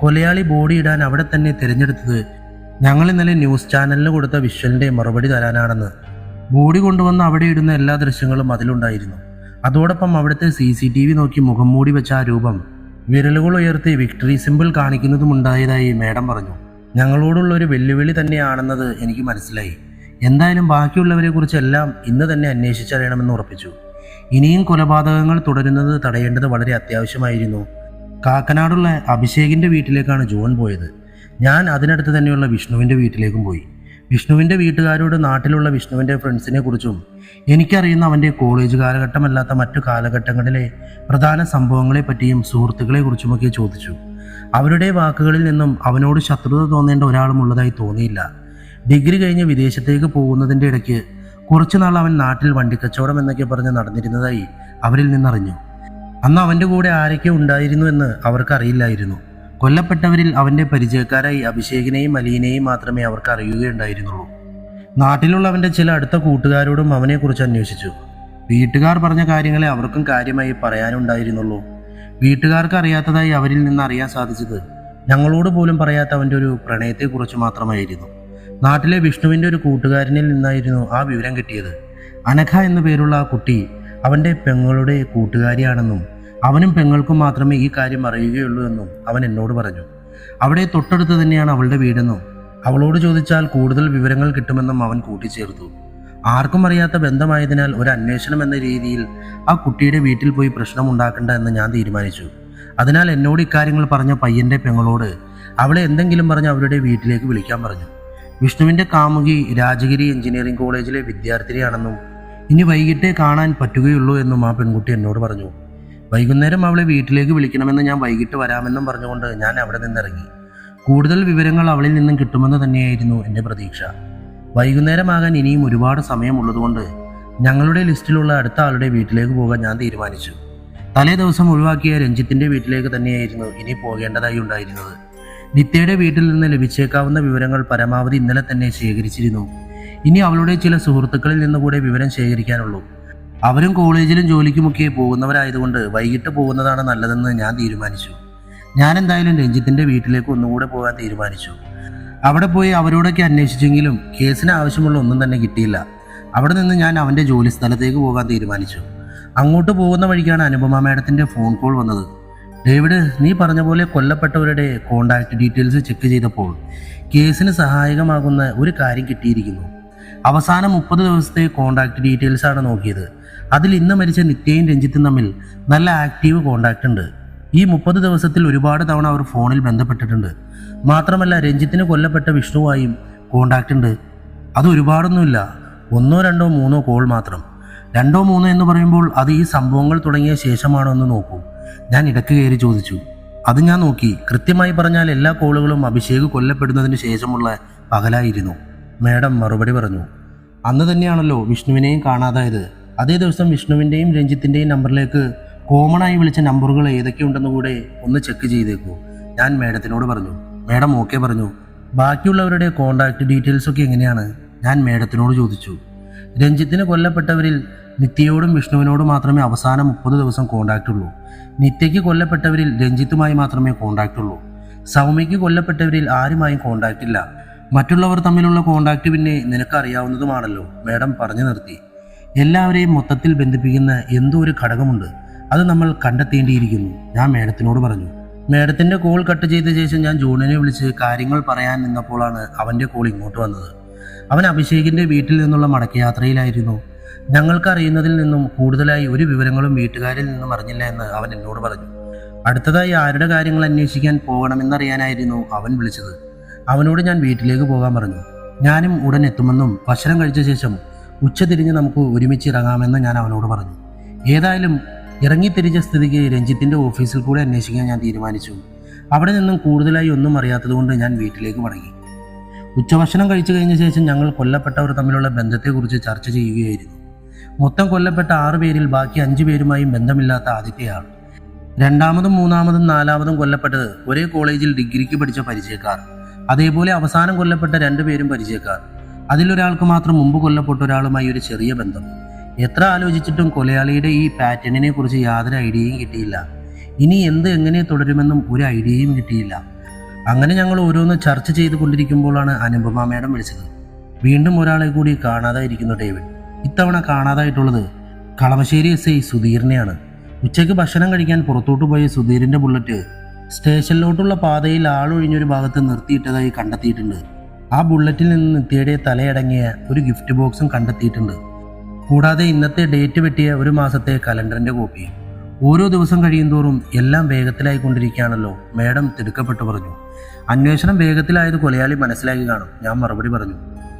കൊലയാളി ബോഡി ഇടാൻ അവിടെ തന്നെ തിരഞ്ഞെടുത്തത് ഞങ്ങൾ ഇന്നലെ ന്യൂസ് ചാനലിന് കൊടുത്ത വിഷ്വലിൻ്റെ മറുപടി തരാനാണെന്ന്. ബോഡി കൊണ്ടുവന്ന് അവിടെ ഇടുന്ന എല്ലാ ദൃശ്യങ്ങളും അതിലുണ്ടായിരുന്നു. അതോടൊപ്പം അവിടുത്തെ CCTV നോക്കി മുഖം മൂടി വെച്ച ആ രൂപം വിരലുകൾ ഉയർത്തി വിക്ടറി സിമ്പിൾ കാണിക്കുന്നതും ഉണ്ടായതായി മേഡം പറഞ്ഞു. ഞങ്ങളോടുള്ള ഒരു വെല്ലുവിളി തന്നെയാണെന്നത് എനിക്ക് മനസ്സിലായി. എന്തായാലും ബാക്കിയുള്ളവരെ കുറിച്ചെല്ലാം ഇന്ന് തന്നെ അന്വേഷിച്ചറിയണമെന്ന് ഉറപ്പിച്ചു. ഇനിയും കൊലപാതകങ്ങൾ തുടരുന്നത് തടയേണ്ടത് വളരെ അത്യാവശ്യമായിരുന്നു. കാക്കനാടുള്ള അഭിഷേകിൻ്റെ വീട്ടിലേക്കാണ് ജോൺ പോയത്. ഞാൻ അതിനടുത്ത് തന്നെയുള്ള വിഷ്ണുവിൻ്റെ വീട്ടിലേക്കും പോയി. വിഷ്ണുവിൻ്റെ വീട്ടുകാരോട് നാട്ടിലുള്ള വിഷ്ണുവിൻ്റെ ഫ്രണ്ട്സിനെ കുറിച്ചും എനിക്കറിയുന്ന അവൻ്റെ കോളേജ് കാലഘട്ടമല്ലാത്ത മറ്റു കാലഘട്ടങ്ങളിലെ പ്രധാന സംഭവങ്ങളെ പറ്റിയും സുഹൃത്തുക്കളെ കുറിച്ചുമൊക്കെ ചോദിച്ചു. അവരുടെ വാക്കുകളിൽ നിന്നും അവനോട് ശത്രുത തോന്നേണ്ട ഒരാളും ഉള്ളതായി തോന്നിയില്ല. ഡിഗ്രി കഴിഞ്ഞ് വിദേശത്തേക്ക് പോകുന്നതിൻ്റെ ഇടയ്ക്ക് കുറച്ചുനാൾ അവൻ നാട്ടിൽ വണ്ടിക്കച്ചവടം എന്നൊക്കെ പറഞ്ഞ് നടന്നിരുന്നതായി അവരിൽ നിന്നറിഞ്ഞു. അന്ന് അവൻ്റെ കൂടെ ആരൊക്കെ ഉണ്ടായിരുന്നു എന്ന് അവർക്കറിയില്ലായിരുന്നു. കൊല്ലപ്പെട്ടവരിൽ അവൻ്റെ പരിചയക്കാരായി അഭിഷേകിനെയും അലീനെയും മാത്രമേ അവർക്ക് അറിയുകയുണ്ടായിരുന്നുള്ളൂ. നാട്ടിലുള്ള അവൻ്റെ ചില അടുത്ത കൂട്ടുകാരോടും അവനെക്കുറിച്ച് അന്വേഷിച്ചു. വീട്ടുകാർ പറഞ്ഞ കാര്യങ്ങളെ അവർക്കും കാര്യമായി പറയാനുണ്ടായിരുന്നുള്ളൂ. വീട്ടുകാർക്ക് അറിയാത്തതായി അവരിൽ നിന്ന് അറിയാൻ സാധിച്ചത് ഞങ്ങളോട് പോലും പറയാത്ത അവൻ്റെ ഒരു പ്രണയത്തെക്കുറിച്ച് മാത്രമായിരുന്നു. നാട്ടിലെ വിഷ്ണുവിൻ്റെ ഒരു കൂട്ടുകാരനിൽ നിന്നായിരുന്നു ആ വിവരം കിട്ടിയത്. അനഘ എന്നു പേരുള്ള ആ കുട്ടി അവൻ്റെ പെങ്ങളുടെ കൂട്ടുകാരിയാണെന്നും അവനും പെങ്ങൾക്കും മാത്രമേ ഈ കാര്യം അറിയുകയുള്ളൂ എന്നും അവൻ എന്നോട് പറഞ്ഞു. അവിടെ തൊട്ടടുത്ത് തന്നെയാണ് അവളുടെ വീടെന്നും അവളോട് ചോദിച്ചാൽ കൂടുതൽ വിവരങ്ങൾ കിട്ടുമെന്നും അവൻ കൂട്ടിച്ചേർത്തു. ആർക്കും അറിയാത്ത ബന്ധമായതിനാൽ ഒരു അന്വേഷണം എന്ന രീതിയിൽ ആ കുട്ടിയുടെ വീട്ടിൽ പോയി പ്രശ്നമുണ്ടാക്കണ്ട എന്ന് ഞാൻ തീരുമാനിച്ചു. അതിനാൽ എന്നോട് ഇക്കാര്യങ്ങൾ പറഞ്ഞ പയ്യൻ്റെ പെങ്ങളോട് അവളെ എന്തെങ്കിലും പറഞ്ഞ് അവരുടെ വീട്ടിലേക്ക് വിളിക്കാൻ പറഞ്ഞു. വിഷ്ണുവിൻ്റെ കാമുകി രാജഗിരി എഞ്ചിനീയറിംഗ് കോളേജിലെ വിദ്യാർത്ഥിനിയാണെന്നും ഇനി വൈകിട്ടേ കാണാൻ പറ്റുകയുള്ളൂ എന്നും ആ പെൺകുട്ടി എന്നോട് പറഞ്ഞു. വൈകുന്നേരം അവളെ വീട്ടിലേക്ക് വിളിക്കണമെന്ന് ഞാൻ വൈകിട്ട് വരാമെന്നും പറഞ്ഞുകൊണ്ട് ഞാൻ അവിടെ നിന്നിറങ്ങി. കൂടുതൽ വിവരങ്ങൾ അവളിൽ നിന്നും കിട്ടുമെന്ന് തന്നെയായിരുന്നു എൻ്റെ പ്രതീക്ഷ. വൈകുന്നേരമാകാൻ ഇനിയും ഒരുപാട് സമയമുള്ളതുകൊണ്ട് ഞങ്ങളുടെ ലിസ്റ്റിലുള്ള അടുത്ത ആളുടെ വീട്ടിലേക്ക് പോകാൻ ഞാൻ തീരുമാനിച്ചു. തലേ ദിവസം ഒഴിവാക്കിയ രഞ്ജിത്തിൻ്റെ വീട്ടിലേക്ക് തന്നെയായിരുന്നു ഇനി പോകേണ്ടതായി ഉണ്ടായിരുന്നത്. നിത്യയുടെ വീട്ടിൽ നിന്ന് ലഭിച്ചേക്കാവുന്ന വിവരങ്ങൾ പരമാവധി ഇന്നലെ തന്നെ ശേഖരിച്ചിരുന്നു. ഇനി അവളുടെ ചില സുഹൃത്തുക്കളിൽ നിന്ന് കൂടെ വിവരം ശേഖരിക്കാനുള്ളൂ. അവരും കോളേജിലും ജോലിക്കുമൊക്കെ പോകുന്നവരായതുകൊണ്ട് വൈകിട്ട് പോകുന്നതാണ് നല്ലതെന്ന് ഞാൻ തീരുമാനിച്ചു. ഞാൻ എന്തായാലും രഞ്ജിത്തിൻ്റെ വീട്ടിലേക്ക് ഒന്നുകൂടെ പോകാൻ തീരുമാനിച്ചു. അവിടെ പോയി അവരോടൊക്കെ അന്വേഷിച്ചെങ്കിലും കേസിന് ആവശ്യമുള്ള ഒന്നും തന്നെ കിട്ടിയില്ല. അവിടെ നിന്ന് ഞാൻ അവൻ്റെ ജോലി സ്ഥലത്തേക്ക് പോകാൻ തീരുമാനിച്ചു. അങ്ങോട്ട് പോകുന്ന വഴിക്കാണ് അനുപമ മാഡത്തിൻ്റെ ഫോൺ കോൾ വന്നത്. ഡേവിഡ്, നീ പറഞ്ഞ പോലെ കൊല്ലപ്പെട്ടവരുടെ കോണ്ടാക്ട് ഡീറ്റെയിൽസ് ചെക്ക് ചെയ്തപ്പോൾ കേസിന് സഹായകമാകുന്ന ഒരു കാര്യം കിട്ടിയിരിക്കുന്നു. അവസാന 30 ദിവസത്തെ കോണ്ടാക്ട് ഡീറ്റെയിൽസ് ആണ് നോക്കിയത്. അതിൽ ഇന്ന് മരിച്ച നിത്യയും രഞ്ജിത്തും തമ്മിൽ നല്ല ആക്റ്റീവ് കോണ്ടാക്ട് ഉണ്ട്. ഈ 30 ദിവസത്തിൽ ഒരുപാട് തവണ അവർ ഫോണിൽ ബന്ധപ്പെട്ടിട്ടുണ്ട്. മാത്രമല്ല രഞ്ജിത്തിന് കൊല്ലപ്പെട്ട വിഷ്ണുവായും കോണ്ടാക്ട് ഉണ്ട്. അത് ഒരുപാടൊന്നുമില്ല, 1 2 3 കോൾ മാത്രം. 2 3 എന്ന് പറയുമ്പോൾ അത് ഈ സംഭവങ്ങൾ തുടങ്ങിയ ശേഷമാണോ എന്ന് നോക്കൂ. ഞാൻ ഇടയ്ക്ക് കയറി ചോദിച്ചു. അത് ഞാൻ നോക്കി. കൃത്യമായി പറഞ്ഞാൽ എല്ലാ കോളുകളും അഭിഷേക് കൊല്ലപ്പെടുന്നതിന് ശേഷമുള്ള പകലായിരുന്നു. മാഡം മറുപടി പറഞ്ഞു. അന്ന് തന്നെയാണല്ലോ വിഷ്ണുവിനെയും കാണാതായത്. അതേ ദിവസം വിഷ്ണുവിൻ്റെയും രഞ്ജിത്തിൻ്റെയും നമ്പറിലേക്ക് കോമണായി വിളിച്ച നമ്പറുകൾ ഏതൊക്കെയുണ്ടെന്ന് കൂടെ ഒന്ന് ചെക്ക് ചെയ്തേക്കൂ, ഞാൻ മാഡത്തിനോട് പറഞ്ഞു. മാഡം ഓക്കെ പറഞ്ഞു. ബാക്കിയുള്ളവരുടെ കോണ്ടാക്ട് ഡീറ്റെയിൽസ് ഒക്കെ എങ്ങനെയാണ്, ഞാൻ മാഡത്തിനോട് ചോദിച്ചു. രഞ്ജിത്തിന് കൊല്ലപ്പെട്ടവരിൽ നിത്യയോടും വിഷ്ണുവിനോടും മാത്രമേ അവസാന 30 ദിവസം കോണ്ടാക്റ്റ് ഉള്ളൂ. നിത്യയ്ക്ക് കൊല്ലപ്പെട്ടവരിൽ രഞ്ജിത്തുമായി മാത്രമേ കോണ്ടാക്റ്റ് ഉള്ളൂ. സൗമ്യയ്ക്ക് കൊല്ലപ്പെട്ടവരിൽ ആരുമായും കോണ്ടാക്റ്റ് ഇല്ല. മറ്റുള്ളവർ തമ്മിലുള്ള കോണ്ടാക്റ്റ് പിന്നെ നിനക്കറിയാവുന്നതുമാണല്ലോ, മാഡം പറഞ്ഞു നിർത്തി. എല്ലാവരെയും മൊത്തത്തിൽ ബന്ധിപ്പിക്കുന്ന എന്തോ ഒരു ഘടകമുണ്ട്, അത് നമ്മൾ കണ്ടെത്തേണ്ടിയിരിക്കുന്നു, ഞാൻ മാഡത്തിനോട് പറഞ്ഞു. മാഡത്തിൻ്റെ കോൾ കട്ട് ചെയ്ത ശേഷം ഞാൻ ജോണിനെ വിളിച്ച് കാര്യങ്ങൾ പറയാൻ നിന്നപ്പോഴാണ് അവൻ്റെ കോൾ ഇങ്ങോട്ട് വന്നത്. അവൻ അഭിഷേകിൻ്റെ വീട്ടിൽ നിന്നുള്ള മടക്കയാത്രയിലായിരുന്നു. ഞങ്ങൾക്കറിയുന്നതിൽ നിന്നും കൂടുതലായി ഒരു വിവരങ്ങളും വീട്ടുകാരിൽ നിന്നും അറിഞ്ഞില്ല എന്ന് അവൻ എന്നോട് പറഞ്ഞു. അടുത്തതായി ആരുടെ കാര്യങ്ങൾ അന്വേഷിക്കാൻ പോകണമെന്നറിയാനായിരുന്നു അവൻ വിളിച്ചത്. അവനോട് ഞാൻ വീട്ടിലേക്ക് പോകാൻ പറഞ്ഞു. ഞാനും ഉടൻ എത്തുമെന്നും ഭക്ഷണം കഴിച്ച ശേഷം ഉച്ചതിരിഞ്ഞ് നമുക്ക് ഒരുമിച്ച് ഇറങ്ങാമെന്ന് ഞാൻ അവനോട് പറഞ്ഞു. ഏതായാലും ഇറങ്ങിത്തിരിച്ച സ്ഥിതിക്ക് രഞ്ജിത്തിൻ്റെ ഓഫീസിൽ കൂടെ അന്വേഷിക്കാൻ ഞാൻ തീരുമാനിച്ചു. അവിടെ നിന്നും കൂടുതലായി ഒന്നും അറിയാത്തതുകൊണ്ട് ഞാൻ വീട്ടിലേക്ക് മടങ്ങി. ഉച്ചഭക്ഷണം കഴിച്ചു കഴിഞ്ഞ ശേഷം ഞങ്ങൾ കൊല്ലപ്പെട്ടവർ തമ്മിലുള്ള ബന്ധത്തെക്കുറിച്ച് ചർച്ച ചെയ്യുകയായിരുന്നു. മൊത്തം കൊല്ലപ്പെട്ട 6 പേരിൽ ബാക്കി 5 പേരുമായും ബന്ധമില്ലാത്ത ആദ്യത്തെയാൾ. രണ്ടാമതും മൂന്നാമതും നാലാമതും കൊല്ലപ്പെട്ടത് ഒരേ കോളേജിൽ ഡിഗ്രിക്ക് പഠിച്ച പരിചയക്കാർ. അതേപോലെ അവസാനം കൊല്ലപ്പെട്ട 2 പേരും പരിചയക്കാർ. അതിലൊരാൾക്ക് മാത്രം മുമ്പ് കൊല്ലപ്പെട്ട ഒരാളുമായി ഒരു ചെറിയ ബന്ധം. എത്ര ആലോചിച്ചിട്ടും കൊലയാളിയുടെ ഈ പാറ്റേണിനെ കുറിച്ച് യാതൊരു ഐഡിയയും കിട്ടിയില്ല. ഇനി എങ്ങനെ തുടരുമെന്നും ഒരു ഐഡിയയും കിട്ടിയില്ല. അങ്ങനെ ഞങ്ങൾ ഓരോന്ന് ചർച്ച ചെയ്തുകൊണ്ടിരിക്കുമ്പോഴാണ് അനുപമ മാഡം വിളിച്ചത്. വീണ്ടും ഒരാളെ കൂടി കാണാതായിരിക്കുന്നു ഡേവിഡ്. ഇത്തവണ കാണാതായിട്ടുള്ളത് കളമശ്ശേരി SI സുധീറിനെയാണ്. ഉച്ചയ്ക്ക് ഭക്ഷണം കഴിക്കാൻ പുറത്തോട്ട് പോയ സുധീറിൻ്റെ ബുള്ളറ്റ് സ്റ്റേഷനിലോട്ടുള്ള പാതയിൽ ആളൊഴിഞ്ഞൊരു ഭാഗത്ത് നിർത്തിയിട്ടതായി കണ്ടെത്തിയിട്ടുണ്ട്. ആ ബുള്ളറ്റിൽ നിന്ന് നിത്യയുടെ തലയടങ്ങിയ ഒരു ഗിഫ്റ്റ് ബോക്സും കണ്ടെത്തിയിട്ടുണ്ട്. കൂടാതെ ഇന്നത്തെ ഡേറ്റ് വെട്ടിയ 1 മാസത്തെ കലണ്ടറിൻ്റെ കോപ്പി. ഓരോ ദിവസം കഴിയുന്തോറും എല്ലാം വേഗത്തിലായിക്കൊണ്ടിരിക്കുകയാണല്ലോ, മാഡം തിടുക്കപ്പെട്ടു പറഞ്ഞു. അന്വേഷണം വേഗത്തിലായത് കൊലയാളി മനസ്സിലാക്കി കാണും, ഞാൻ മറുപടി പറഞ്ഞു.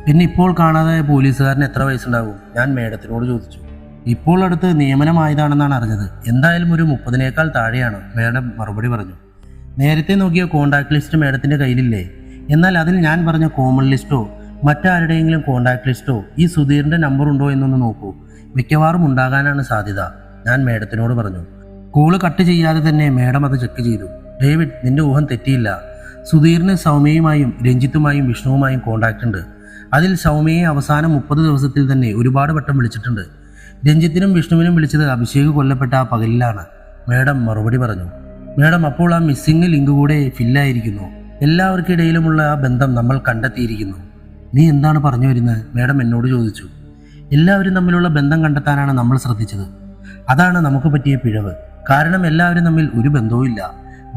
പിന്നെ ഇപ്പോൾ കാണാതായ പോലീസുകാരന് എത്ര വയസ്സുണ്ടാകും, ഞാൻ മാഡത്തിനോട് ചോദിച്ചു. ഇപ്പോൾ അടുത്ത് നിയമനമായതാണെന്നാണ് അറിഞ്ഞത്. എന്തായാലും ഒരു 30-നേക്കാൾ താഴെയാണ്, മാഡം മറുപടി പറഞ്ഞു. നേരത്തെ നോക്കിയ കോണ്ടാക്ട് ലിസ്റ്റ് മാഡത്തിൻ്റെ കയ്യിലില്ലേ? എന്നാൽ അതിൽ ഞാൻ പറഞ്ഞ കോമൺ ലിസ്റ്റോ മറ്റാരുടെയെങ്കിലും കോണ്ടാക്ട് ലിസ്റ്റോ ഈ സുധീറിൻ്റെ നമ്പർ ഉണ്ടോ എന്നൊന്ന് നോക്കൂ. മിക്കവാറും ഉണ്ടാകാനാണ് സാധ്യത, ഞാൻ മാഡത്തിനോട് പറഞ്ഞു. കോള് കട്ട് ചെയ്യാതെ തന്നെ മാഡം അത് ചെക്ക് ചെയ്തു. ഡേവിഡ്, നിന്റെ ഊഹം തെറ്റിയില്ല. സുധീറിന് സൗമ്യയുമായും രഞ്ജിത്തുമായും വിഷ്ണുവുമായും കോണ്ടാക്ട് ഉണ്ട്. അതിൽ സൗമ്യയെ അവസാനം 30 ദിവസത്തിൽ തന്നെ ഒരുപാട് വട്ടം വിളിച്ചിട്ടുണ്ട്. രഞ്ജിത്തിനും വിഷ്ണുവിനും വിളിച്ചത് അഭിഷേക് കൊല്ലപ്പെട്ട ആ പകലിലാണ്, മാഡം മറുപടി പറഞ്ഞു. മാഡം, അപ്പോൾ ആ മിസ്സിംഗ് ലിങ്ക് കൂടെ ഫില്ലായിരിക്കുന്നു. എല്ലാവർക്കിടയിലുമുള്ള ആ ബന്ധം നമ്മൾ കണ്ടെത്തിയിരിക്കുന്നു. നീ എന്താണ് പറഞ്ഞു വരുന്നത്, മാഡം എന്നോട് ചോദിച്ചു. എല്ലാവരും തമ്മിലുള്ള ബന്ധം കണ്ടെത്താനാണ് നമ്മൾ ശ്രദ്ധിച്ചത്. അതാണ് നമുക്ക് പറ്റിയ പിഴവ്. കാരണം എല്ലാവരും തമ്മിൽ ഒരു ബന്ധവും ഇല്ല.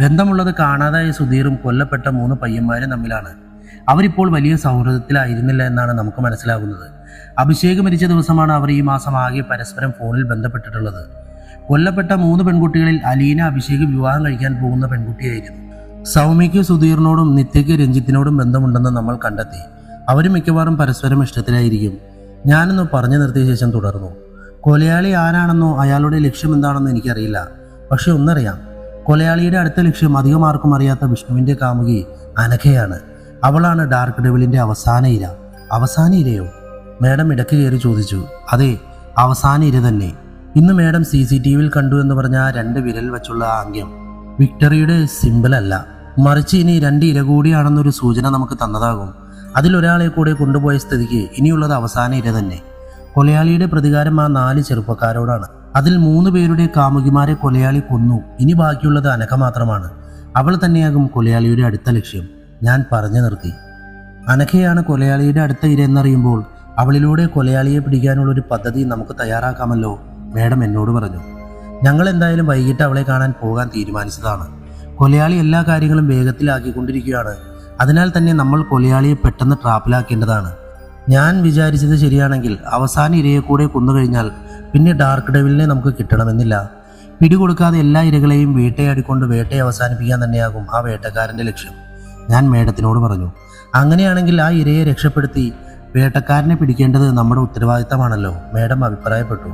ബന്ധമുള്ളത് കാണാതായ സുധീറും കൊല്ലപ്പെട്ട 3 പയ്യന്മാരും തമ്മിലാണ്. അവരിപ്പോൾ വലിയ സൗഹൃദത്തിലായിരുന്നില്ല എന്നാണ് നമുക്ക് മനസ്സിലാകുന്നത്. അഭിഷേക് മരിച്ച ദിവസമാണ് അവർ ഈ മാസം ആകെ പരസ്പരം ഫോണിൽ ബന്ധപ്പെട്ടിട്ടുള്ളത്. കൊല്ലപ്പെട്ട 3 പെൺകുട്ടികളിൽ അലീന അഭിഷേക് വിവാഹം കഴിക്കാൻ പോകുന്ന പെൺകുട്ടിയായിരുന്നു. സൗമ്യയ്ക്ക് സുധീറിനോടും നിത്യയ്ക്ക് രഞ്ജിത്തിനോടും ബന്ധമുണ്ടെന്ന് നമ്മൾ കണ്ടെത്തി. അവരും മിക്കവാറും പരസ്പരം ഇഷ്ടത്തിലായിരിക്കും. ഞാനൊന്ന് പറഞ്ഞു നിർത്തിയ ശേഷം തുടർന്നു. കൊലയാളി ആരാണെന്നോ അയാളുടെ ലക്ഷ്യം എന്താണെന്നോ എനിക്കറിയില്ല. പക്ഷെ ഒന്നറിയാം, കൊലയാളിയുടെ അടുത്ത ലക്ഷ്യം അധികം ആർക്കും അറിയാത്ത വിഷ്ണുവിൻ്റെ കാമുകി അനഘയാണ്. അവളാണ് ഡാർക്ക് ഡെവിളിൻ്റെ അവസാന ഇര. അവസാന ഇരയോ? മാഡം ഇടയ്ക്ക് കയറി ചോദിച്ചു. അതെ, അവസാന ഇര തന്നെ. ഇന്ന് മാഡം CCTVയിൽ കണ്ടു എന്ന് പറഞ്ഞ ആ 2 വിരൽ വച്ചുള്ള ആംഗ്യം വിക്ടറിയുടെ സിമ്പിൾ അല്ല, മറിച്ച് ഇനി 2 ഇര കൂടിയാണെന്നൊരു സൂചന നമുക്ക് തന്നതാകും. അതിലൊരാളെ കൂടെ കൊണ്ടുപോയ സ്ഥിതിക്ക് ഇനിയുള്ളത് അവസാന ഇര തന്നെ. കൊലയാളിയുടെ പ്രതികാരം ആ 4 ചെറുപ്പക്കാരോടാണ്. അതിൽ 3 പേരുടെ കാമുകിമാരെ കൊലയാളി കൊന്നു. ഇനി ബാക്കിയുള്ളത് അനഘ മാത്രമാണ്. അവൾ തന്നെയാകും കൊലയാളിയുടെ അടുത്ത ലക്ഷ്യം. ഞാൻ പറഞ്ഞു നിർത്തി. അനഘയാണ് കൊലയാളിയുടെ അടുത്ത ഇര എന്നറിയുമ്പോൾ അവളിലൂടെ കൊലയാളിയെ പിടിക്കാനുള്ളൊരു പദ്ധതി നമുക്ക് തയ്യാറാക്കാമല്ലോ, മേഡം എന്നോട് പറഞ്ഞു. ഞങ്ങൾ എന്തായാലും വൈകിട്ട് അവളെ കാണാൻ പോകാൻ തീരുമാനിച്ചതാണ്. കൊലയാളി എല്ലാ കാര്യങ്ങളും വേഗത്തിലാക്കിക്കൊണ്ടിരിക്കുകയാണ്. അതിനാൽ തന്നെ നമ്മൾ കൊലയാളിയെ പെട്ടെന്ന് ട്രാപ്പിലാക്കേണ്ടതാണ്. ഞാൻ വിചാരിച്ചത് ശരിയാണെങ്കിൽ അവസാന ഇരയെ കൂടെ കൊന്നുകഴിഞ്ഞാൽ പിന്നെ ഡാർക്ക് ഡെവിലിനെ നമുക്ക് കിട്ടണമെന്നില്ല. പിടികൊടുക്കാതെ എല്ലാ ഇരകളെയും വേട്ടയാടിക്കൊണ്ട് വേട്ടയെ അവസാനിപ്പിക്കാൻ തന്നെയാകും ആ വേട്ടക്കാരൻ്റെ ലക്ഷ്യം, ഞാൻ മേഡത്തിനോട് പറഞ്ഞു. അങ്ങനെയാണെങ്കിൽ ആ ഇരയെ രക്ഷപ്പെടുത്തി വേട്ടക്കാരനെ പിടിക്കേണ്ടത് നമ്മുടെ ഉത്തരവാദിത്തമാണല്ലോ, മേഡം അഭിപ്രായപ്പെട്ടു.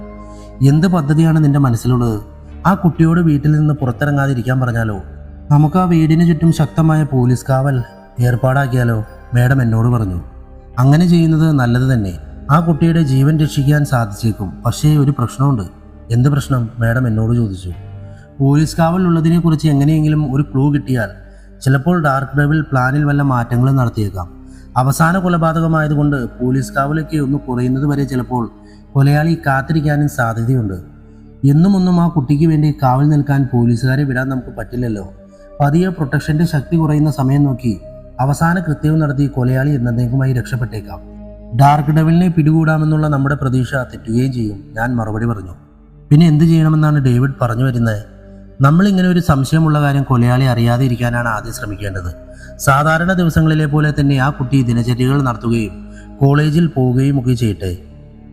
എന്ത് പദ്ധതിയാണ് നിന്റെ മനസ്സിലുള്ളത്? ആ കുട്ടിയോട് വീട്ടിൽ നിന്ന് പുറത്തിറങ്ങാതിരിക്കാൻ പറഞ്ഞാലോ? നമുക്ക് ആ വീടിന് ചുറ്റും ശക്തമായ പോലീസ് കാവൽ ഏർപ്പാടാക്കിയാലോ, മേഡം എന്നോട് പറഞ്ഞു. അങ്ങനെ ചെയ്യുന്നത് നല്ലത് തന്നെ. ആ കുട്ടിയുടെ ജീവൻ രക്ഷിക്കാൻ സാധിച്ചേക്കും. പക്ഷേ ഒരു പ്രശ്നമുണ്ട്. എന്ത് പ്രശ്നം, മേഡം എന്നോട് ചോദിച്ചു. പോലീസ് കാവൽ ഉള്ളതിനെ കുറിച്ച് എങ്ങനെയെങ്കിലും ഒരു ക്ലൂ കിട്ടിയാൽ ചിലപ്പോൾ ഡാർക്ക് ഡെവിൽ പ്ലാനിൽ വല്ല മാറ്റങ്ങളും നടത്തിയേക്കാം. അവസാന കൊലപാതകമായതുകൊണ്ട് പോലീസ് കാവലൊക്കെ ഒന്ന് കുറയുന്നത് വരെ ചിലപ്പോൾ കൊലയാളി കാത്തിരിക്കാനും സാധ്യതയുണ്ട്. എന്നും ആ കുട്ടിക്ക് വേണ്ടി കാവൽ നിൽക്കാൻ പോലീസുകാരെ വിടാൻ നമുക്ക് പറ്റില്ലല്ലോ. പതിയെ പ്രൊട്ടക്ഷന്റെ ശക്തി കുറയുന്ന സമയം നോക്കി അവസാന കൃത്യവും നടത്തി കൊലയാളി എന്നേക്കുമായി രക്ഷപ്പെട്ടേക്കാം. ഡാർക്ക് ഡെവിലിനെ പിടികൂടാമെന്നുള്ള നമ്മുടെ പ്രതീക്ഷ തെറ്റുകയും ചെയ്യും, ഞാൻ മറുപടി പറഞ്ഞു. പിന്നെ എന്ത് ചെയ്യണമെന്നാണ് ഡേവിഡ് പറഞ്ഞു വരുന്നത്? നമ്മളിങ്ങനെ ഒരു സംശയമുള്ള കാര്യം കൊലയാളി അറിയാതെ ഇരിക്കാനാണ് ആദ്യം ശ്രമിക്കേണ്ടത്. സാധാരണ ദിവസങ്ങളിലെ പോലെ തന്നെ ആ കുട്ടി ദിനചര്യകൾ നടത്തുകയും കോളേജിൽ പോവുകയും ഒക്കെ ചെയ്യട്ടെ.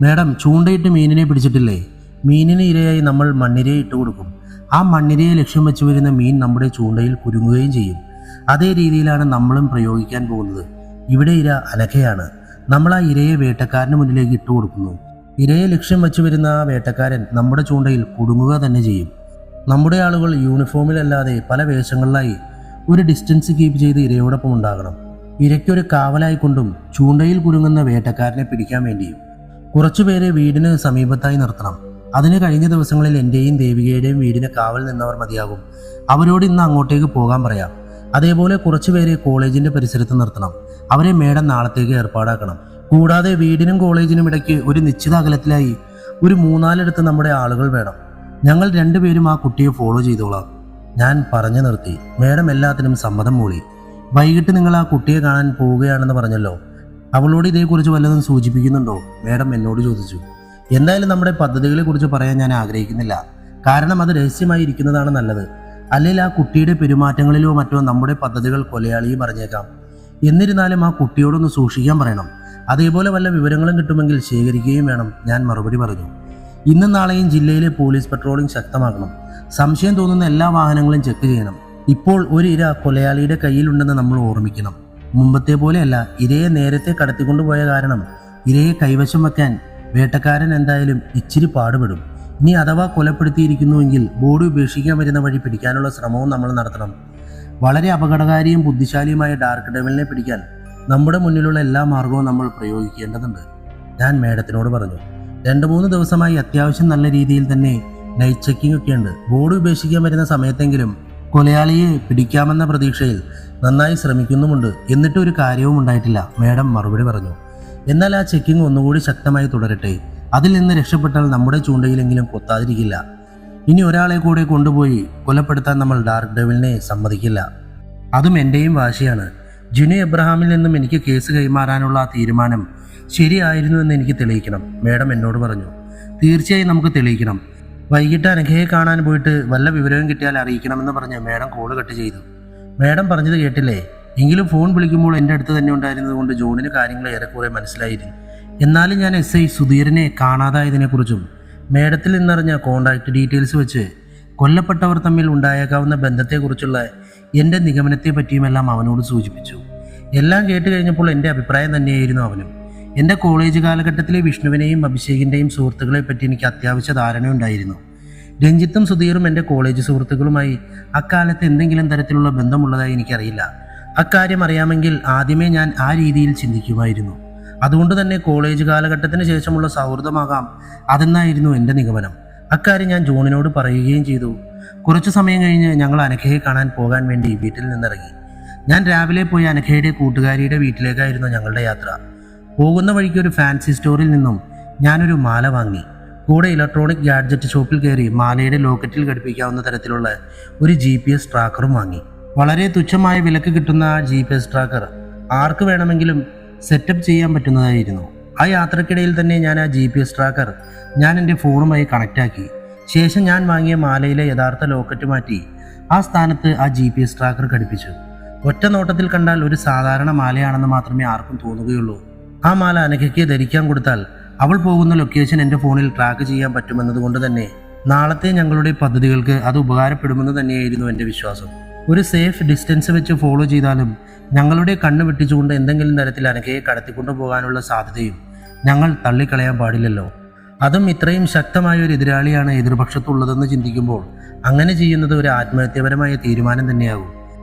മേഡം, ചൂണ്ടയിട്ട് മീനിനെ പിടിച്ചിട്ടില്ലേ? മീനിന് ഇരയായി നമ്മൾ മണ്ണിരയെ ഇട്ട് കൊടുക്കും. ആ മണ്ണിരയെ ലക്ഷ്യം വെച്ച് വരുന്ന മീൻ നമ്മുടെ ചൂണ്ടയിൽ കുരുങ്ങുകയും ചെയ്യും. അതേ രീതിയിലാണ് നമ്മളും പ്രയോഗിക്കാൻ പോകുന്നത്. ഇവിടെ ഇര അനഘയാണ്. നമ്മൾ ആ ഇരയെ വേട്ടക്കാരന് മുന്നിലേക്ക് ഇട്ടു കൊടുക്കുന്നു. ഇരയെ ലക്ഷ്യം വെച്ച് വരുന്ന ആ വേട്ടക്കാരൻ നമ്മുടെ ചൂണ്ടയിൽ കുടുങ്ങുക തന്നെ ചെയ്യും. നമ്മുടെ ആളുകൾ യൂണിഫോമിലല്ലാതെ പല വേഷങ്ങളിലായി ഒരു ഡിസ്റ്റൻസ് കീപ്പ് ചെയ്ത് ഇരയോടൊപ്പം ഉണ്ടാകണം. ഇരയ്ക്കൊരു കാവലായിക്കൊണ്ടും ചൂണ്ടയിൽ കുരുങ്ങുന്ന വേട്ടക്കാരനെ പിടിക്കാൻ വേണ്ടിയും കുറച്ചുപേരെ വീടിന് സമീപത്തായി നിർത്തണം. അതിന് കഴിഞ്ഞ ദിവസങ്ങളിൽ എൻ്റെയും ദേവികയുടെയും വീടിന് കാവൽ നിന്നവർ മതിയാകും. അവരോട് ഇന്ന് അങ്ങോട്ടേക്ക് പോകാൻ പറയാം. അതേപോലെ കുറച്ചുപേരെ കോളേജിന്റെ പരിസരത്ത് നിർത്തണം. അവരെ മേഡം നാളത്തേക്ക് ഏർപ്പാടാക്കണം. കൂടാതെ വീടിനും കോളേജിനും ഇടയ്ക്ക് ഒരു നിശ്ചിത അകലത്തിലായി ഒരു 3-4 നമ്മുടെ ആളുകൾ വേണം. ഞങ്ങൾ 2 പേരും ആ കുട്ടിയെ ഫോളോ ചെയ്തോളാം, ഞാൻ പറഞ്ഞു നിർത്തി. മേഡം എല്ലാത്തിനും സമ്മതം മൂളി. വൈകിട്ട് നിങ്ങൾ ആ കുട്ടിയെ കാണാൻ പോവുകയാണെന്ന് പറഞ്ഞല്ലോ. അവളോട് ഇതേക്കുറിച്ച് വല്ലതും സൂചിപ്പിക്കുന്നുണ്ടോ, മേഡം എന്നോട് ചോദിച്ചു. എന്തായാലും നമ്മുടെ പദ്ധതികളെ കുറിച്ച് പറയാൻ ഞാൻ ആഗ്രഹിക്കുന്നില്ല. കാരണം അത് രഹസ്യമായി ഇരിക്കുന്നതാണ് നല്ലത്. അല്ലെങ്കിൽ ആ കുട്ടിയുടെ പെരുമാറ്റങ്ങളിലോ മറ്റോ നമ്മുടെ പദ്ധതികൾ കൊലയാളിയും അറിഞ്ഞേക്കാം. എന്നിരുന്നാലും ആ കുട്ടിയോടൊന്ന് സൂക്ഷിക്കാൻ പറയണം. അതേപോലെ വല്ല വിവരങ്ങളും കിട്ടുമെങ്കിൽ ശേഖരിക്കുകയും വേണം, ഞാൻ മറുപടി പറഞ്ഞു. ഇന്നും നാളെയും ജില്ലയിലെ പോലീസ് പട്രോളിംഗ് ശക്തമാക്കണം. സംശയം തോന്നുന്ന എല്ലാ വാഹനങ്ങളും ചെക്ക് ചെയ്യണം. ഇപ്പോൾ ഒരു ഇര കൊലയാളിയുടെ കയ്യിലുണ്ടെന്ന് നമ്മൾ ഓർമ്മിക്കണം. മുമ്പത്തെ പോലെയല്ല, ഇരയെ നേരത്തെ കടത്തിക്കൊണ്ടുപോയ കാരണം ഇരയെ കൈവശം വെക്കാൻ വേട്ടക്കാരൻ എന്തായാലും ഇച്ചിരി പാടുപെടും. ഇനി അഥവാ കൊലപ്പെടുത്തിയിരിക്കുന്നുവെങ്കിൽ ബോഡി ഉപേക്ഷിക്കാൻ വരുന്ന വഴി പിടിക്കാനുള്ള ശ്രമവും നമ്മൾ നടത്തണം. വളരെ അപകടകാരിയും ബുദ്ധിശാലിയുമായ ഡാർക്ക് ഡെവിലിനെ പിടിക്കാൻ നമ്മുടെ മുന്നിലുള്ള എല്ലാ മാർഗവും നമ്മൾ പ്രയോഗിക്കേണ്ടതുണ്ട്, ഞാൻ മേഡത്തിനോട് പറഞ്ഞു. 2-3 ദിവസമായി അത്യാവശ്യം നല്ല രീതിയിൽ തന്നെ നൈറ്റ് ചെക്കിംഗ് ഒക്കെ ഉണ്ട്. ബോഡി ഉപേക്ഷിക്കാൻ വരുന്ന സമയത്തെങ്കിലും കൊലയാളിയെ പിടിക്കാമെന്ന പ്രതീക്ഷയിൽ നന്നായി ശ്രമിക്കുന്നുമുണ്ട്. എന്നിട്ട് ഒരു കാര്യവും ഉണ്ടായിട്ടില്ല, മേഡം മറുപടി പറഞ്ഞു. എന്നാൽ ആ ചെക്കിംഗ് ഒന്നുകൂടി ശക്തമായി തുടരട്ടെ. അതിൽ നിന്ന് രക്ഷപ്പെട്ടാൽ നമ്മുടെ ചൂണ്ടയിലെങ്കിലും കൊത്താതിരിക്കില്ല. ഇനി ഒരാളെ കൂടെ കൊണ്ടുപോയി കൊലപ്പെടുത്താൻ നമ്മൾ ഡാർക്ക് ഡെവിലിനെ സമ്മതിക്കില്ല. അതും എൻ്റെയും വാശിയാണ്. ജിനി എബ്രഹാമിൽ നിന്നും എനിക്ക് കേസ് കൈമാറാനുള്ള ആ തീരുമാനം ശരിയായിരുന്നു എന്ന് എനിക്ക് തെളിയിക്കണം, മേഡം എന്നോട് പറഞ്ഞു. തീർച്ചയായും നമുക്ക് തെളിയിക്കണം. വൈകിട്ട് അനഘയെ കാണാൻ പോയിട്ട് വല്ല വിവരവും കിട്ടിയാൽ അറിയിക്കണമെന്ന് പറഞ്ഞ് മേഡം കോള് കട്ട് ചെയ്തു. മേഡം പറഞ്ഞത് കേട്ടില്ലേ? എങ്കിലും ഫോൺ വിളിക്കുമ്പോൾ എൻ്റെ അടുത്ത് തന്നെ ഉണ്ടായിരുന്നത് കൊണ്ട് ജോണിന് കാര്യങ്ങൾ ഏറെക്കുറെ മനസ്സിലായിരുന്നു. എന്നാലും ഞാൻ SI സുധീരനെ കാണാതായതിനെക്കുറിച്ചും മേഡത്തിൽ നിന്നറിഞ്ഞ കോണ്ടാക്ട് ഡീറ്റെയിൽസ് വെച്ച് കൊല്ലപ്പെട്ടവർ തമ്മിൽ ഉണ്ടായേക്കാവുന്ന ബന്ധത്തെക്കുറിച്ചുള്ള എൻ്റെ നിഗമനത്തെ പറ്റിയുമെല്ലാം അവനോട് സൂചിപ്പിച്ചു. എല്ലാം കേട്ട് കഴിഞ്ഞപ്പോൾ എൻ്റെ അഭിപ്രായം തന്നെയായിരുന്നു അവനും. എൻ്റെ കോളേജ് കാലഘട്ടത്തിലെ വിഷ്ണുവിനെയും അഭിഷേകിൻ്റെയും സുഹൃത്തുക്കളെ പറ്റി എനിക്ക് അത്യാവശ്യ ധാരണയുണ്ടായിരുന്നു. രഞ്ജിത്തും സുധീറും എൻ്റെ കോളേജ് സുഹൃത്തുക്കളുമായി അക്കാലത്ത് എന്തെങ്കിലും തരത്തിലുള്ള ബന്ധമുള്ളതായി എനിക്കറിയില്ല. അക്കാര്യം അറിയാമെങ്കിൽ ആദ്യമേ ഞാൻ ആ രീതിയിൽ ചിന്തിക്കുമായിരുന്നു. അതുകൊണ്ട് തന്നെ കോളേജ് കാലഘട്ടത്തിന് ശേഷമുള്ള സൗഹൃദമാകാം അതെന്നായിരുന്നു എൻ്റെ നിഗമനം. അക്കാര്യം ഞാൻ ജോണിനോട് പറയുകയും ചെയ്തു. കുറച്ചു സമയം കഴിഞ്ഞ് ഞങ്ങൾ അനഘയെ കാണാൻ പോകാൻ വേണ്ടി വീട്ടിൽ നിന്നിറങ്ങി. ഞാൻ രാവിലെ പോയി അനഘയുടെ കൂട്ടുകാരിയുടെ വീട്ടിലേക്കായിരുന്നു ഞങ്ങളുടെ യാത്ര. പോകുന്ന വഴിക്ക് ഒരു ഫാൻസി സ്റ്റോറിൽ നിന്നും ഞാനൊരു മാല വാങ്ങി. കൂടെ ഇലക്ട്രോണിക് ഗാഡ്ജറ്റ് ഷോപ്പിൽ കയറി മാലയുടെ ലോക്കറ്റിൽ ഘടിപ്പിക്കാവുന്ന തരത്തിലുള്ള ഒരു GPS ട്രാക്കറും വാങ്ങി. വളരെ തുച്ഛമായ വിലക്ക് കിട്ടുന്ന ആ GPS ട്രാക്കർ ആർക്ക് വേണമെങ്കിലും സെറ്റപ്പ് ചെയ്യാൻ പറ്റുന്നതായിരുന്നു. ആ യാത്രക്കിടയിൽ തന്നെ ഞാൻ ആ GPS ട്രാക്കർ എൻ്റെ ഫോണുമായി കണക്റ്റാക്കി. ശേഷം ഞാൻ വാങ്ങിയ മാലയിലെ യഥാർത്ഥ ലോക്കറ്റ് മാറ്റി ആ സ്ഥാനത്ത് ആ GPS ട്രാക്കർ ഘടിപ്പിച്ചു. ഒറ്റ നോട്ടത്തിൽ കണ്ടാൽ ഒരു സാധാരണ മാലയാണെന്ന് മാത്രമേ ആർക്കും തോന്നുകയുള്ളൂ. ആ മാല അനഘയ്ക്ക് ധരിക്കാൻ കൊടുത്താൽ അവൾ പോകുന്ന ലൊക്കേഷൻ എൻ്റെ ഫോണിൽ ട്രാക്ക് ചെയ്യാൻ പറ്റുമെന്നതുകൊണ്ട് തന്നെ നാളത്തെ ഞങ്ങളുടെ പദ്ധതികൾക്ക് അത് ഉപകാരപ്പെടുമെന്ന് തന്നെയായിരുന്നു എൻ്റെ വിശ്വാസം. ഒരു സേഫ് ഡിസ്റ്റൻസ് വെച്ച് ഫോളോ ചെയ്താലും ഞങ്ങളുടെ കണ്ണ് വെട്ടിച്ചുകൊണ്ട് എന്തെങ്കിലും തരത്തിൽ അനഘയെ കടത്തിക്കൊണ്ടു പോകാനുള്ള സാധ്യതയും ഞങ്ങൾ തള്ളിക്കളയാൻ പാടില്ലല്ലോ. അതും ഇത്രയും ശക്തമായ ഒരു എതിരാളിയാണ് എതിർപക്ഷത്തുള്ളതെന്ന് ചിന്തിക്കുമ്പോൾ അങ്ങനെ ചെയ്യുന്നത് ഒരു ആത്മഹത്യാപരമായ തീരുമാനം തന്നെയാകും.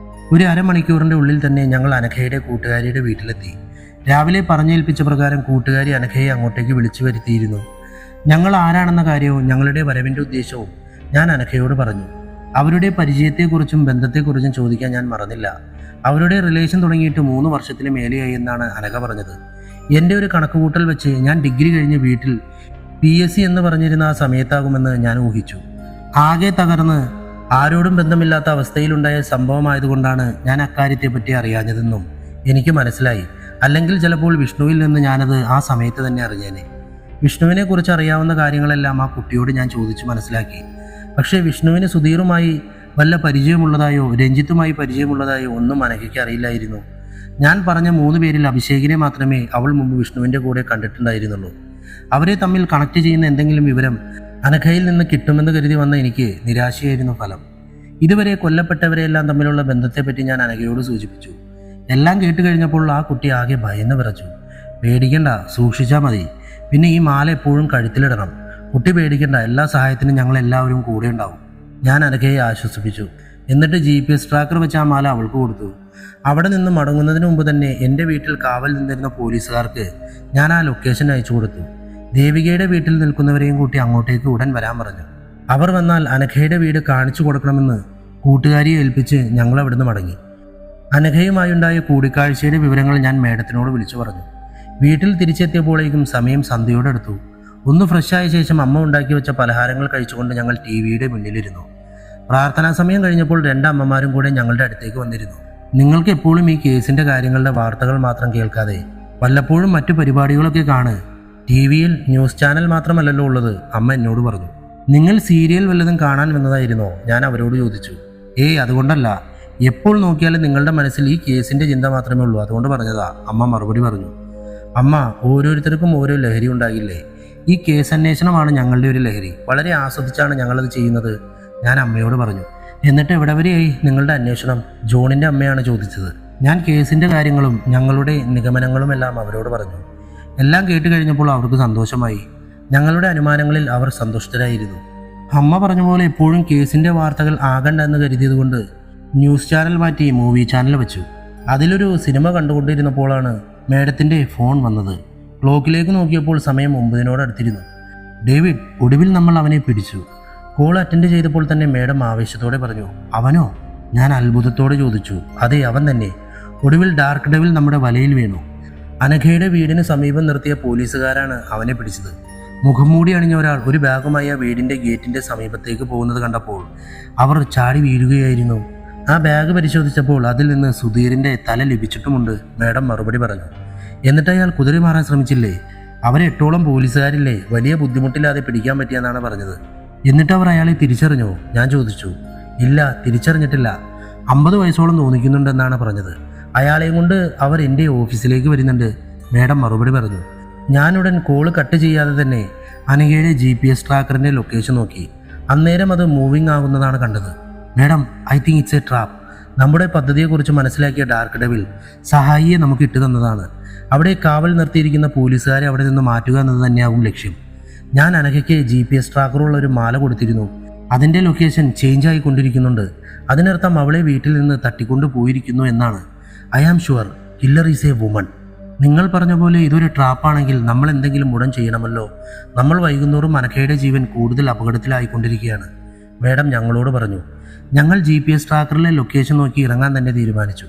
ഒരു അരമണിക്കൂറിൻ്റെ ഉള്ളിൽ തന്നെ ഞങ്ങൾ അനഘയുടെ കൂട്ടുകാരിയുടെ വീട്ടിലെത്തി. രാവിലെ പറഞ്ഞേൽപ്പിച്ച പ്രകാരം കൂട്ടുകാരി അനഘയെ അങ്ങോട്ടേക്ക് വിളിച്ചു വരുത്തിയിരുന്നു. ഞങ്ങൾ ആരാണെന്ന കാര്യവും ഞങ്ങളുടെ വരവിൻ്റെ ഉദ്ദേശവും ഞാൻ അനഘയോട് പറഞ്ഞു. അവരുടെ പരിചയത്തെക്കുറിച്ചും ബന്ധത്തെക്കുറിച്ചും ചോദിക്കാൻ ഞാൻ മറന്നില്ല. അവരുടെ റിലേഷൻ തുടങ്ങിയിട്ട് 3 വർഷത്തിന് മേലെയായി എന്നാണ് അനഘ പറഞ്ഞത്. എൻ്റെ ഒരു കണക്കുകൂട്ടൽ വെച്ച് ഞാൻ ഡിഗ്രി കഴിഞ്ഞ് വീട്ടിൽ PSC എന്ന് പറഞ്ഞിരുന്ന ആ സമയത്താകുമെന്ന് ഞാൻ ഊഹിച്ചു. ആകെ തകർന്ന് ആരോടും ബന്ധമില്ലാത്ത അവസ്ഥയിലുണ്ടായ സംഭവമായതുകൊണ്ടാണ് ഞാൻ അക്കാര്യത്തെപ്പറ്റി അറിയാഞ്ഞതെന്നും എനിക്ക് മനസ്സിലായി. അല്ലെങ്കിൽ ചിലപ്പോൾ വിഷ്ണുവിൽ നിന്ന് ഞാനത് ആ സമയത്ത് തന്നെ അറിഞ്ഞേനെ. വിഷ്ണുവിനെ കുറിച്ച് അറിയാവുന്ന കാര്യങ്ങളെല്ലാം ആ കുട്ടിയോട് ഞാൻ ചോദിച്ചു മനസ്സിലാക്കി. പക്ഷേ വിഷ്ണുവിന് സുധീറുമായി വല്ല പരിചയമുള്ളതായോ രഞ്ജിത്തുമായി പരിചയമുള്ളതായോ ഒന്നും അനഘയ്ക്ക് അറിയില്ലായിരുന്നു. ഞാൻ പറഞ്ഞ 3 പേരിൽ അഭിഷേകിനെ മാത്രമേ അവൾ മുമ്പ് വിഷ്ണുവിൻ്റെ കൂടെ കണ്ടിട്ടുണ്ടായിരുന്നുള്ളൂ. അവരെ തമ്മിൽ കണക്ട് ചെയ്യുന്ന എന്തെങ്കിലും വിവരം അനഘയിൽ നിന്ന് കിട്ടുമെന്ന് കരുതി വന്ന എനിക്ക് നിരാശയായിരുന്നു ഫലം. ഇതുവരെ കൊല്ലപ്പെട്ടവരെയെല്ലാം തമ്മിലുള്ള ബന്ധത്തെപ്പറ്റി ഞാൻ അനഘയോട് സൂചിപ്പിച്ചു. എല്ലാം കേട്ട് കഴിഞ്ഞപ്പോൾ ആ കുട്ടി ആകെ ഭയന്ന് വിറച്ചു. പേടിക്കണ്ട, സൂക്ഷിച്ചാൽ മതി. പിന്നെ ഈ മാല എപ്പോഴും കഴുത്തിലിടണം. കുട്ടി പേടിക്കണ്ട, എല്ലാ സഹായത്തിനും ഞങ്ങളെല്ലാവരും കൂടെ ഉണ്ടാവും. ഞാൻ അനഘയെ ആശ്വസിപ്പിച്ചു. എന്നിട്ട് GPS ട്രാക്കർ വെച്ച് ആ മാല അവൾക്ക് കൊടുത്തു. അവിടെ നിന്ന് മടങ്ങുന്നതിന് മുമ്പ് തന്നെ എൻ്റെ വീട്ടിൽ കാവൽ നിന്നിരുന്ന പോലീസുകാർക്ക് ഞാൻ ആ ലൊക്കേഷൻ അയച്ചു കൊടുത്തു. ദേവികയുടെ വീട്ടിൽ നിൽക്കുന്നവരെയും കൂട്ടി അങ്ങോട്ടേക്ക് ഉടൻ വരാൻ പറഞ്ഞു. അവർ വന്നാൽ അനഘയുടെ വീട് കാണിച്ചു കൊടുക്കണമെന്ന് കൂട്ടുകാരിയെ ഏൽപ്പിച്ച് ഞങ്ങൾ അവിടുന്ന് മടങ്ങി. അനഘയുമായുണ്ടായ കൂടിക്കാഴ്ചയുടെ വിവരങ്ങൾ ഞാൻ മേഡത്തിനോട് വിളിച്ചു പറഞ്ഞു. വീട്ടിൽ തിരിച്ചെത്തിയപ്പോഴേക്കും സമയം സന്ധ്യയോടെടുത്തു. ഒന്ന് ഫ്രഷായ ശേഷം അമ്മ ഉണ്ടാക്കി വെച്ച പലഹാരങ്ങൾ കഴിച്ചുകൊണ്ട് ഞങ്ങൾ TV-യുടെ മുന്നിലിരുന്നു. പ്രാർത്ഥനാ സമയം കഴിഞ്ഞപ്പോൾ 2 അമ്മമാരും കൂടെ ഞങ്ങളുടെ അടുത്തേക്ക് വന്നിരുന്നു. നിങ്ങൾക്ക് എപ്പോഴും ഈ കേസിൻ്റെ കാര്യങ്ങളുടെ വാർത്തകൾ മാത്രം കേൾക്കാതെ വല്ലപ്പോഴും മറ്റു പരിപാടികളൊക്കെ കാണ്. TV-യിൽ ന്യൂസ് ചാനൽ മാത്രമല്ലല്ലോ ഉള്ളത്, അമ്മ എന്നോട് പറഞ്ഞു. നിങ്ങൾ സീരിയൽ വല്ലതും കാണാൻ വന്നതായിരുന്നോ? ഞാൻ അവരോട് ചോദിച്ചു. അതുകൊണ്ടല്ല, എപ്പോൾ നോക്കിയാലും നിങ്ങളുടെ മനസ്സിൽ ഈ കേസിൻ്റെ ചിന്ത മാത്രമേ ഉള്ളൂ, അതുകൊണ്ട് പറഞ്ഞതാ, അമ്മ മറുപടി പറഞ്ഞു. അമ്മ, ഓരോരുത്തർക്കും ഓരോ ലഹരി ഉണ്ടാകില്ലേ? ഈ കേസ് അന്വേഷണമാണ് ഞങ്ങളുടെ ഒരു ലഹരി. വളരെ ആസ്വദിച്ചാണ് ഞങ്ങളത് ചെയ്യുന്നത്, ഞാൻ അമ്മയോട് പറഞ്ഞു. എന്നിട്ട് എവിടെ വരെയായി നിങ്ങളുടെ അന്വേഷണം? ജോണിൻ്റെ അമ്മയാണ് ചോദിച്ചത്. ഞാൻ കേസിൻ്റെ കാര്യങ്ങളും ഞങ്ങളുടെ നിഗമനങ്ങളും എല്ലാം അവരോട് പറഞ്ഞു. എല്ലാം കേട്ട് കഴിഞ്ഞപ്പോൾ അവർക്ക് സന്തോഷമായി. ഞങ്ങളുടെ അനുമാനങ്ങളിൽ അവർ സന്തുഷ്ടരായിരുന്നു. അമ്മ പറഞ്ഞ പോലെ എപ്പോഴും കേസിൻ്റെ വാർത്തകൾ ആകണ്ട എന്ന് കരുതിയതുകൊണ്ട് ന്യൂസ് ചാനൽ മാറ്റി മൂവി ചാനൽ വെച്ചു. അതിലൊരു സിനിമ കണ്ടുകൊണ്ടിരുന്നപ്പോഴാണ് മേഡത്തിൻ്റെ ഫോൺ വന്നത്. ക്ലോക്കിലേക്ക് നോക്കിയപ്പോൾ സമയം 9 അടുത്തിരുന്നു. ഡേവിഡ്, ഒടുവിൽ നമ്മൾ അവനെ പിടിച്ചു. കോൾ അറ്റൻഡ് ചെയ്തപ്പോൾ തന്നെ മേഡം ആവേശത്തോടെ പറഞ്ഞു. അവനോ? ഞാൻ അത്ഭുതത്തോടെ ചോദിച്ചു. അതെ, അവൻ തന്നെ. ഒടുവിൽ ഡാർക്ക് ഡെവിൽ നമ്മുടെ വലയിൽ വീണു. അനഘയുടെ വീടിന് സമീപം നിർത്തിയ പോലീസുകാരാണ് അവനെ പിടിച്ചത്. മുഖംമൂടി അണിഞ്ഞ ഒരാൾ ഒരു ബാഗുമായി ആ വീടിൻ്റെ ഗേറ്റിൻ്റെ സമീപത്തേക്ക് പോകുന്നത് കണ്ടപ്പോൾ അവർ ചാടി വീഴുകയായിരുന്നു. ആ ബാഗ് പരിശോധിച്ചപ്പോൾ അതിൽ നിന്ന് സുധീറിൻ്റെ തല ലഭിച്ചിട്ടുമുണ്ട്, മേഡം മറുപടി പറഞ്ഞു. എന്നിട്ട് അയാൾ കുതിരി മാറാൻ ശ്രമിച്ചില്ലേ? അവരെ 8ഓളം പോലീസുകാരില്ലേ? വലിയ ബുദ്ധിമുട്ടില്ലാതെ പിടിക്കാൻ പറ്റിയെന്നാണ് പറഞ്ഞത്. എന്നിട്ട് അവർ അയാളെ തിരിച്ചറിഞ്ഞോ? ഞാൻ ചോദിച്ചു. ഇല്ല, തിരിച്ചറിഞ്ഞിട്ടില്ല. 50 വയസ്സോളം തോന്നിക്കുന്നുണ്ടെന്നാണ് പറഞ്ഞത്. അയാളെയും കൊണ്ട് അവർ എൻ്റെ ഓഫീസിലേക്ക് വരുന്നുണ്ട്, മേഡം മറുപടി പറഞ്ഞു. ഞാനുടൻ കോള് കട്ട് ചെയ്യാതെ തന്നെ അനഘയുടെ GPS ട്രാക്കറിൻ്റെ ലൊക്കേഷൻ നോക്കി. അന്നേരം അത് മൂവിങ് ആകുന്നതാണ് കണ്ടത്. Madam, I think it's A trap. നമ്മുടെ പദ്ധതിയെക്കുറിച്ച് മനസ്സിലാക്കിയ ഡാർക്ക് ഡെവിൽ സഹായിയെ നമുക്ക് ഇട്ടു തന്നതാണ്. അവിടെ കാവൽ നിർത്തിയിരിക്കുന്ന പോലീസുകാരെ അവിടെ നിന്ന് മാറ്റുക എന്നത് തന്നെയാകും ലക്ഷ്യം. ഞാൻ അനഘയ്ക്ക് GPS ട്രാക്കറുള്ള ഒരു മാല കൊടുത്തിരുന്നു. അതിൻ്റെ ലൊക്കേഷൻ ചേഞ്ച് ആയിക്കൊണ്ടിരിക്കുന്നുണ്ട്. അതിനർത്ഥം അവളെ വീട്ടിൽ നിന്ന് തട്ടിക്കൊണ്ടു പോയിരിക്കുന്നു എന്നാണ്. I am sure killer is a woman. നിങ്ങൾ പറഞ്ഞ പോലെ ഇതൊരു ട്രാപ്പാണെങ്കിൽ നമ്മൾ എന്തെങ്കിലും ഉടൻ ചെയ്യണമല്ലോ. നമ്മൾ വൈകുന്നോറും അനഘയുടെ ജീവൻ കൂടുതൽ അപകടത്തിലായിക്കൊണ്ടിരിക്കുകയാണ്, മേഡം ഞങ്ങളോട് പറഞ്ഞു. ഞങ്ങൾ GPS ട്രാക്കറിലെ ലൊക്കേഷൻ നോക്കി ഇറങ്ങാൻ തന്നെ തീരുമാനിച്ചു.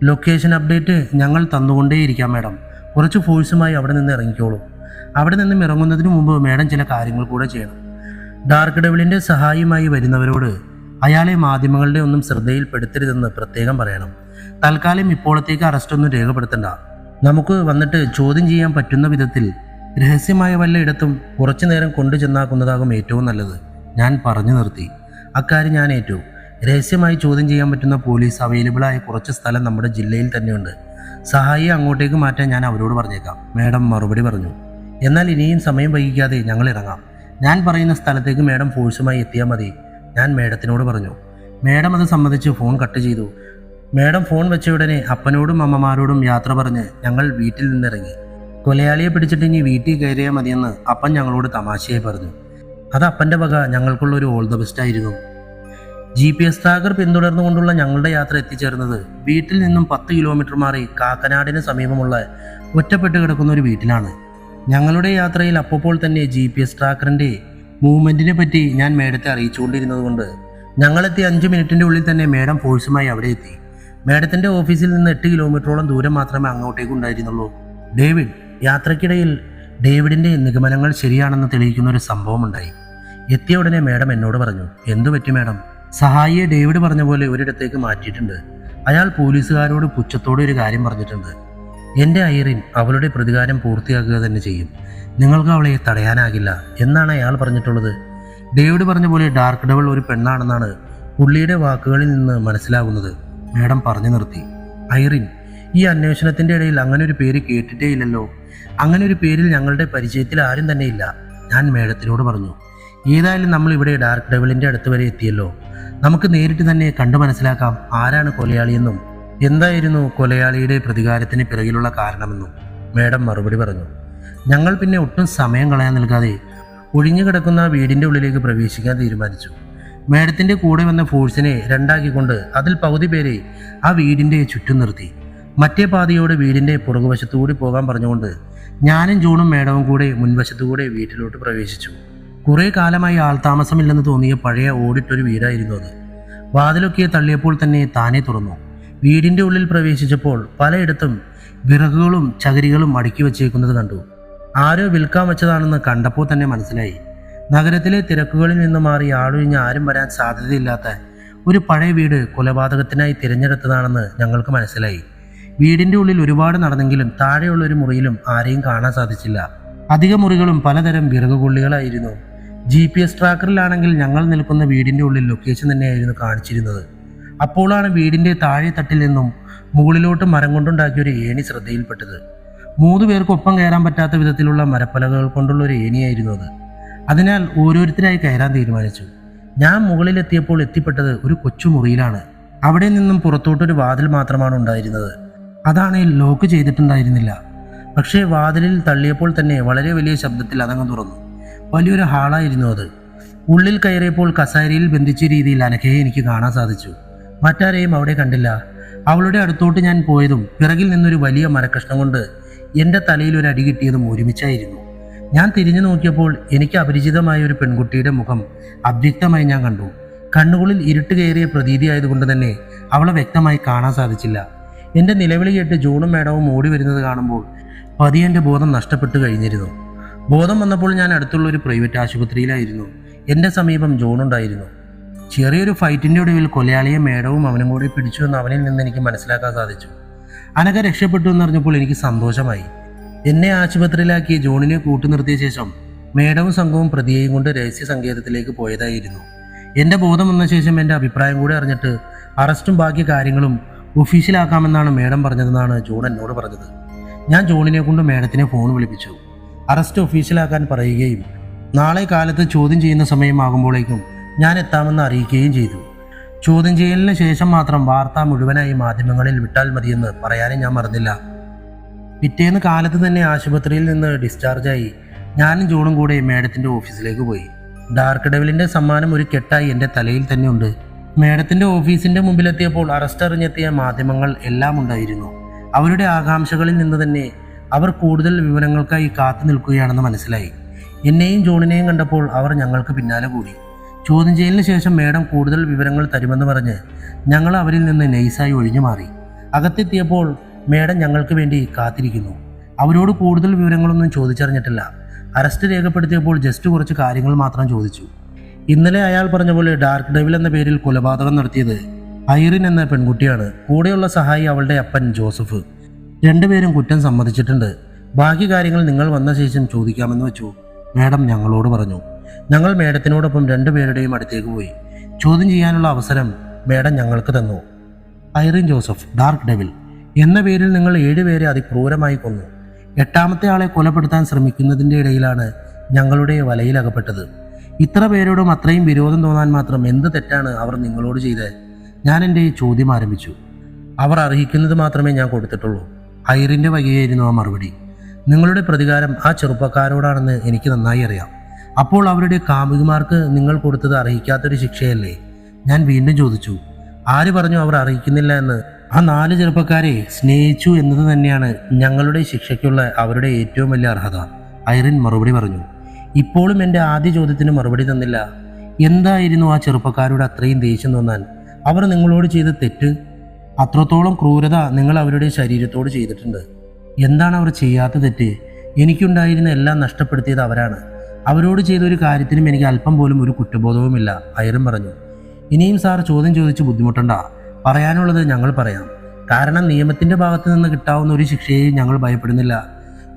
ലൊക്കേഷൻ അപ്ഡേറ്റ് ഞങ്ങൾ തന്നുകൊണ്ടേയിരിക്കാം മേഡം. കുറച്ച് ഫോഴ്സുമായി അവിടെ നിന്ന് ഇറങ്ങിക്കോളൂ. അവിടെ നിന്നും ഇറങ്ങുന്നതിന് മുമ്പ് മേഡം ചില കാര്യങ്ങൾ കൂടെ ചെയ്യണം. ഡാർക്ക് ഡെവിളിൻ്റെ സഹായിയുമായി വരുന്നവരോട് അയാളെ മാധ്യമങ്ങളുടെ ഒന്നും ശ്രദ്ധയിൽപ്പെടുത്തരുതെന്ന് പ്രത്യേകം പറയണം. തൽക്കാലം ഇപ്പോഴത്തേക്ക് അറസ്റ്റൊന്നും രേഖപ്പെടുത്തണ്ട. നമുക്ക് വന്നിട്ട് ചോദ്യം ചെയ്യാൻ പറ്റുന്ന വിധത്തിൽ രഹസ്യമായ വല്ലയിടത്തും കുറച്ചു നേരം കൊണ്ടു ചെന്നാക്കുന്നതാകും ഏറ്റവും നല്ലത്. ഞാൻ പറഞ്ഞു നിർത്തി. അക്കാര്യം ഞാൻ ഏറ്റു. രഹസ്യമായി ചോദ്യം ചെയ്യാൻ പറ്റുന്ന പോലീസ് അവൈലബിളായ കുറച്ച് സ്ഥലം നമ്മുടെ ജില്ലയിൽ തന്നെയുണ്ട്. സഹായിയെ അങ്ങോട്ടേക്ക് മാറ്റാൻ ഞാൻ അവരോട് പറഞ്ഞേക്കാം. മേഡം മറുപടി പറഞ്ഞു. എന്നാൽ ഇനിയും സമയം വൈകിക്കാതെ ഞങ്ങൾ ഇറങ്ങാം. ഞാൻ പറയുന്ന സ്ഥലത്തേക്ക് മേഡം ഫോഴ്സുമായി എത്തിയാൽ മതി, ഞാൻ മേഡത്തിനോട് പറഞ്ഞു. മേഡം അത് സമ്മതിച്ച് ഫോൺ കട്ട് ചെയ്തു. മേഡം ഫോൺ വെച്ച ഉടനെ അപ്പനോടും അമ്മമാരോടും യാത്ര പറഞ്ഞ് ഞങ്ങൾ വീട്ടിൽ നിന്നിറങ്ങി. കൊലയാളിയെ പിടിച്ചിട്ട് ഇനി വീട്ടിൽ കയറിയാൽ മതിയെന്ന് അപ്പൻ ഞങ്ങളോട് തമാശയായി പറഞ്ഞു. അത് അപ്പൻ്റെ വക ഞങ്ങൾക്കുള്ളൊരു ഓൾ ദ ബെസ്റ്റ് ആയിരുന്നു. GPS ട്രാക്കർ പിന്തുടർന്നുകൊണ്ടുള്ള ഞങ്ങളുടെ യാത്ര എത്തിച്ചേർന്നത് വീട്ടിൽ നിന്നും 10 കിലോമീറ്റർ മാറി കാക്കനാടിന് സമീപമുള്ള ഒറ്റപ്പെട്ട് കിടക്കുന്ന ഒരു വീട്ടിലാണ്. ഞങ്ങളുടെ യാത്രയിൽ അപ്പോൾ തന്നെ GPS ട്രാക്കറിൻ്റെ മൂവ്മെൻറ്റിനെ പറ്റി ഞാൻ മേഡത്തെ അറിയിച്ചുകൊണ്ടിരുന്നത് കൊണ്ട് ഞങ്ങളെത്തി 5 മിനിറ്റിൻ്റെ ഉള്ളിൽ തന്നെ മേഡം ഫോഴ്സുമായി അവിടെ എത്തി. മേഡത്തിൻ്റെ ഓഫീസിൽ നിന്ന് 8 കിലോമീറ്ററോളം ദൂരം മാത്രമേ അങ്ങോട്ടേക്ക് ഉണ്ടായിരുന്നുള്ളൂ. ഡേവിഡ് യാത്രക്കിടയിൽ ഡേവിഡിൻ്റെ നിഗമനങ്ങൾ ശരിയാണെന്ന് തെളിയിക്കുന്ന ഒരു സംഭവം ഉണ്ടായി. എത്തിയ ഉടനെ മേഡം എന്നോട് പറഞ്ഞു. എന്തു പറ്റി മേഡം? സഹായിയെ ഡേവിഡ് പറഞ്ഞ പോലെ ഒരിടത്തേക്ക് മാറ്റിയിട്ടുണ്ട്. അയാൾ പോലീസുകാരോട് പുച്ഛത്തോടെ ഒരു കാര്യം പറഞ്ഞിട്ടുണ്ട്. എൻ്റെ ഐറിൻ അവളുടെ പ്രതികാരം പൂർത്തിയാക്കുക തന്നെ ചെയ്യും. നിങ്ങൾക്ക് അവളെ തടയാനാകില്ല എന്നാണ് അയാൾ പറഞ്ഞിട്ടുള്ളത്. ഡേവിഡ് പറഞ്ഞ പോലെ ഡാർക്ക് ഡെവിൾ ഒരു പെണ്ണാണെന്നാണ് പുള്ളിയുടെ വാക്കുകളിൽ നിന്ന് മനസ്സിലാകുന്നത്. മേഡം പറഞ്ഞു നിർത്തി. ഐറിൻ, ഈ അന്വേഷണത്തിൻ്റെ ഇടയിൽ അങ്ങനെ ഒരു പേര് കേട്ടിട്ടേ ഇല്ലല്ലോ. അങ്ങനെ ഒരു പേരിൽ ഞങ്ങളുടെ പരിചയത്തിൽ ആരും തന്നെ ഇല്ല, ഞാൻ മേഡത്തിനോട് പറഞ്ഞു. ഏതായാലും നമ്മൾ ഇവിടെ ഡാർക്ക് ഡെവിളിൻ്റെ അടുത്ത് വരെ എത്തിയല്ലോ. നമുക്ക് നേരിട്ട് തന്നെ കണ്ടു മനസ്സിലാക്കാം ആരാണ് കൊലയാളിയെന്നും എന്തായിരുന്നു കൊലയാളിയുടെ പ്രതികാരത്തിന് പിറകിലുള്ള കാരണമെന്നും മേഡം മറുപടി പറഞ്ഞു. ഞങ്ങൾ പിന്നെ ഒട്ടും സമയം കളയാൻ നൽകാതെ ഒഴിഞ്ഞു കിടക്കുന്ന വീടിൻ്റെ ഉള്ളിലേക്ക് പ്രവേശിക്കാൻ തീരുമാനിച്ചു. മേഡത്തിൻ്റെ കൂടെ വന്ന ഫോഴ്സിനെ രണ്ടാക്കിക്കൊണ്ട് അതിൽ പകുതി പേരെ ആ വീടിൻ്റെ ചുറ്റും നിർത്തി. മറ്റേ പാതിയോട് വീടിൻ്റെ പുറകുവശത്തുകൂടി പോകാൻ പറഞ്ഞുകൊണ്ട് ഞാനും ജോണും മേഡവും കൂടെ മുൻവശത്തുകൂടെ വീട്ടിലോട്ട് പ്രവേശിച്ചു. കുറേ കാലമായി ആൾതാമസമില്ലെന്ന് തോന്നിയ പഴയ ഓടിട്ടൊരു വീടായിരുന്നു അത്. വാതിലൊക്കെ തള്ളിയപ്പോൾ തന്നെ താനെ തുറന്നു. വീടിൻ്റെ ഉള്ളിൽ പ്രവേശിച്ചപ്പോൾ പലയിടത്തും വിറകുകളും ചകരികളും അടുക്കി വച്ചേക്കുന്നത് കണ്ടു. ആരോ വിൽക്കാൻ വെച്ചതാണെന്ന് കണ്ടപ്പോൾ തന്നെ മനസ്സിലായി. നഗരത്തിലെ തിരക്കുകളിൽ നിന്ന് മാറി ആളൊഴിഞ്ഞ് ആരും വരാൻ സാധ്യതയില്ലാത്ത ഒരു പഴയ വീട് കൊലപാതകത്തിനായി തിരഞ്ഞെടുത്തതാണെന്ന് ഞങ്ങൾക്ക് മനസ്സിലായി. വീടിൻ്റെ ഉള്ളിൽ ഒരുപാട് നടന്നെങ്കിലും താഴെയുള്ള ഒരു മുറിയിലും ആരെയും കാണാൻ സാധിച്ചില്ല. അധിക മുറികളും പലതരം വിറകുകൊള്ളികളായിരുന്നു. GPS ട്രാക്കറിലാണെങ്കിൽ ഞങ്ങൾ നിൽക്കുന്ന വീടിൻ്റെ ഉള്ളിൽ ലൊക്കേഷൻ തന്നെയായിരുന്നു കാണിച്ചിരുന്നത്. അപ്പോഴാണ് വീടിൻ്റെ താഴെ തട്ടിൽ നിന്നും മുകളിലോട്ട് മരം കൊണ്ടുണ്ടാക്കിയ ഒരു ഏണി ശ്രദ്ധയിൽപ്പെട്ടത്. 3 പേർക്കൊപ്പം കയറാൻ പറ്റാത്ത വിധത്തിലുള്ള മരപ്പലകൾ കൊണ്ടുള്ള ഒരു ഏണിയായിരുന്നു അത്. അതിനാൽ ഓരോരുത്തരായി കയറാൻ തീരുമാനിച്ചു. ഞാൻ മുകളിലെത്തിയപ്പോൾ എത്തിപ്പെട്ടത് ഒരു കൊച്ചു മുറിയിലാണ്. അവിടെ നിന്നും പുറത്തോട്ടൊരു വാതിൽ മാത്രമാണ് ഉണ്ടായിരുന്നത്. അതാണെങ്കിൽ ലോക്ക് ചെയ്തിട്ടുണ്ടായിരുന്നില്ല. പക്ഷേ വാതിലിൽ തള്ളിയപ്പോൾ തന്നെ വളരെ വലിയ ശബ്ദത്തിൽ അതങ്ങ് തുറന്നു. വലിയൊരു ഹാളായിരുന്നു അത്. ഉള്ളിൽ കയറിയപ്പോൾ കസേരയിൽ ബന്ധിച്ച രീതിയിൽ അനഘയെ എനിക്ക് കാണാൻ സാധിച്ചു. മറ്റാരെയും അവിടെ കണ്ടില്ല. അവളുടെ അടുത്തോട്ട് ഞാൻ പോയതും പിറകിൽ നിന്നൊരു വലിയ മരക്കഷ്ണം കൊണ്ട് എൻ്റെ തലയിൽ ഒരു അടി കിട്ടിയതും ഒരുമിച്ചായിരുന്നു. ഞാൻ തിരിഞ്ഞു നോക്കിയപ്പോൾ എനിക്ക് അപരിചിതമായ ഒരു പെൺകുട്ടിയുടെ മുഖം അവ്യക്തമായി ഞാൻ കണ്ടു. കണ്ണുകളിൽ ഇരുട്ട് കയറിയ പ്രതീതി ആയതുകൊണ്ട് തന്നെ അവളെ വ്യക്തമായി കാണാൻ സാധിച്ചില്ല. എൻ്റെ നിലവിളി കേട്ട് ജോണും മേഡവും ഓടി വരുന്നത് കാണുമ്പോൾ പതിയെ എൻ്റെ ബോധം നഷ്ടപ്പെട്ടു കഴിഞ്ഞിരുന്നു. ബോധം വന്നപ്പോൾ ഞാൻ അടുത്തുള്ള ഒരു പ്രൈവറ്റ് ആശുപത്രിയിലായിരുന്നു. എൻ്റെ സമീപം ജോണുണ്ടായിരുന്നു. ചെറിയൊരു ഫൈറ്റിൻ്റെ ഒടുവിൽ കൊലയാളിയെ മേഡവും അവനും കൂടി പിടിച്ചു എന്ന് അവനിൽ നിന്ന് എനിക്ക് മനസ്സിലാക്കാൻ സാധിച്ചു. അനഘ രക്ഷപ്പെട്ടു എന്നറിഞ്ഞപ്പോൾ എനിക്ക് സന്തോഷമായി. എന്നെ ആശുപത്രിയിലാക്കി ജോണിനെ കൂട്ടുനിർത്തിയ ശേഷം മേഡവും സംഘവും പ്രതിയെയും കൊണ്ട് രഹസ്യ സങ്കേതത്തിലേക്ക് പോയതായിരുന്നു. എൻ്റെ ബോധം വന്ന ശേഷം എൻ്റെ അഭിപ്രായം കൂടി അറിഞ്ഞിട്ട് അറസ്റ്റും ബാക്കി കാര്യങ്ങളും ഒഫീഷ്യലാക്കാമെന്നാണ് മേഡം പറഞ്ഞതെന്നാണ് ജോൺ എന്നോട് പറഞ്ഞത്. ഞാൻ ജോണിനെ കൊണ്ട് മേഡത്തിനെ ഫോൺ വിളിപ്പിച്ചു. അറസ്റ്റ് ഒഫീഷ്യലാക്കാൻ പറയുകയും നാളെ കാലത്ത് ചോദ്യം ചെയ്യുന്ന സമയമാകുമ്പോഴേക്കും ഞാൻ എത്താമെന്ന് അറിയിക്കുകയും ചെയ്തു. ചോദ്യം ചെയ്യലിന് ശേഷം മാത്രം വാർത്ത മുഴുവനായി മാധ്യമങ്ങളിൽ വിട്ടാൽ മതിയെന്ന് പറയാനും ഞാൻ മറന്നില്ല. പിറ്റേന്ന് കാലത്ത് തന്നെ ആശുപത്രിയിൽ നിന്ന് ഡിസ്ചാർജായി ഞാനും ജോണും കൂടെ മേഡത്തിൻ്റെ ഓഫീസിലേക്ക് പോയി. ഡാർക്ക് ഡെവിളിൻ്റെ സമ്മാനം ഒരു കെട്ടായി എൻ്റെ തലയിൽ തന്നെ ഉണ്ട്. മേഡത്തിൻ്റെ ഓഫീസിൻ്റെ മുമ്പിലെത്തിയപ്പോൾ അറസ്റ്റ് അറിഞ്ഞെത്തിയ മാധ്യമങ്ങൾ എല്ലാം ഉണ്ടായിരുന്നു. അവരുടെ ആകാംക്ഷകളിൽ നിന്ന് തന്നെ അവർ കൂടുതൽ വിവരങ്ങൾക്കായി കാത്തു നിൽക്കുകയാണെന്ന് മനസ്സിലായി. എന്നെയും ജോണിനെയും കണ്ടപ്പോൾ അവർ ഞങ്ങൾക്ക് പിന്നാലെ കൂടി. ചോദ്യം ചെയ്യലിന് ശേഷം മേഡം കൂടുതൽ വിവരങ്ങൾ തരുമെന്ന് പറഞ്ഞ് ഞങ്ങൾ അവരിൽ നിന്ന് നൈസായി ഒഴിഞ്ഞു മാറി. അകത്തെത്തിയപ്പോൾ മേഡം ഞങ്ങൾക്ക് വേണ്ടി കാത്തിരിക്കുന്നു. അവരോട് കൂടുതൽ വിവരങ്ങളൊന്നും ചോദിച്ചറിഞ്ഞിട്ടില്ല. അറസ്റ്റ് രേഖപ്പെടുത്തിയപ്പോൾ ജസ്റ്റ് കുറച്ച് കാര്യങ്ങൾ മാത്രം ചോദിച്ചു. ഇന്നലെ അയാൾ പറഞ്ഞ പോലെ ഡാർക്ക് ഡെവിൽ എന്ന പേരിൽ കൊലപാതകം നടത്തിയത് ഐറിൻ എന്ന പെൺകുട്ടിയാണ്. കൂടെയുള്ള സഹായി അവളുടെ അപ്പൻ ജോസഫ്. രണ്ടുപേരും കുറ്റം സമ്മതിച്ചിട്ടുണ്ട്. ബാക്കി കാര്യങ്ങൾ നിങ്ങൾ വന്ന ശേഷം ചോദിക്കാമെന്ന് വെച്ചു. മേഡം ഞങ്ങളോട് പറഞ്ഞു. ഞങ്ങൾ മേഡത്തിനോടൊപ്പം രണ്ടുപേരുടെയും അടുത്തേക്ക് പോയി. ചോദ്യം ചെയ്യാനുള്ള അവസരം മേഡം ഞങ്ങൾക്ക് തന്നു. ഐറിൻ ജോസഫ്, ഡാർക്ക് ഡെവിൽ എന്ന പേരിൽ നിങ്ങൾ 7 പേരെ അതിക്രൂരമായി കൊന്നു. 8ാമത്തെ ആളെ കൊലപ്പെടുത്താൻ ശ്രമിക്കുന്നതിൻ്റെ ഇടയിലാണ് ഞങ്ങളുടെ വലയിലകപ്പെട്ടത്. ഇത്ര പേരോടും അത്രയും വിരോധം തോന്നാൻ മാത്രം എന്ത് തെറ്റാണ് അവർ നിങ്ങളോട് ചെയ്തത്? ഞാൻ എൻ്റെ ചോദ്യം ആരംഭിച്ചു. അവർ അർഹിക്കുന്നത് മാത്രമേ ഞാൻ കൊടുത്തിട്ടുള്ളൂ. ഐറിൻ്റെ വകയായിരുന്നു ആ മറുപടി. നിങ്ങളുടെ പ്രതികാരം ആ ചെറുപ്പക്കാരോടാണെന്ന് എനിക്ക് നന്നായി അറിയാം. അപ്പോൾ അവരുടെ കാമുകിമാർക്ക് നിങ്ങൾ കൊടുത്തത് അർഹിക്കാത്തൊരു ശിക്ഷയല്ലേ? ഞാൻ വീണ്ടും ചോദിച്ചു. ആര് പറഞ്ഞു അവർ അർഹിക്കുന്നില്ല എന്ന്? ആ 4 ചെറുപ്പക്കാരെ സ്നേഹിച്ചു എന്നത് തന്നെയാണ് ഞങ്ങളുടെ ശിക്ഷയ്ക്കുള്ള അവരുടെ ഏറ്റവും വലിയ അർഹത. ഐറിൻ മറുപടി പറഞ്ഞു. ഇപ്പോഴും എൻ്റെ ആദ്യ ചോദ്യത്തിന് മറുപടി തന്നില്ല. എന്തായിരുന്നു ആ ചെറുപ്പക്കാരുടെ അത്രയും ദേഷ്യം തോന്നാൻ? അവർ നിങ്ങളോട് ചെയ്ത തെറ്റ്? അത്രത്തോളം ക്രൂരത നിങ്ങൾ അവരുടെ ശരീരത്തോട് ചെയ്തിട്ടുണ്ട്. എന്താണ് അവർ ചെയ്യാത്ത തെറ്റ്? എനിക്കുണ്ടായിരുന്ന എല്ലാം നഷ്ടപ്പെടുത്തിയത് അവരാണ്. അവരോട് ചെയ്തൊരു കാര്യത്തിനും എനിക്ക് അല്പം പോലും ഒരു കുറ്റബോധവുമില്ല, ഐറിൻ പറഞ്ഞു. ഇനിയും സാർ ചോദ്യം ചോദിച്ച് ബുദ്ധിമുട്ടണ്ട. പറയാനുള്ളത് ഞങ്ങൾ പറയാം. കാരണം നിയമത്തിൻ്റെ ഭാഗത്ത് നിന്ന് കിട്ടാവുന്ന ഒരു ശിക്ഷയെയും ഞങ്ങൾ ഭയപ്പെടുന്നില്ല.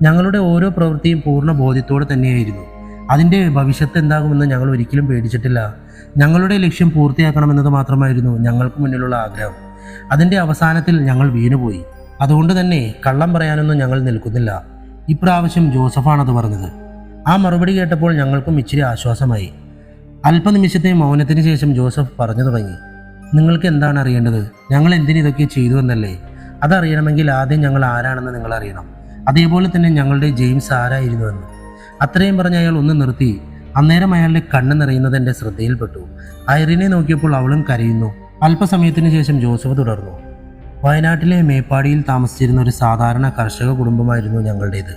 ഞങ്ങളുടെ ഓരോ പ്രവൃത്തിയും പൂർണ്ണ ബോധ്യത്തോടെ തന്നെയായിരുന്നു. അതിൻ്റെ ഭവിഷ്യത്ത് എന്താകുമെന്ന് ഞങ്ങൾ ഒരിക്കലും പേടിച്ചിട്ടില്ല. ഞങ്ങളുടെ ലക്ഷ്യം പൂർത്തിയാക്കണമെന്നത് മാത്രമായിരുന്നു ഞങ്ങൾക്ക് മുന്നിലുള്ള ആഗ്രഹം. അതിൻ്റെ അവസാനത്തിൽ ഞങ്ങൾ വീണുപോയി. അതുകൊണ്ട് തന്നെ കള്ളം പറയാനൊന്നും ഞങ്ങൾ നിൽക്കുന്നില്ല. ഇപ്രാവശ്യം ജോസഫാണത് പറഞ്ഞത്. ആ മറുപടി കേട്ടപ്പോൾ ഞങ്ങൾക്കും ഇച്ചിരി ആശ്വാസമായി. അല്പനിമിഷത്തെ മൗനത്തിന് ശേഷം ജോസഫ് പറഞ്ഞു തുടങ്ങി. നിങ്ങൾക്ക് എന്താണ് അറിയേണ്ടത്? ഞങ്ങൾ എന്തിനിതൊക്കെ ചെയ്തു എന്നല്ലേ? അതറിയണമെങ്കിൽ ആദ്യം ഞങ്ങൾ ആരാണെന്ന് നിങ്ങൾ അറിയണം. അതേപോലെ തന്നെ ഞങ്ങളുടെ ജെയിംസ് ആരായിരുന്നുവെന്ന്. അത്രയും പറഞ്ഞ് അയാൾ ഒന്ന് നിർത്തി. അന്നേരം അയാളുടെ കണ്ണ് നിറയുന്നത് എൻ്റെ ശ്രദ്ധയിൽപ്പെട്ടു. ഐറിനെ നോക്കിയപ്പോൾ അവളും കരയുന്നു. അല്പസമയത്തിന് ശേഷം ജോസഫ് തുടർന്നു. വയനാട്ടിലെ മേപ്പാടിയിൽ താമസിച്ചിരുന്ന ഒരു സാധാരണ കർഷക കുടുംബമായിരുന്നു ഞങ്ങളുടേത്.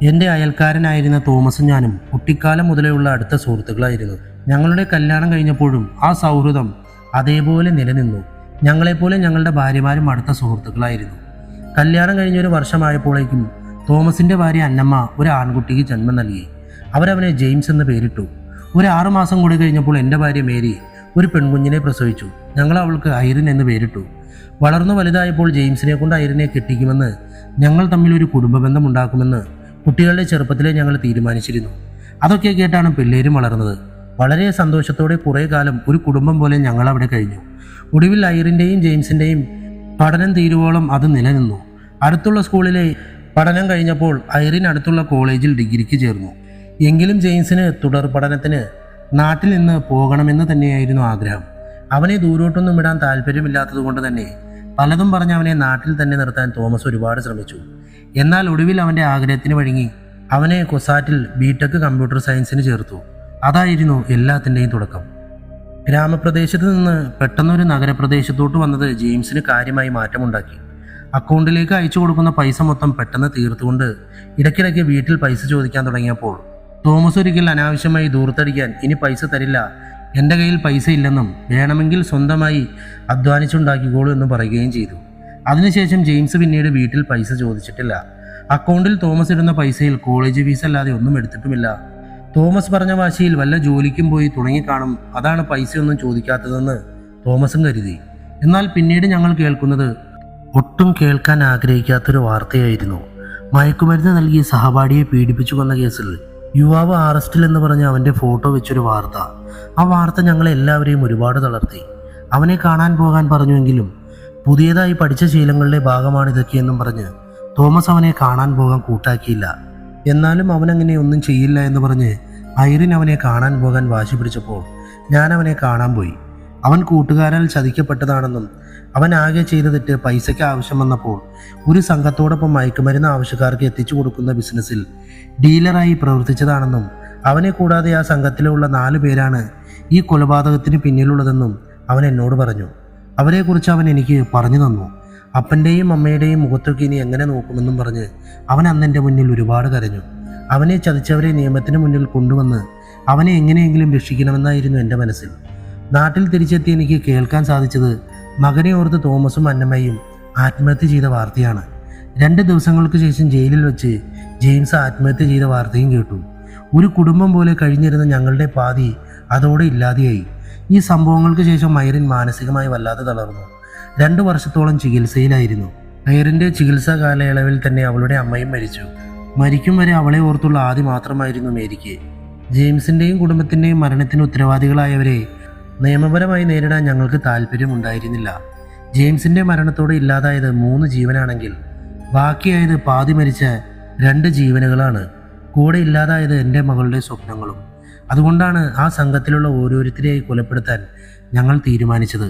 എൻ്റെ അയൽക്കാരനായിരുന്ന തോമസും ഞാനും കുട്ടിക്കാലം മുതലെയുള്ള അടുത്ത സുഹൃത്തുക്കളായിരുന്നു. ഞങ്ങളുടെ കല്യാണം കഴിഞ്ഞപ്പോഴും ആ സൗഹൃദം അതേപോലെ നിലനിന്നു. ഞങ്ങളെപ്പോലെ ഞങ്ങളുടെ ഭാര്യമാരും അടുത്ത സുഹൃത്തുക്കളായിരുന്നു. കല്യാണം കഴിഞ്ഞൊരു വർഷമായപ്പോഴേക്കും തോമസിൻ്റെ ഭാര്യ അന്നമ്മ ഒരു ആൺകുട്ടിക്ക് ജന്മം നൽകി. അവരവനെ ജെയിംസ് എന്ന് പേരിട്ടു. ഒരു 6 മാസം കൂടി കഴിഞ്ഞപ്പോൾ എൻ്റെ ഭാര്യ മേരി ഒരു പെൺകുഞ്ഞിനെ പ്രസവിച്ചു. ഞങ്ങൾ അവൾക്ക് ഐറിൻ എന്ന് പേരിട്ടു. വളർന്നു വലുതായപ്പോൾ ജെയിംസിനെ കൊണ്ട് ഐറിനെ കെട്ടിക്കുമെന്ന്, ഞങ്ങൾ തമ്മിൽ ഒരു കുടുംബ ബന്ധം ഉണ്ടാക്കുമെന്ന് കുട്ടികളുടെ ചെറുപ്പത്തിലെ ഞങ്ങൾ തീരുമാനിച്ചിരുന്നു. അതൊക്കെ കേട്ടാണ് പിള്ളേരും വളർന്നത്. വളരെ സന്തോഷത്തോടെ കുറേ കാലം ഒരു കുടുംബം പോലെ ഞങ്ങൾ അവിടെ കഴിഞ്ഞു. ഒടുവിൽ ഐറിൻ്റെയും ജെയിംസിൻ്റെയും പഠനം തീരുവോളം അത് നിലനിന്നു. അടുത്തുള്ള സ്കൂളിലെ പഠനം കഴിഞ്ഞപ്പോൾ ഐറിൻ അടുത്തുള്ള കോളേജിൽ ഡിഗ്രിക്ക് ചേർന്നു. എങ്കിലും ജെയിംസിന് തുടർ പഠനത്തിന് നാട്ടിൽ നിന്ന് പോകണമെന്ന് തന്നെയായിരുന്നു ആഗ്രഹം. അവനെ ദൂരോട്ടൊന്നും വിടാൻ താല്പര്യമില്ലാത്തത് കൊണ്ട് തന്നെ പലതും പറഞ്ഞ് അവനെ നാട്ടിൽ തന്നെ നിർത്താൻ തോമസ് ഒരുപാട് ശ്രമിച്ചു. എന്നാൽ ഒടുവിൽ അവൻ്റെ ആഗ്രഹത്തിന് വഴങ്ങി അവനെ കൊസാറ്റിൽ ബിടെക് കമ്പ്യൂട്ടർ സയൻസിന് ചേർത്തു. അതായിരുന്നു എല്ലാത്തിൻ്റെയും തുടക്കം. ഗ്രാമപ്രദേശത്ത് നിന്ന് പെട്ടെന്നൊരു നഗരപ്രദേശത്തോട്ട് വന്നത് ജെയിംസിന് കാര്യമായി മാറ്റമുണ്ടാക്കി. അക്കൗണ്ടിലേക്ക് അയച്ചു കൊടുക്കുന്ന പൈസ മൊത്തം പെട്ടെന്ന് തീർത്തുകൊണ്ട് ഇടയ്ക്കിടയ്ക്ക് വീട്ടിൽ പൈസ ചോദിക്കാൻ തുടങ്ങിയപ്പോൾ തോമസ് ഒരിക്കൽ അനാവശ്യമായി ദൂർത്തടിക്കാൻ ഇനി പൈസ തരില്ല, എൻ്റെ കയ്യിൽ പൈസ ഇല്ലെന്നും വേണമെങ്കിൽ സ്വന്തമായി അധ്വാനിച്ചുണ്ടാക്കിക്കോളൂ എന്ന് പറയുകയും ചെയ്തു. അതിനുശേഷം ജെയിംസ് പിന്നീട് വീട്ടിൽ പൈസ ചോദിച്ചിട്ടില്ല. അക്കൗണ്ടിൽ തോമസ് ഇടുന്ന പൈസയിൽ കോളേജ് ഫീസ് അല്ലാതെ ഒന്നും എടുത്തിട്ടുമില്ല. തോമസ് പറഞ്ഞ വാശിയിൽ വല്ല ജോലിക്കും പോയി തുടങ്ങിക്കാണും, അതാണ് പൈസയൊന്നും ചോദിക്കാത്തതെന്ന് തോമസും കരുതി. എന്നാൽ പിന്നീട് ഞങ്ങൾ കേൾക്കുന്നത് ഒട്ടും കേൾക്കാൻ ആഗ്രഹിക്കാത്തൊരു വാർത്തയായിരുന്നു. മയക്കുമരുന്ന് നൽകി സഹപാഠിയെ പീഡിപ്പിച്ചു കൊന്ന കേസിൽ യുവാവ് അറസ്റ്റിലെന്ന് പറഞ്ഞ് അവൻ്റെ ഫോട്ടോ വെച്ചൊരു വാർത്ത. ആ വാർത്ത ഞങ്ങളെല്ലാവരെയും ഒരുപാട് തളർത്തി. അവനെ കാണാൻ പോകാൻ പറഞ്ഞുവെങ്കിലും പുതിയതായി പഠിച്ച ശീലങ്ങളുടെ ഭാഗമാണിതൊക്കെയെന്നും പറഞ്ഞ് തോമസ് അവനെ കാണാൻ പോകാൻ കൂട്ടാക്കിയില്ല. എന്നാലും അവനങ്ങനെ ഒന്നും ചെയ്യില്ല എന്ന് പറഞ്ഞ് ഐറിൻ അവനെ കാണാൻ പോകാൻ വാശി പിടിച്ചപ്പോൾ ഞാൻ അവനെ കാണാൻ പോയി. അവൻ കൂട്ടുകാരാൽ ചതിക്കപ്പെട്ടതാണെന്നും അവൻ ആകെ ചെയ്ത തെറ്റ് പൈസയ്ക്ക് ആവശ്യം വന്നപ്പോൾ ഒരു സംഘത്തോടൊപ്പം മയക്കുമരുന്ന് ആവശ്യക്കാർക്ക് എത്തിച്ചു കൊടുക്കുന്ന ബിസിനസ്സിൽ ഡീലറായി പ്രവർത്തിച്ചതാണെന്നും അവനെ കൂടാതെ ആ സംഘത്തിലുള്ള 4 പേരാണ് ഈ കൊലപാതകത്തിന് പിന്നിലുള്ളതെന്നും അവൻ എന്നോട് പറഞ്ഞു. അവരെക്കുറിച്ച് അവൻ എനിക്ക് പറഞ്ഞു തന്നു. അപ്പൻ്റെയും അമ്മയുടെയും മുഖത്തൊക്കെ ഇനി എങ്ങനെ നോക്കുമെന്നും പറഞ്ഞ് അവൻ അന്നെൻ്റെ മുന്നിൽ ഒരുപാട് കരഞ്ഞു. അവനെ ചതിച്ചവരെ നിയമത്തിന് മുന്നിൽ കൊണ്ടുവന്ന് അവനെ എങ്ങനെയെങ്കിലും രക്ഷിക്കണമെന്നായിരുന്നു എൻ്റെ മനസ്സിൽ. നാട്ടിൽ തിരിച്ചെത്തി എനിക്ക് കേൾക്കാൻ സാധിച്ചത് മകനെ ഓർത്ത് തോമസും അന്നമ്മയും ആത്മഹത്യ ചെയ്ത വാർത്തയാണ്. 2 ദിവസങ്ങൾക്ക് ശേഷം ജയിലിൽ വെച്ച് ജെയിംസ് ആത്മഹത്യ ചെയ്ത വാർത്തയും കേട്ടു. ഒരു കുടുംബം പോലെ കഴിഞ്ഞിരുന്ന ഞങ്ങളുടെ പാതി അതോടെ ഇല്ലാതെയായി. ഈ സംഭവങ്ങൾക്ക് ശേഷം മൈറിൻ മാനസികമായി വല്ലാതെ തളർന്നു. 2 വർഷത്തോളം ചികിത്സയിലായിരുന്നു. മൈറിൻ്റെ ചികിത്സാ കാലയളവിൽ തന്നെ അവളുടെ അമ്മയും മരിച്ചു. മരിക്കും വരെ അവളെ ഓർത്തുള്ള ആദി മാത്രമായിരുന്നു മേരിക്ക്. ജെയിംസിൻ്റെയും കുടുംബത്തിൻ്റെയും മരണത്തിന് ഉത്തരവാദികളായവരെ നിയമപരമായി നേരിടാൻ ഞങ്ങൾക്ക് താല്പര്യമുണ്ടായിരുന്നില്ല. ജെയിംസിൻ്റെ മരണത്തോടെ ഇല്ലാതായത് 3 ജീവനാണെങ്കിൽ ബാക്കിയായത് പാതി മരിച്ച 2 ജീവനുകളാണ്. കൂടെ ഇല്ലാതായത് എൻ്റെ മകളുടെ സ്വപ്നങ്ങളും. അതുകൊണ്ടാണ് ആ സംഘത്തിലുള്ള ഓരോരുത്തരെയായി കൊലപ്പെടുത്താൻ ഞങ്ങൾ തീരുമാനിച്ചത്.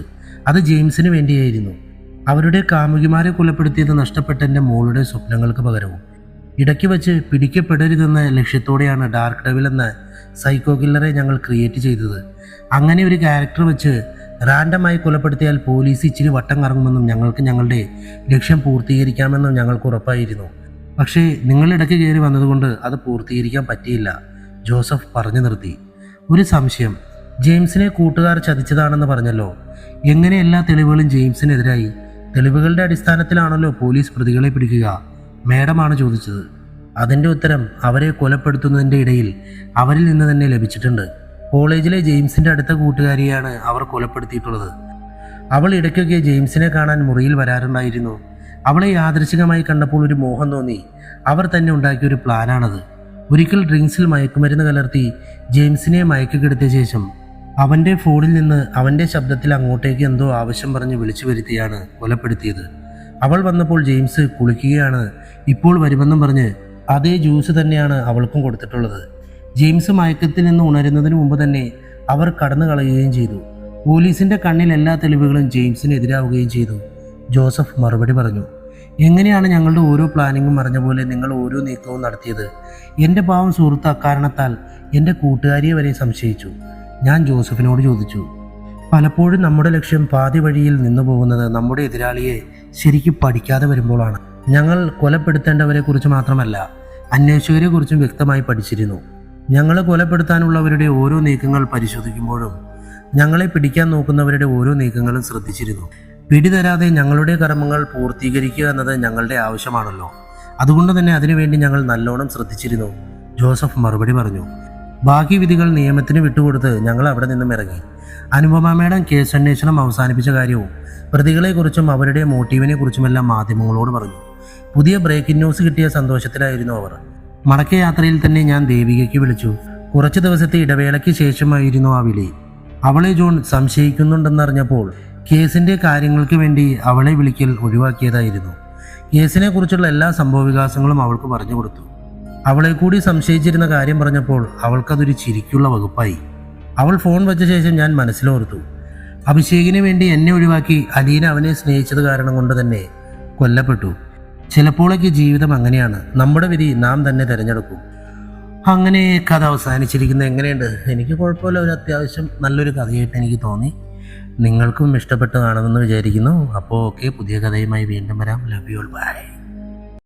അത് ജെയിംസിന് വേണ്ടിയായിരുന്നു. അവരുടെ കാമുകിമാരെ കൊലപ്പെടുത്തിയത് നഷ്ടപ്പെട്ട എൻ്റെ മോളുടെ സ്വപ്നങ്ങൾക്ക് പകരവും. ഇടയ്ക്ക് വച്ച് പിടിക്കപ്പെടരുതെന്ന ലക്ഷ്യത്തോടെയാണ് ഡാർക്ക് ഡെവിൽ എന്ന സൈക്കോ കില്ലറെ ഞങ്ങൾ ക്രിയേറ്റ് ചെയ്തത്. അങ്ങനെ ഒരു ക്യാരക്ടർ വെച്ച് റാൻഡമായി കൊലപ്പെടുത്തിയാൽ പോലീസ് ഇച്ചിരി വട്ടം കറങ്ങുമെന്നും ഞങ്ങൾക്ക് ഞങ്ങളുടെ ലക്ഷ്യം പൂർത്തീകരിക്കാമെന്നും ഞങ്ങൾക്ക് ഉറപ്പായിരുന്നു. പക്ഷേ നിങ്ങളിടയ്ക്ക് കയറി വന്നതുകൊണ്ട് അത് പൂർത്തീകരിക്കാൻ പറ്റിയില്ല, ജോസഫ് പറഞ്ഞു നിർത്തി. ഒരു സംശയം, ജെയിംസിനെ കൂട്ടുകാർ ചതിച്ചതാണെന്ന് പറഞ്ഞല്ലോ. എങ്ങനെ എല്ലാ തെളിവുകളും ജെയിംസിനെതിരായി? തെളിവുകളുടെ അടിസ്ഥാനത്തിലാണല്ലോ പോലീസ് പ്രതികളെ പിടിക്കുക, മേഡമാണ് ചോദിച്ചത്. അതിൻ്റെ ഉത്തരം അവരെ കൊലപ്പെടുത്തുന്നതിൻ്റെ ഇടയിൽ അവരിൽ നിന്ന് തന്നെ ലഭിച്ചിട്ടുണ്ട്. കോളേജിലെ ജെയിംസിൻ്റെ അടുത്ത കൂട്ടുകാരിയാണ് അവർ കൊലപ്പെടുത്തിയിട്ടുള്ളത്. അവൾ ഇടയ്ക്കൊക്കെ ജെയിംസിനെ കാണാൻ മുറിയിൽ വരാറുണ്ടായിരുന്നു. അവളെ യാദൃച്ഛികമായി കണ്ടപ്പോൾ ഒരു മോഹം തോന്നി. അവർ തന്നെ ഉണ്ടാക്കിയ ഒരു പ്ലാനാണത്. ഒരിക്കൽ ഡ്രിങ്ക്സിൽ മയക്കുമരുന്ന് കലർത്തി ജെയിംസിനെ മയക്കിക്കെടുത്തിയ ശേഷം അവൻ്റെ ഫോണിൽ നിന്ന് അവൻ്റെ ശബ്ദത്തിൽ അങ്ങോട്ടേക്ക് എന്തോ ആവശ്യം പറഞ്ഞ് വിളിച്ചു വരുത്തിയാണ് കൊലപ്പെടുത്തിയത്. അവൾ വന്നപ്പോൾ ജെയിംസ് കുളിക്കുകയാണ്, ഇപ്പോൾ വരുമെന്നും പറഞ്ഞ് അതേ ജ്യൂസ് തന്നെയാണ് അവൾക്കും കൊടുത്തിട്ടുള്ളത്. ജെയിംസ് മയക്കത്തിൽ നിന്ന് ഉണരുന്നതിന് മുമ്പ് തന്നെ അവർ കടന്നു കളയുകയും ചെയ്തു. പോലീസിൻ്റെ കണ്ണിൽ എല്ലാ തെളിവുകളും ജെയിംസിന് എതിരാവുകയും ചെയ്തു. ജോസഫ് മറുപടി പറഞ്ഞു. എങ്ങനെയാണ് ഞങ്ങളുടെ ഓരോ പ്ലാനിങ്ങും അറിഞ്ഞ പോലെ നിങ്ങൾ ഓരോ നീക്കവും നടത്തിയത്? എൻ്റെ പാവം സുഹൃത്ത് അക്കാരണത്താൽ എൻ്റെ കൂട്ടുകാരിയെ വരെ സംശയിച്ചു. ഞാൻ ജോസഫിനോട് ചോദിച്ചു. പലപ്പോഴും നമ്മുടെ ലക്ഷ്യം പാതി വഴിയിൽ നിന്നു പോകുന്നത് നമ്മുടെ എതിരാളിയെ ശരിക്കും പഠിക്കാതെ വരുമ്പോഴാണ്. ഞങ്ങൾ കൊലപ്പെടുത്തേണ്ടവരെ കുറിച്ച് മാത്രമല്ല, അന്വേഷകരെ കുറിച്ചും വ്യക്തമായി പഠിച്ചിരുന്നു. ഞങ്ങളെ കൊലപ്പെടുത്താനുള്ളവരുടെ ഓരോ നീക്കങ്ങൾ പരിശോധിക്കുമ്പോഴും ഞങ്ങളെ പിടിക്കാൻ നോക്കുന്നവരുടെ ഓരോ നീക്കങ്ങളും ശ്രദ്ധിച്ചിരുന്നു. പിടിതരാതെ ഞങ്ങളുടെ കർമ്മങ്ങൾ പൂർത്തീകരിക്കുക എന്നത് ഞങ്ങളുടെ ആവശ്യമാണല്ലോ. അതുകൊണ്ട് തന്നെ അതിനുവേണ്ടി ഞങ്ങൾ നല്ലോണം ശ്രദ്ധിച്ചിരുന്നു, ജോസഫ് മറുപടി പറഞ്ഞു. ബാക്കി വിധികൾ നിയമത്തിന് വിട്ടുകൊടുത്ത് ഞങ്ങൾ അവിടെ നിന്നും ഇറങ്ങി. അനുപമ മേഡം കേസ് അന്വേഷണം അവസാനിപ്പിച്ച കാര്യവും പ്രതികളെക്കുറിച്ചും അവരുടെ മോട്ടീവിനെ കുറിച്ചുമെല്ലാം മാധ്യമങ്ങളോട് പറഞ്ഞു. പുതിയ ബ്രേക്കിംഗ് ന്യൂസ് കിട്ടിയ സന്തോഷത്തിലായിരുന്നു അവർ. മടക്ക യാത്രയിൽ തന്നെ ഞാൻ ദേവികയ്ക്ക് വിളിച്ചു. കുറച്ച് ദിവസത്തെ ഇടവേളയ്ക്ക് ശേഷമായിരുന്നു ആ വിളി. അവളെ ജോൺ സംശയിക്കുന്നുണ്ടെന്നറിഞ്ഞപ്പോൾ കേസിൻ്റെ കാര്യങ്ങൾക്ക് വേണ്ടി അവളെ വിളിക്കൽ ഒഴിവാക്കിയതായിരുന്നു. കേസിനെ കുറിച്ചുള്ള എല്ലാ സംഭവവികാസങ്ങളും അവൾക്ക് പറഞ്ഞു കൊടുത്തു. അവളെ കൂടി സംശയിച്ചിരുന്ന കാര്യം പറഞ്ഞപ്പോൾ അവൾക്കതൊരു ചിരിക്കുള്ള വകുപ്പായി. അവൾ ഫോൺ വെച്ച ശേഷം ഞാൻ മനസ്സിലോർത്തു, അഭിഷേകിന് വേണ്ടി എന്നെ ഒഴിവാക്കി അലീന അവനെ സ്നേഹിച്ചത് കാരണം കൊണ്ട് തന്നെ കൊല്ലപ്പെട്ടു. ചിലപ്പോഴൊക്കെ ജീവിതം അങ്ങനെയാണ്, നമ്മുടെ വിധി നാം തന്നെ തിരഞ്ഞെടുക്കും. അങ്ങനെ കഥ അവസാനിച്ചിരിക്കുന്നത് എങ്ങനെയുണ്ട്? എനിക്ക് കുഴപ്പമില്ല, ഒരു അത്യാവശ്യം നല്ലൊരു കഥയായിട്ട് എനിക്ക് തോന്നി. നിങ്ങൾക്കും ഇഷ്ടപ്പെട്ട് കാണുമെന്ന് വിചാരിക്കുന്നു. അപ്പോൾ ഓക്കെ, പുതിയ കഥയുമായി വീണ്ടും വരാം. Love you all, by.